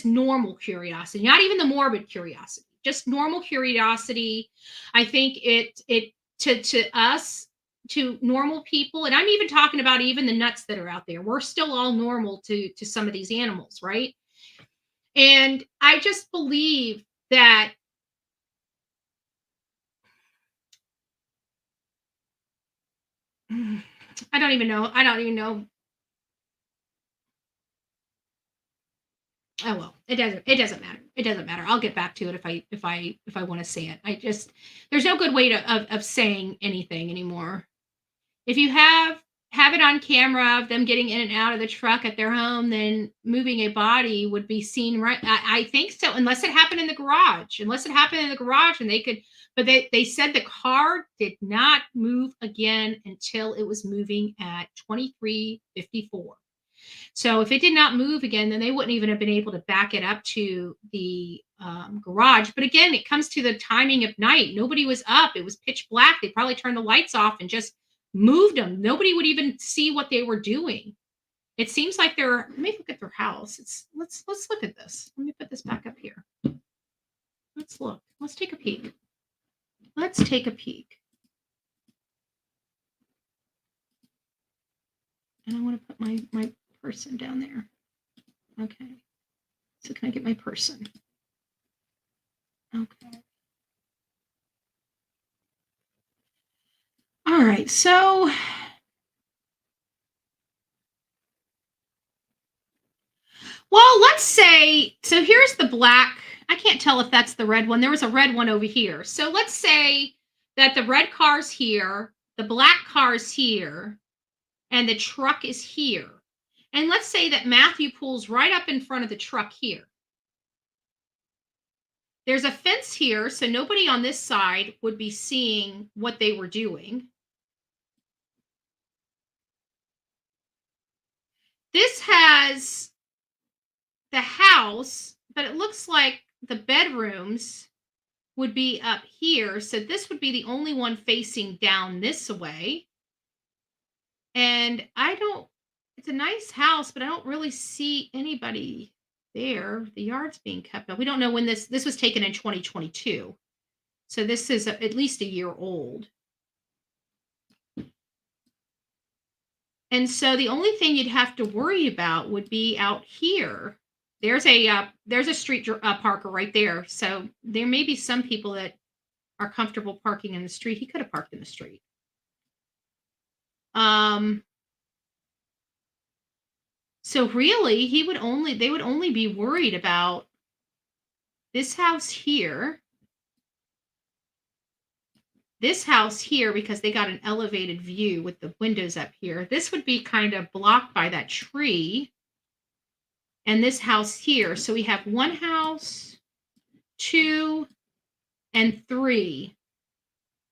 normal curiosity, not even the morbid curiosity, just normal curiosity. I think it to us, to normal people, and I'm even talking about even the nuts that are out there. We're still all normal to some of these animals, right? And I just believe that I don't even know. Oh well, it doesn't matter. It doesn't matter. I'll get back to it if I want to say it. There's no good way of saying anything anymore. If you have it on camera of them getting in and out of the truck at their home, then moving a body would be seen, right? I think so, unless it happened in the garage. And they could, but they said the car did not move again until it was moving at 23:54. So if it did not move again, then they wouldn't even have been able to back it up to the garage. But again, it comes to the timing of night. Nobody was up. It was pitch black. They probably turned the lights off and just moved them. Nobody would even see what they were doing. It seems like let me look at their house. Let's look at this. Let me put this back up here. Let's look. Let's take a peek. And I want to put my person down there. Okay. So can I get my person? Okay. All right. So let's say, so here's the black. I can't tell if that's the red one. There was a red one over here. So let's say that the red car's here, the black car's here, and the truck is here. And let's say that Matthew pulls right up in front of the truck here. There's a fence here, so nobody on this side would be seeing what they were doing. This has the house, but it looks like the bedrooms would be up here. So this would be the only one facing down this way. And it's a nice house, but I don't really see anybody there. The yard's being kept up. We don't know when this was taken in 2022. So this is at least a year old. And so the only thing you'd have to worry about would be out here. There's a street parker right there. So there may be some people that are comfortable parking in the street. He could have parked in the street. So really, they would only be worried about this house here. This house here, because they got an elevated view with the windows up here. This would be kind of blocked by that tree. And this house here. So we have 1 house, 2, and 3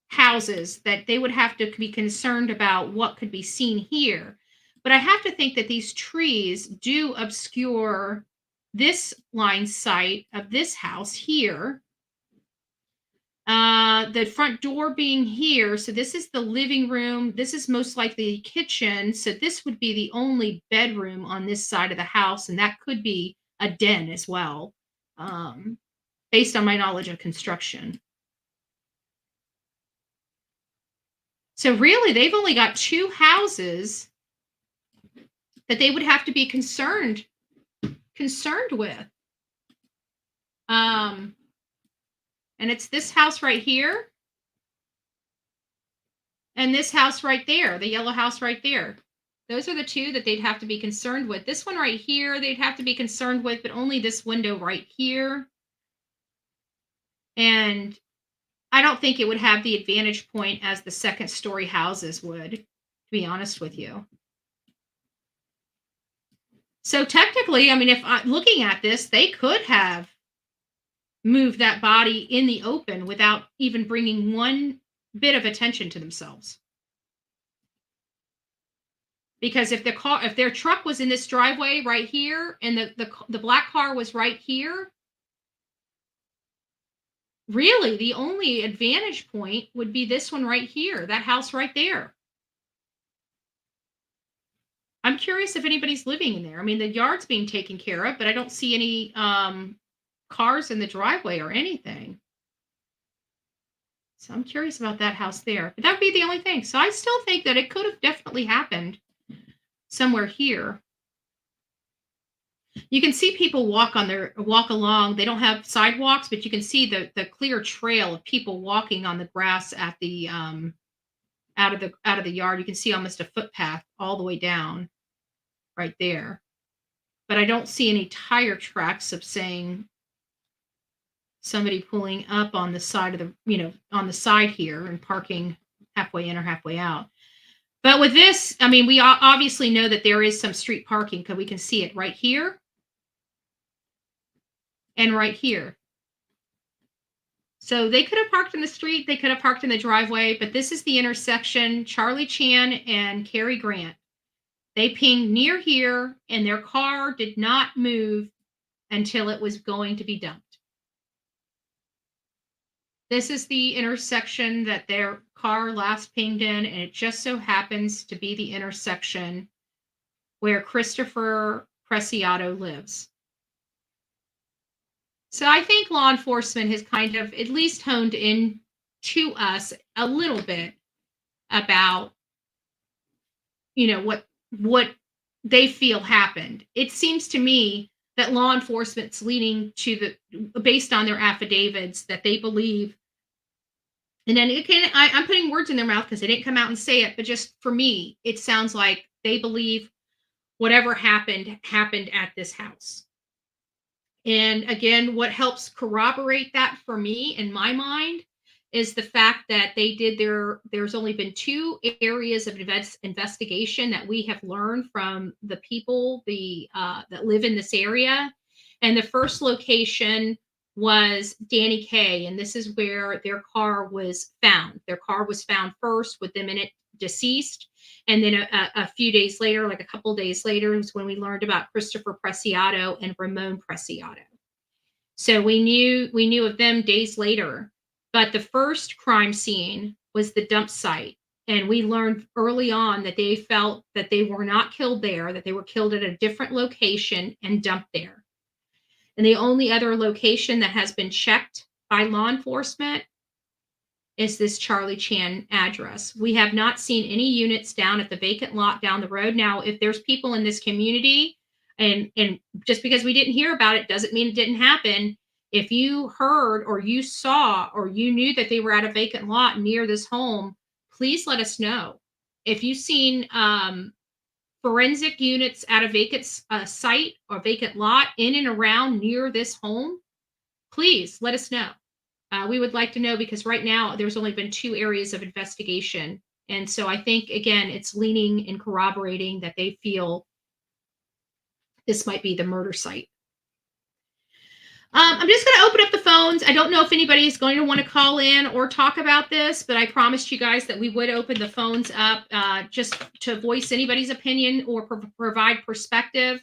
houses that they would have to be concerned about what could be seen here. But I have to think that these trees do obscure this line sight of this house here. The front door being here. So this is the living room. This is most likely the kitchen. So this would be the only bedroom on this side of the house. And that could be a den as well, based on my knowledge of construction. So really, they've only got 2 houses that they would have to be concerned with. And it's this house right here and this house right there, the yellow house right there. Those are the 2 that they'd have to be concerned with. This one right here, they'd have to be concerned with, but only this window right here. And I don't think it would have the advantage point as the 2nd-story houses would, to be honest with you. So technically, I mean, if I'm looking at this, they could have moved that body in the open without even bringing one bit of attention to themselves. Because if their truck was in this driveway right here and the black car was right here, really the only advantage point would be this one right here, that house right there. I'm curious if anybody's living in there. I mean, the yard's being taken care of, but I don't see any cars in the driveway or anything. So I'm curious about that house there. But that would be the only thing. So I still think that it could have definitely happened somewhere here. You can see people walk along. They don't have sidewalks, but you can see the clear trail of people walking on the grass at the out of the yard. You can see almost a footpath all the way down right there. But I don't see any tire tracks of saying somebody pulling up on the side of on the side here and parking halfway in or halfway out. But with this, I mean, we obviously know that there is some street parking because we can see it right here and right here. So they could have parked in the street, they could have parked in the driveway, but this is the intersection, Charlie Chan and Cary Grant. They pinged near here and their car did not move until it was going to be dumped. This is the intersection that their car last pinged in, and it just so happens to be the intersection where Christopher Preciado lives. So I think law enforcement has kind of at least honed in to us a little bit about, what they feel happened. It seems to me that law enforcement's leaning to based on their affidavits, that they believe, and then I'm putting words in their mouth because they didn't come out and say it, but just for me, it sounds like they believe whatever happened at this house. And again, what helps corroborate that for me in my mind is the fact that there's only been 2 areas of investigation that we have learned from the people that live in this area. And the first location was Danny Kaye, and this is where their car was found. Their car was found first with them in it deceased. And then a few days later, like a couple of days later, was when we learned about Christopher Preciado and Ramon Preciado. So we knew of them days later. But the first crime scene was the dump site. And we learned early on that they felt that they were not killed there, that they were killed at a different location and dumped there. And the only other location that has been checked by law enforcement is this Charlie Chan address. We have not seen any units down at the vacant lot down the road. Now, if there's people in this community, and just because we didn't hear about it doesn't mean it didn't happen. If you heard or you saw or you knew that they were at a vacant lot near this home, please let us know. If you've seen forensic units at a vacant site or vacant lot in and around near this home, please let us know. We would like to know, because right now there's only been 2 areas of investigation. And so I think, again, it's leaning and corroborating that they feel this might be the murder site. I'm just going to open up the phones. I don't know if anybody is going to want to call in or talk about this, but I promised you guys that we would open the phones up just to voice anybody's opinion or provide perspective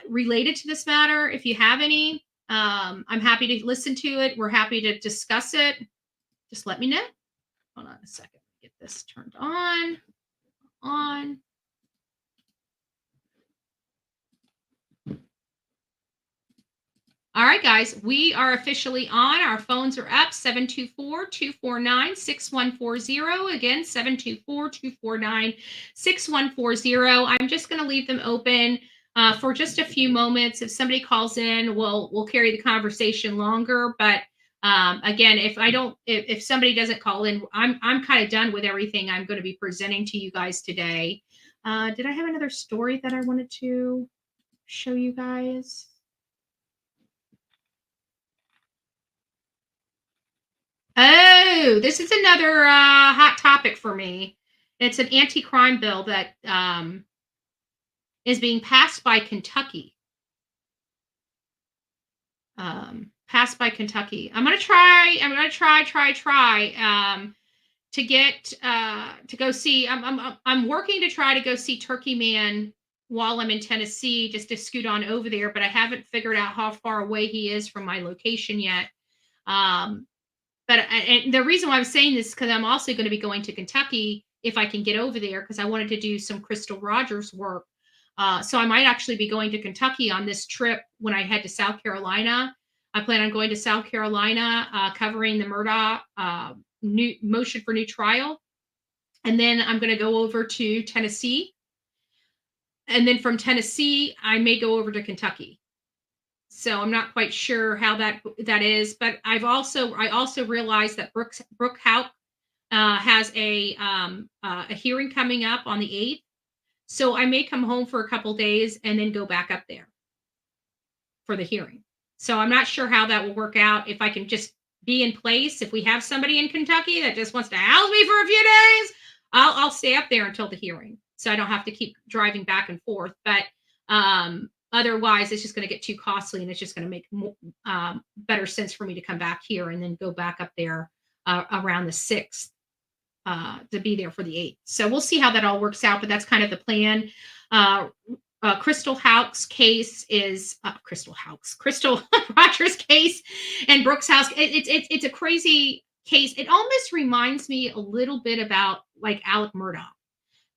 related to this matter. If you have any, I'm happy to listen to it. We're happy to discuss it. Just let me know. Hold on a second. Get this turned on. All right, guys, we are officially on. Our phones are up, 724-249-6140. Again, 724-249-6140. I'm just going to leave them open for just a few moments. If somebody calls in, we'll carry the conversation longer. But again, if somebody doesn't call in, I'm kind of done with everything I'm going to be presenting to you guys today. Did I have another story that I wanted to show you guys? Oh, this is another hot topic for me. It's an anti-crime bill that is being passed by Kentucky. Passed by Kentucky. I'm gonna try to get to go see. I'm working to try to go see Turkey Man while I'm in Tennessee, just to scoot on over there. But I haven't figured out how far away he is from my location yet. And the reason why I'm saying this is because I'm also going to be going to Kentucky if I can get over there, because I wanted to do some Crystal Rogers work. So I might actually be going to Kentucky on this trip when I head to South Carolina. I plan on going to South Carolina, covering the Murdaugh new motion for new trial. And then I'm going to go over to Tennessee. And then from Tennessee, I may go over to Kentucky. So I'm not quite sure how that is, but I also realized that Brooke Houck has a hearing coming up on the 8th. So I may come home for a couple days and then go back up there for the hearing. So I'm not sure how that will work out. If I can just be in place, if we have somebody in Kentucky that just wants to house me for a few days, I'll stay up there until the hearing, so I don't have to keep driving back and forth. But otherwise, it's just going to get too costly, and it's just going to make better sense for me to come back here and then go back up there around the 6th to be there for the 8th. So we'll see how that all works out, but that's kind of the plan. Crystal Houck's case is Crystal Rogers' case and Brooke's house. It's a crazy case. It almost reminds me a little bit about like Alec Murdaugh.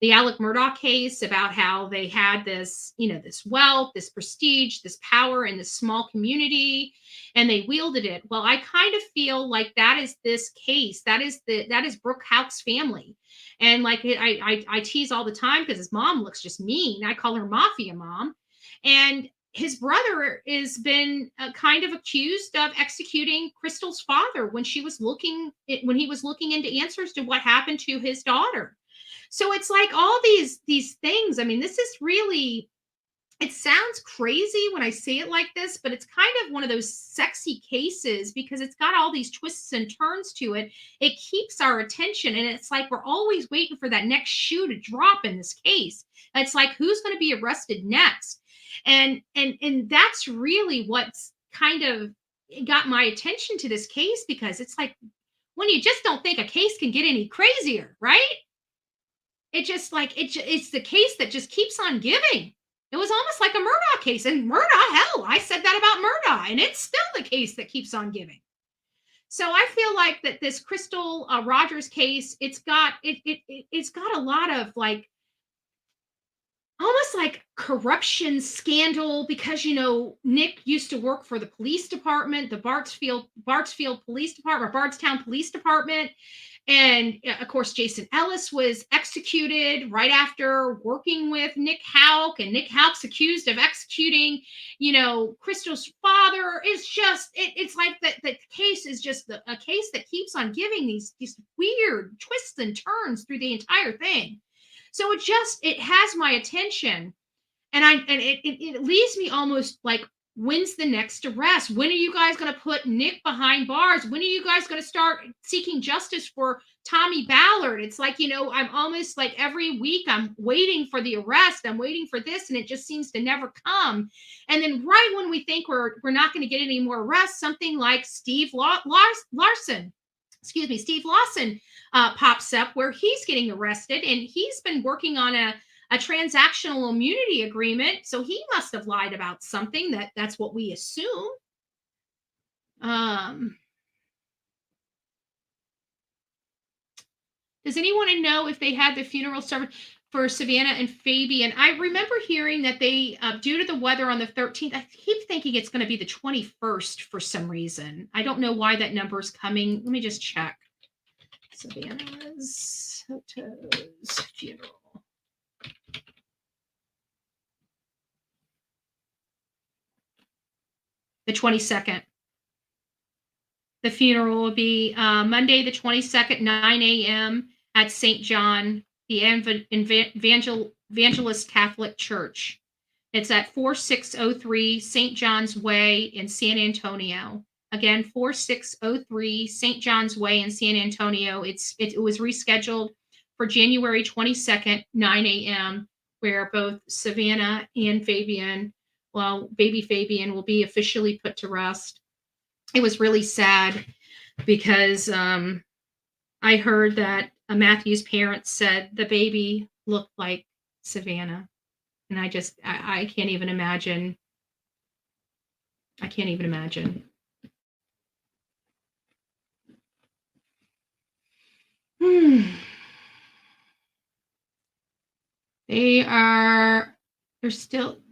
The Alec Murdaugh case, about how they had this, this wealth, this prestige, this power in this small community, and they wielded it. Well, I kind of feel like that is this case. That is Brooke Houck's family. And like I tease all the time because his mom looks just mean. I call her Mafia Mom. And his brother has been kind of accused of executing Crystal's father when he was looking into answers to what happened to his daughter. So it's like all these things. I mean, this is really, it sounds crazy when I say it like this, but it's kind of one of those sexy cases because it's got all these twists and turns to it. It keeps our attention, and it's like we're always waiting for that next shoe to drop in this case. It's like, who's going to be arrested next? And that's really what's kind of got my attention to this case, because it's like when you just don't think a case can get any crazier, right? It just like, it's the case that just keeps on giving. It was almost like a Murdaugh case. And Murdaugh, hell, I said that about Murdaugh, and it's still the case that keeps on giving. So I feel like that this Crystal Rogers case, it's got a lot of like almost like corruption scandal because Nick used to work for the police department, the Bartsfield Police Department, or Bardstown Police Department, and of course Jason Ellis was executed right after working with Nick Houck, and Nick Houck's accused of executing Crystal's father. It's like that the case is just a case that keeps on giving these weird twists and turns through the entire thing. So it has my attention, and it leaves me almost like, when's the next arrest? When are you guys going to put Nick behind bars? When are you guys going to start seeking justice for Tommy Ballard? It's like, I'm almost like every week I'm waiting for the arrest. I'm waiting for this, and it just seems to never come. And then right when we think we're not going to get any more arrests, something like Steve Lawson pops up where he's getting arrested, and he's been working on a transactional immunity agreement. So he must have lied about something. That's what we assume. Does anyone know if they had the funeral service for Savanah and Fabian? I remember hearing that they, due to the weather on the 13th, I keep thinking it's going to be the 21st for some reason. I don't know why that number is coming. Let me just check. Savannah's Soto's funeral. The 22nd. The funeral will be Monday, the 22nd, 9 a.m. at St. John, the Evangelist Catholic Church. It's at 4603 St. John's Way in San Antonio. Again, 4603 St. John's Way in San Antonio. It was rescheduled for January 22nd, 9 a.m., where both Savanah and Fabian, baby Fabian, will be officially put to rest. It was really sad because I heard that Matthew's parents said the baby looked like Savanah. And I can't even imagine. I can't even imagine.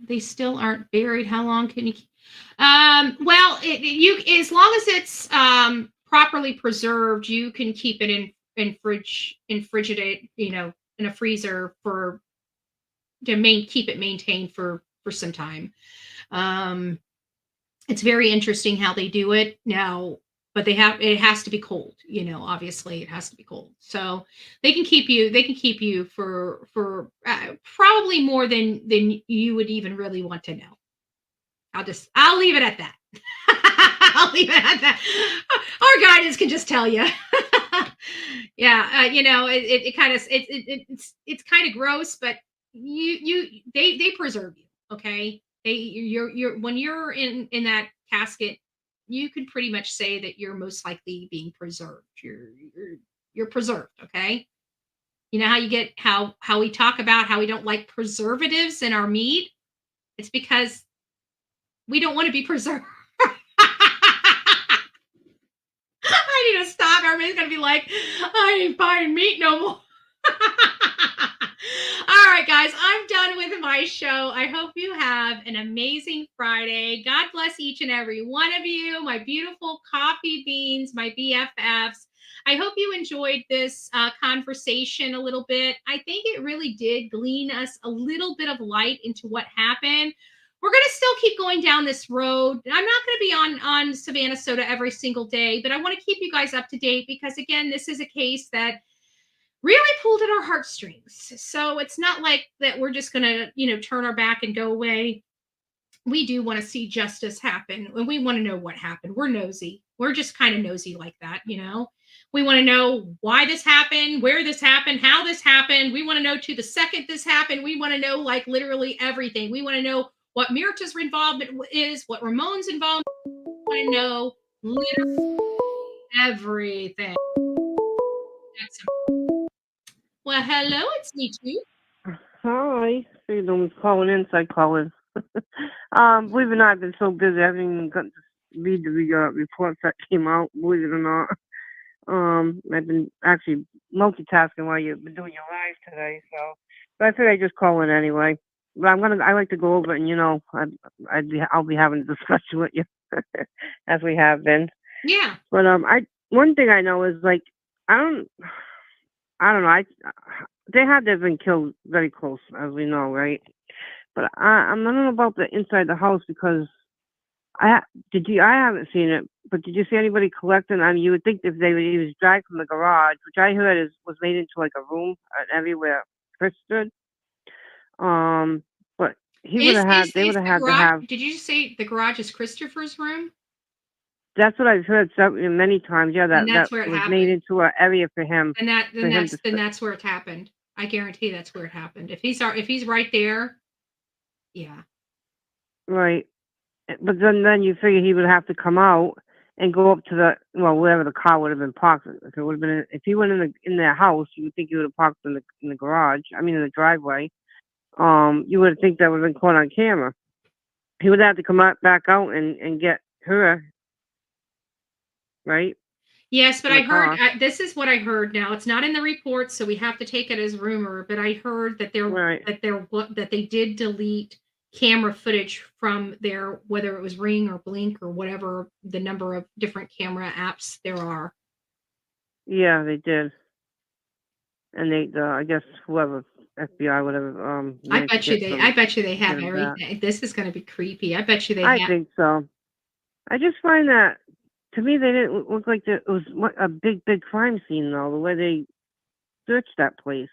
They still aren't buried. How long can you well, as long as it's properly preserved, you can keep it in frigidate, in a freezer keep it maintained for some time. It's very interesting how they do it now, but it has to be cold, obviously it has to be cold. So they can keep you for probably more than you would even really want to know. I'll leave it at that. I'll leave it at that. Our guidance can just tell you. Yeah, it's kind of gross, but they preserve you. Okay, you're when you're in that casket, you can pretty much say that you're most likely being preserved. You're preserved. Okay. You know how you get how we talk about how we don't like preservatives in our meat? It's because we don't want to be preserved. I need to stop. Everybody's going to be like, I ain't buying meat no more. All right, guys, I'm done with my show. I hope you have an amazing Friday. God bless each and every one of you, my beautiful coffee beans, my BFFs. I hope you enjoyed this conversation a little bit. I think it really did glean us a little bit of light into what happened. We're going to still keep going down this road. I'm not going to be on Savanah Soto every single day, but I want to keep you guys up to date because, again, this is a case that really pulled at our heartstrings. So it's not like that we're just going to, turn our back and go away. We do want to see justice happen, and we want to know what happened. We're nosy. We're just kind of nosy like that, We want to know why this happened, where this happened, how this happened. We want to know to the second this happened. We want to know, like, literally everything. We want to know what Mirta's involvement is, what Ramon's involvement is. We want to know literally everything. Well, hello, it's me too. Hi. Figured no one's calling in, so I call in. Believe it or not, I've been so busy, I haven't even gotten to read the reports that came out, believe it or not. I've been actually multitasking while you've been doing your live today, so. But I figured I'd just call in anyway. but I like to go over it, and I'll be having a discussion with you as we have been. Yeah. But one thing I know is like I don't I don't know they had to have been killed very close, as we know, right? But I don't know about the inside the house because I haven't seen it, but did you see anybody collecting? I mean, you would think if he was dragged from the garage, which I heard was made into like a room, an area where Chris stood. But they would have the had to garage? have. Did you say the garage is Christopher's room? That's what I've heard many times. Yeah, And that that's where it was made happened. into an area for him. And For him to. that's where it happened. I guarantee that's where it happened. If he's right there, yeah. Right, but then you figure he would have to come out and go up to wherever the car would have been parked. If it would have been if he went in their house, you would think he would have parked in the garage. I mean, in the driveway. You would think that would have been caught on camera. He would have to come back out and get her, right? Yes, but In I the heard car. this is what I heard. Now it's not in the report, so we have to take it as rumor. But I heard that Right. that they did delete camera footage from their whether it was Ring or Blink or whatever the number of different camera apps there are. Yeah, they did. And I guess whoever FBI, whatever, managed to get I bet you they have get him back. everything. This is going to be creepy. I bet you they I have. think so. I just find that to me they didn't look like it was a big crime scene though. The way they searched that place.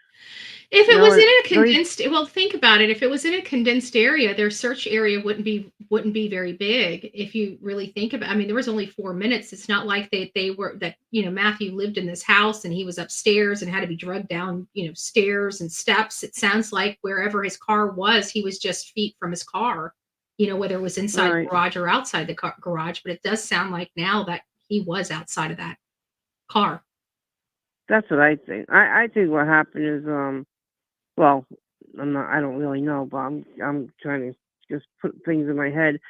If You it know, was in it a condensed well, think about it. If it was in a condensed area, their search area wouldn't be very big. If you really think about I mean, there was only 4 minutes. It's not like they were that, Matthew lived in this house and he was upstairs and had to be drugged down, stairs and steps. It sounds like wherever his car was, he was just feet from his car, whether it was inside the right. garage or outside the garage. But it does sound like now that he was outside of that car. That's what I think. I think what happened is well, I don't really know, but I'm trying to just put things in my head.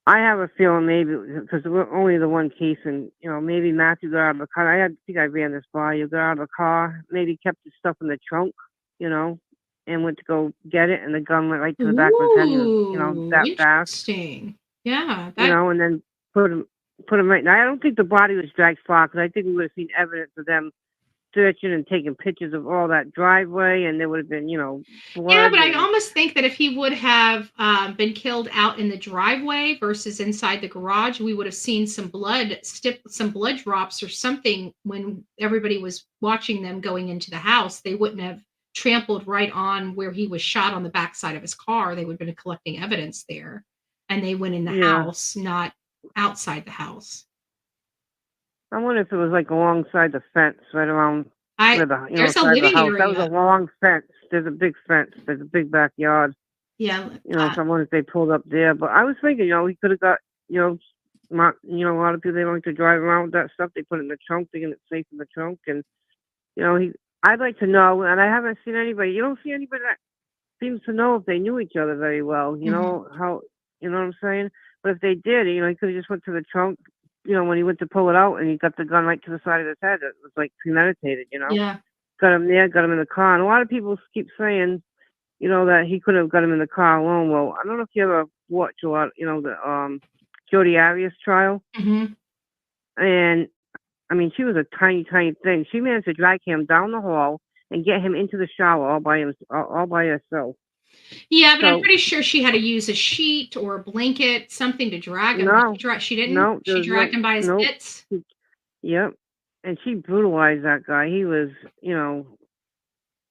I have a feeling maybe because we're only the one case, and maybe Matthew got out of the car. I think I ran this by you. Got out of the car, maybe kept his stuff in the trunk, and went to go get it, and the gun went right to the back of his head. He was, that fast. Interesting. Yeah, And then put him right. Now I don't think the body was dragged far because I think we would have seen evidence of them searching and taking pictures of all that driveway, and there would have been, blood. Yeah, but I almost think that if he would have been killed out in the driveway versus inside the garage, we would have seen some blood drops or something when everybody was watching them going into the house. They wouldn't have trampled right on where he was shot on the backside of his car. They would have been collecting evidence there, and they went in the house, not outside the house. I wonder if it was like alongside the fence, right around where there's a side of the living house. area. That was a long fence. There's a big fence. There's a big backyard. Yeah. So I wonder if they pulled up there. But I was thinking, he could have got, a lot of people, they like to drive around with that stuff. They put it in the trunk, thinking it's safe in the trunk. And, I'd like to know, and I haven't seen anybody. You don't see anybody that seems to know if they knew each other very well. You know how, you know what I'm saying? But if they did, he could have just went to the trunk. When he went to pull it out and he got the gun right to the side of his head, it was like premeditated, Yeah. Got him there, got him in the car. And a lot of people keep saying, that he could have got him in the car alone. Well, I don't know if you ever watch a lot, the Jodi Arias trial. Mm-hmm. And, I mean, she was a tiny, tiny thing. She managed to drag him down the hall and get him into the shower all by herself. Yeah, but I'm pretty sure she had to use a sheet or a blanket, something to drag him. No. She didn't? No. She dragged him by his bits? Yep. And she brutalized that guy. He was,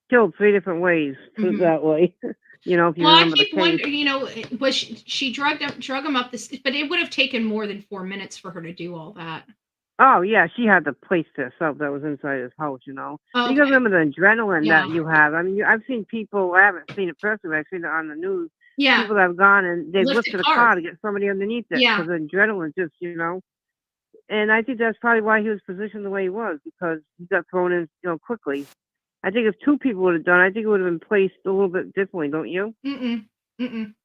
killed 3 different ways that way. If you remember the case. Was she drug him up but it would have taken more than 4 minutes for her to do all that. Oh, yeah, she had the place to herself that was inside his house, Okay. You can remember the adrenaline that you have. I mean, I've seen people, I haven't seen it personally, I've seen it on the news. Yeah. People that have gone and they've Lifted lifted a car to get somebody underneath it. Yeah. Because the adrenaline just, And I think that's probably why he was positioned the way he was, because he got thrown in, quickly. I think if 2 people would have done it, I think it would have been placed a little bit differently, don't you?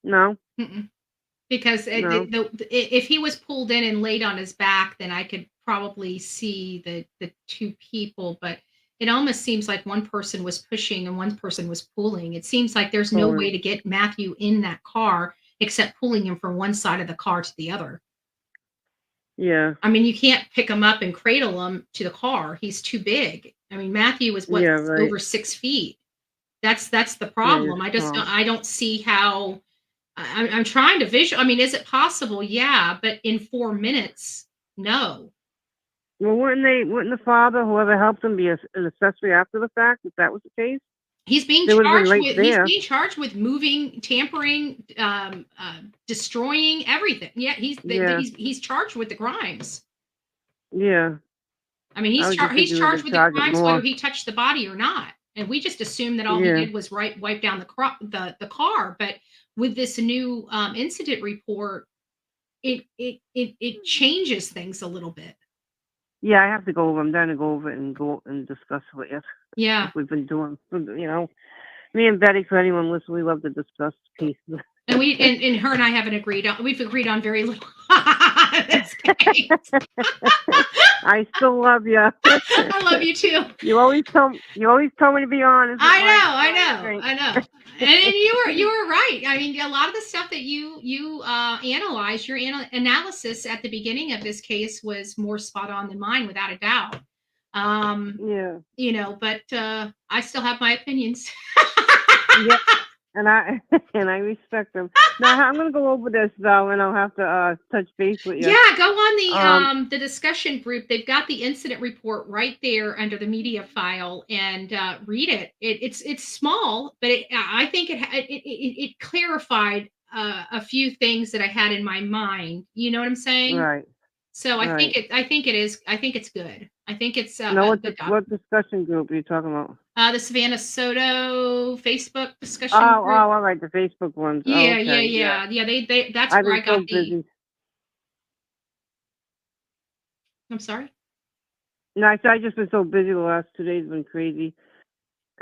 No? Because No. if he was pulled in and laid on his back, then I could probably see the 2 people. But It almost seems like one person was pushing and one person was pulling. It seems like there's no way Pulling. to get Matthew in that car except pulling him from one side of the car to the other. Yeah. I mean, you can't pick him up and cradle him to the car. He's too big. I mean, Matthew was what, Yeah. Right. over 6 feet. That's the Yeah. You're problem. small. I don't see how. I'm trying to visual. I mean, is it possible? Yeah, but in 4 minutes, no. Well, wouldn't the father, whoever helped him, be an accessory after the fact? If that was the case, He's being they would have been charged right with there. moving, tampering, destroying everything. Yeah, Yeah. he's charged with the crimes. Yeah. I mean, I would just think he's he would have charged been with the charged with crimes whether more. he touched the body or not. And we just assumed that all he Yeah. did was wipe down the car. But with this new incident report, it changes things a little bit. Yeah, I have to go over. I'm down to go over it and go and discuss it with you. Yeah. Like we've been doing. You know, me and Betty, for anyone listening, we love to discuss cases. And and her and I haven't we've agreed on very little. This case. I still love you. I love you too. You always told me to be honest. I know. And you were right. I mean, a lot of the stuff that you analyzed, your analysis at the beginning of this case was more spot on than mine, without a doubt. Yeah. You know, but I still have my opinions. Yep. And I respect them. Now I'm gonna go over this though, and I'll have to touch base with you. Yeah, go on the discussion group. They've got the incident report right there under the media file, and read it. It's small, but I think it clarified a few things that I had in my mind. You know what I'm saying? Right. So I Right. think it's good. I think it's Now, a good what discussion group are you talking about? the Savanah Soto Facebook discussion Oh, group. all right, the Facebook ones. Oh, Yeah, okay. yeah. They that's I've where been I so got the. busy. I'm sorry. No, I just been so busy the last 2 days. Been crazy.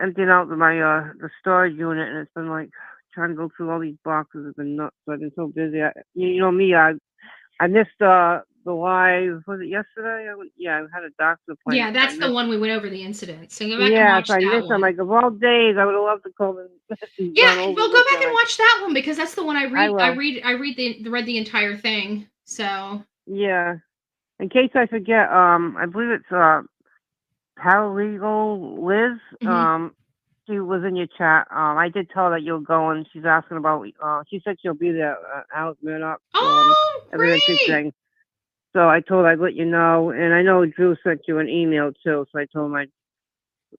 Emptying out my the storage unit, and it's been like trying to go through all these boxes. It's been nuts. So I've been so busy. You know me. I missed the live. Was it yesterday? I had a doctor appointment. Yeah, that's so the missed, one we went over the incident. So go back and yeah, watch so I that missed. I'm one. like, of all days, I would have loved to call and Yeah, gone over well, with go you. back and watch that one because that's the one I I read. will. Read the entire thing. So Yeah. In case I forget, I believe it's paralegal Liz. mhm. She was in your chat. I did tell her that you'll go, and she's asking about. She said she'll be there. Alex Murdoch. Oh, Evidentiary great! thing. So I told her I'd let you know, and I know Drew sent you an email too. So I told him I'd,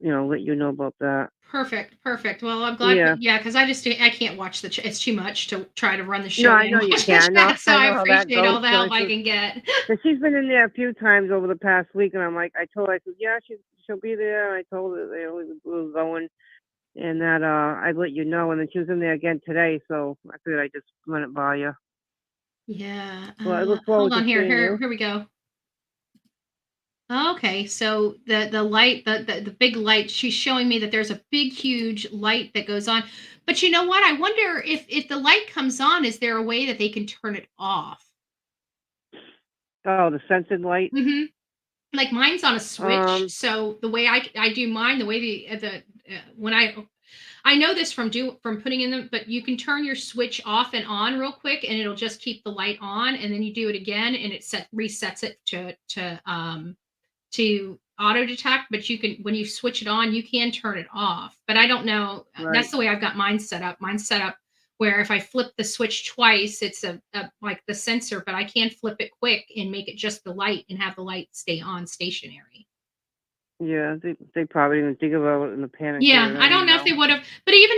let you know about that. Perfect. Well, I'm glad. Yeah. Yeah, because I can't watch it's too much to try to run the No, show I and know you watch the can. No, chat. So I I know how that appreciate all goes. the help I can get. But she's been in there a few times over the past week, and I'm like, I told her, I said, yeah, she'll be there. And I told her we were going, and that I'd let you know. And then she was in there again today, so I figured I'd just run it by you. Yeah. Well, I look Hold forward to on here. seeing you. Here we go. Okay, so the light, the big light, she's showing me that there's a big, huge light that goes on. But you know what? I wonder if the light comes on, is there a way that they can turn it off? Oh, the scented light. Mm-hmm. Like mine's on a switch, Um, so the way I do mine, the way when I know this from putting in them, but you can turn your switch off and on real quick, and it'll just keep the light on, and then you do it again, and it resets it to auto detect, but you can, when you switch it on, you can turn it off. But I don't know. right. That's the way I've got mine set up. Mine's set up where if I flip the switch twice, it's a like the sensor, but I can flip it quick and make it just the light and have the light stay on stationary. Yeah, they probably didn't think about it in the panic. Yeah, I don't know if they would have, but even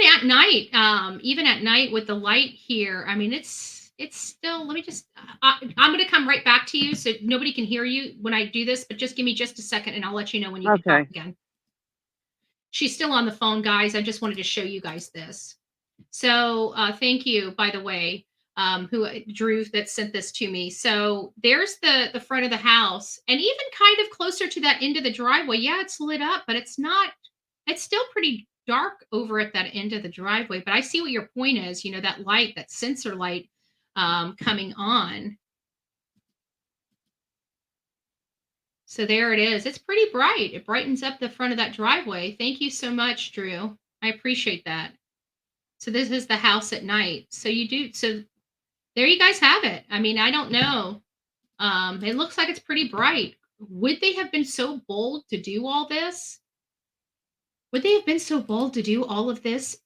at night with the light here, I mean, it's still, let me just, I'm going to come right back to you so nobody can hear you when I do this, but just give me just a second and I'll let you know when you can talk Okay. again. She's still on the phone, guys. I just wanted to show you guys this. So thank you, by the way, who Drew that sent this to me. So there's the front of the house, and even kind of closer to that end of the driveway. Yeah, it's lit up, but it's not. It's still pretty dark over at that end of the driveway. But I see what your point is. You know, that light, that sensor light, coming on. So there it is. It's pretty bright. It brightens up the front of that driveway. Thank you so much, Drew. I appreciate that. So this is the house at night. So you do so there you guys have it. I mean, I don't know. It looks like it's pretty bright. Would they have been so bold to do all this? Would they have been so bold to do all of this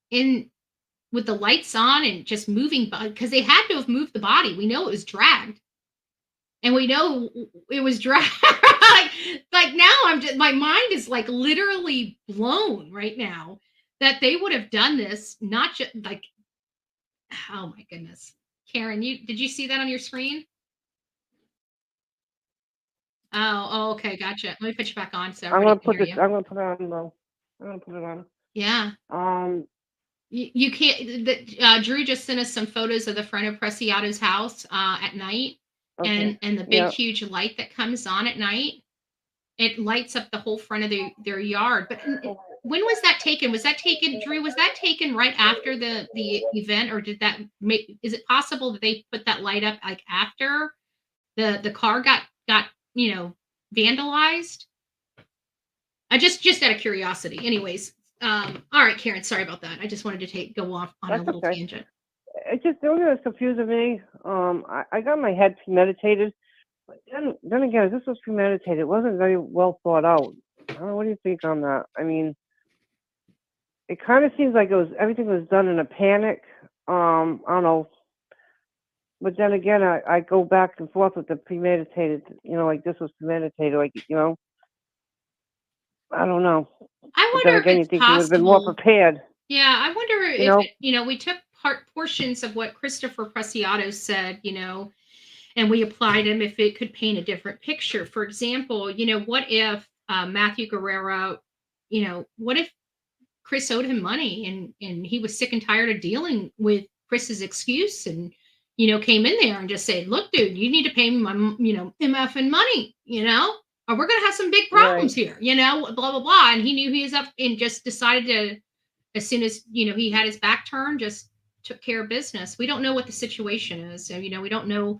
in with the lights on and just moving because they had to have moved the body. We know it was dragged. And we know it was dragged. like now I'm just my mind is like literally blown right now that they would have done this, not just like oh my goodness. Karen, did you see that on your screen? Oh, okay, gotcha. Let me put you back on so I'm everybody gonna can put hear this. you. I'm gonna put it on though. I'm gonna put it on. Yeah. Um. You can't. Drew just sent us some photos of the front of Preciado's house at night, Okay. and the big Yeah. huge light that comes on at night. It lights up the whole front of their yard. But when was that taken? Was that taken, Drew? Was that taken right after the event, or did that make? Is it possible that they put that light up like after the car got vandalized? I just out of curiosity. Anyways, all right, Karen. Sorry about that. I just wanted to go off on a That's little okay. tangent. It just the only thing that's confusing me. I got my head premeditated, but then again, this was premeditated. It wasn't very well thought out. I don't know. What do you think on that? I mean, it kind of seems like everything was done in a panic. I don't know. But then again, I go back and forth with the premeditated. Like this was premeditated. Like I don't know. I But then wonder if again, you it's think he would have been more possible. prepared. Yeah, I wonder You if know. we took portions of what Christopher Preciado said, and we applied them if it could paint a different picture. For example, what if Matthew Guerrera, what if Chris owed him money and he was sick and tired of dealing with Chris's excuse and came in there and just said, "Look, dude, you need to pay me my MF and money, or we're gonna have some big Right. problems here, blah blah blah." And he knew he was up and just decided to, as soon as he had his back turned, just took care of business. We don't know what the situation is, so we don't know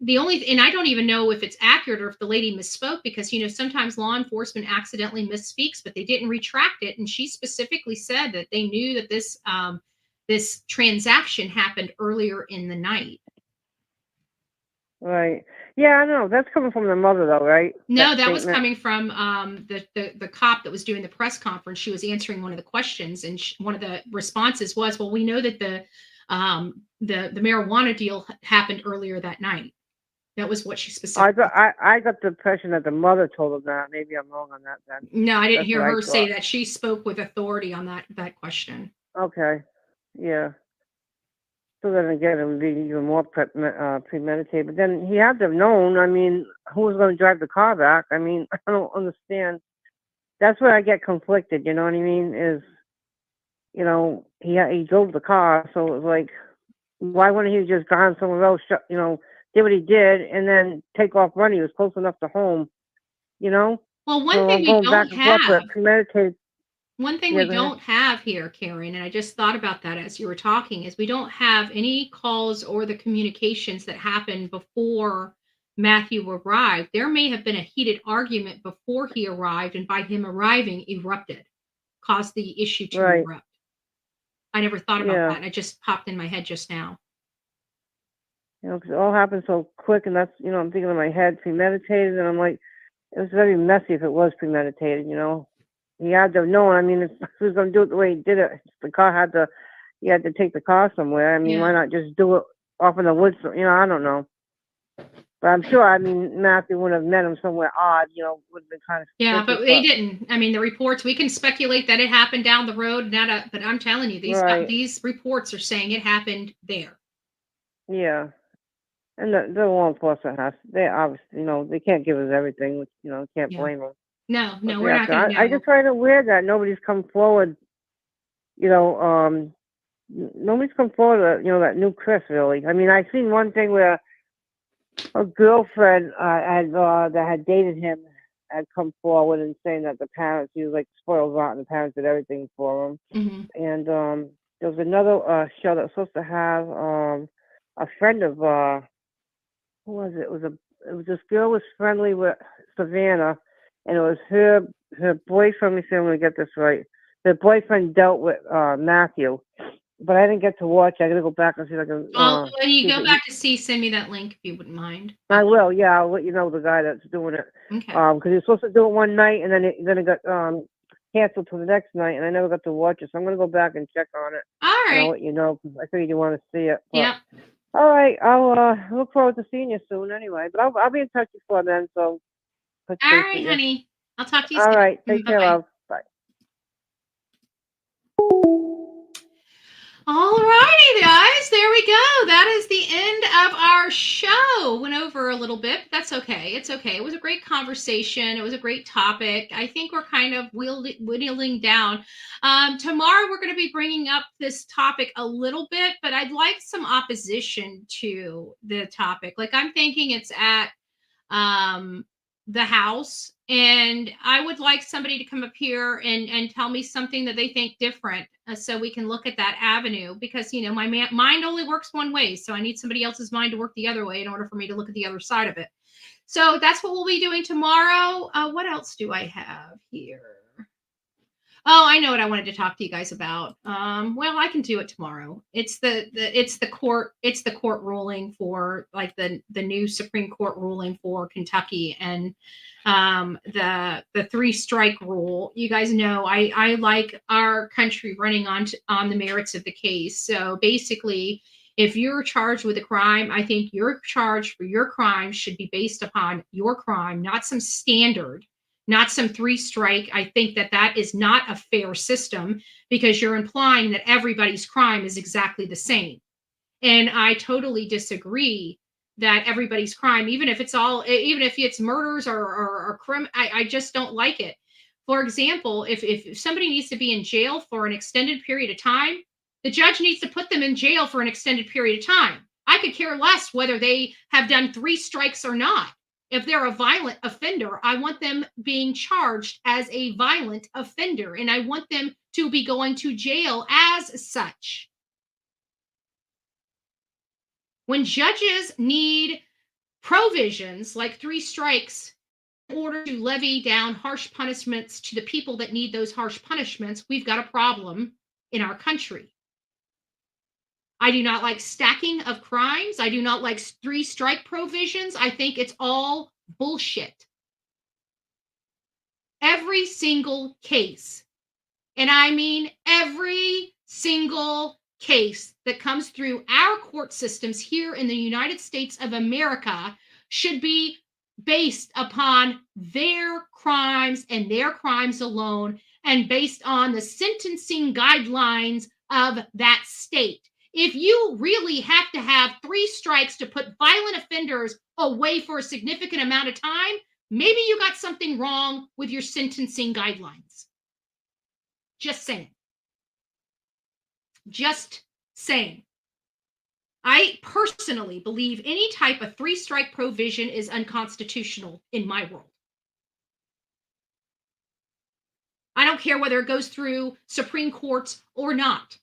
and I don't even know if it's accurate or if the lady misspoke because sometimes law enforcement accidentally misspeaks, but they didn't retract it. And she specifically said that they knew that this transaction happened earlier in the night. Right. Yeah, I know. That's coming from the mother, though, right? No, that was statement. coming from the cop that was doing the press conference. She was answering one of the questions, and one of the responses was, "Well, we know that the marijuana deal happened earlier that night." That was what she specifically. I got the impression that the mother told him that. Maybe I'm wrong on that then. No, I didn't That's hear what I her say thought. that. She spoke with authority on that question. Okay. Yeah. So then again, it would be even more premeditated. But then he had to have known. I mean, who was going to drive the car back? I mean, I don't understand. That's where I get conflicted. You know what I mean? He drove the car, so it was like, why wouldn't he just gone somewhere else? Did what he did, and then take off running. He was close enough to home. Well, So I'm going back and forth with premeditated. one thing Yeah, we go ahead. don't have here, Karen, and I just thought about that as you were talking, is we don't have any calls or the communications that happened before Matthew arrived. There may have been a heated argument before he arrived, and by him arriving, caused the issue to Right. erupt. I never thought about Yeah. that. And it just popped in my head just now. 'Cause it all happened so quick, and that's, I'm thinking in my head, premeditated, and I'm like, it was very messy if it was premeditated, He had to have known. I mean, if he was going to do it the way he did it, he had to take the car somewhere. I mean, why not just do it off in the woods? I don't know. But I'm sure, Matthew would have met him somewhere odd, would have been kind of Yeah, suspicious. but they didn't. I mean, the reports, we can speculate that it happened down the road, but I'm telling you, Right. these reports are saying it happened there. Yeah. And the law enforcement they obviously, they can't give us everything, which, can't Yeah. blame them. No, But we're not going to know. I just find it weird that nobody's come forward, nobody's come forward, that knew Chris, really. I mean, I've seen one thing where a girlfriend that had dated him had come forward and saying that the parents, he was like spoiled rotten, the parents did everything for him. Mm-hmm. And there was another show that was supposed to have a friend of, who was it? It this girl was friendly with Savanah, and it was her boyfriend. Let me see, I'm gonna get this right. Her boyfriend dealt with Matthew, but I didn't get to watch. I gotta go back and see if I can. Well, when you see go if back to see, send me that link if you wouldn't mind. I will. Yeah, I'll let you know the guy that's doing it. Okay. Because he was supposed to do it one night, and then it got canceled to the next night, and I never got to watch it. So I'm gonna go back and check on it. All And I'll right. let you know, 'cause I figured you want to see it. But, Yeah. all right. I'll look forward to seeing you soon. Anyway, but I'll be in touch before then. So. Touch All base right, with you. honey. I'll talk to you All soon. right. Take care, Bye-bye. love. Bye. All righty, guys. There we go. That is the end of our show. Went over a little bit, but that's okay. It's okay. It was a great conversation. It was a great topic. I think we're kind of whittling down. Tomorrow, we're going to be bringing up this topic a little bit, but I'd like some opposition to the topic. Like, I'm thinking it's at the house, and I would like somebody to come up here and tell me something that they think different, so we can look at that avenue, because my mind only works one way, so I need somebody else's mind to work the other way in order for me to look at the other side of it. So that's what we'll be doing tomorrow. What else do I have here? Oh, I know what I wanted to talk to you guys about. Well, I can do it tomorrow. It's the court ruling for, like, the new Supreme Court ruling for Kentucky, and the 3-strike rule. You guys know I like our country running on the merits of the case. So basically, if you're charged with a crime, I think your charge for your crime should be based upon your crime, not some standard, not some 3-strike. I think that is not a fair system, because you're implying that everybody's crime is exactly the same. And I totally disagree that everybody's crime, even if it's murders or crime, I just don't like it. For example, if somebody needs to be in jail for an extended period of time, the judge needs to put them in jail for an extended period of time. I could care less whether they have done 3 strikes or not. If they're a violent offender, I want them being charged as a violent offender, and I want them to be going to jail as such. When judges need provisions like 3 strikes in order to levy down harsh punishments to the people that need those harsh punishments, we've got a problem in our country. I do not like stacking of crimes. I do not like 3-strike provisions. I think it's all bullshit. Every single case, and I mean every single case that comes through our court systems here in the United States of America, should be based upon their crimes and their crimes alone, and based on the sentencing guidelines of that state. If you really have to have 3 strikes to put violent offenders away for a significant amount of time, maybe you got something wrong with your sentencing guidelines. Just saying. Just saying. I personally believe any type of 3-strike provision is unconstitutional in my world. I don't care whether it goes through Supreme Courts or not.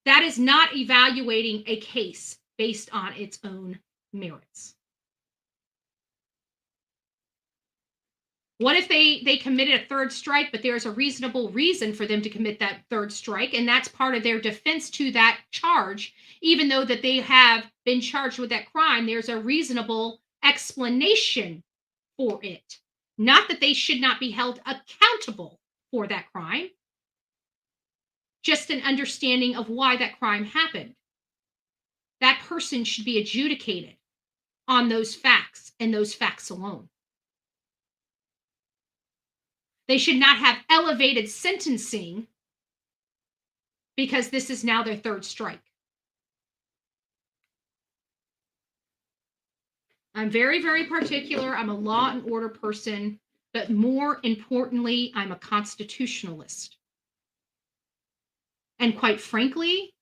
That is not evaluating a case based on its own merits. What if they committed a 3rd strike, but there's a reasonable reason for them to commit that 3rd strike, and that's part of their defense to that charge, even though that they have been charged with that crime, there's a reasonable explanation for it. Not that they should not be held accountable for that crime, just an understanding of why that crime happened. That person should be adjudicated on those facts and those facts alone. They should not have elevated sentencing because this is now their 3rd strike. I'm very, very particular. I'm a law and order person, but more importantly, I'm a constitutionalist. And quite frankly,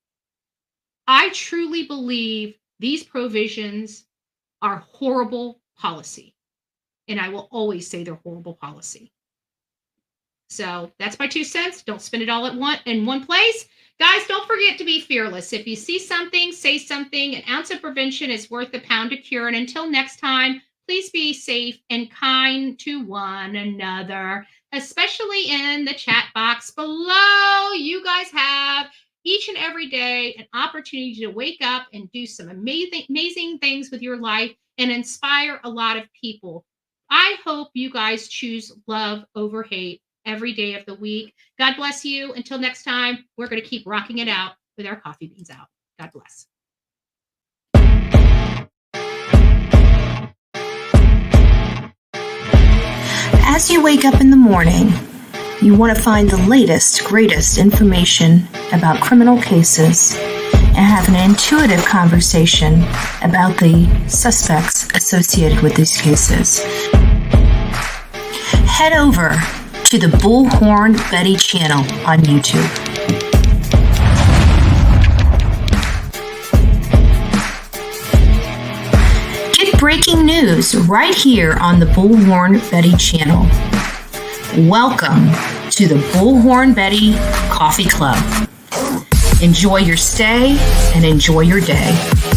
I truly believe these provisions are horrible policy. And I will always say they're horrible policy. So that's my 2 cents. Don't spend it all in one place. Guys, don't forget to be fearless. If you see something, say something. An ounce of prevention is worth a pound of cure. And until next time, please be safe and kind to one another, especially in the chat box below. You guys have each and every day an opportunity to wake up and do some amazing things with your life and inspire a lot of people. I hope you guys choose love over hate every day of the week. God bless you. Until next time, we're going to keep rocking it out with our coffee beans out. God bless. As you wake up in the morning, you want to find the latest, greatest information about criminal cases and have an intuitive conversation about the suspects associated with these cases. Head over to the Bullhorn Betty channel on YouTube. Get breaking news right here on the Bullhorn Betty channel. Welcome to the Bullhorn Betty Coffee Club. Enjoy your stay and enjoy your day.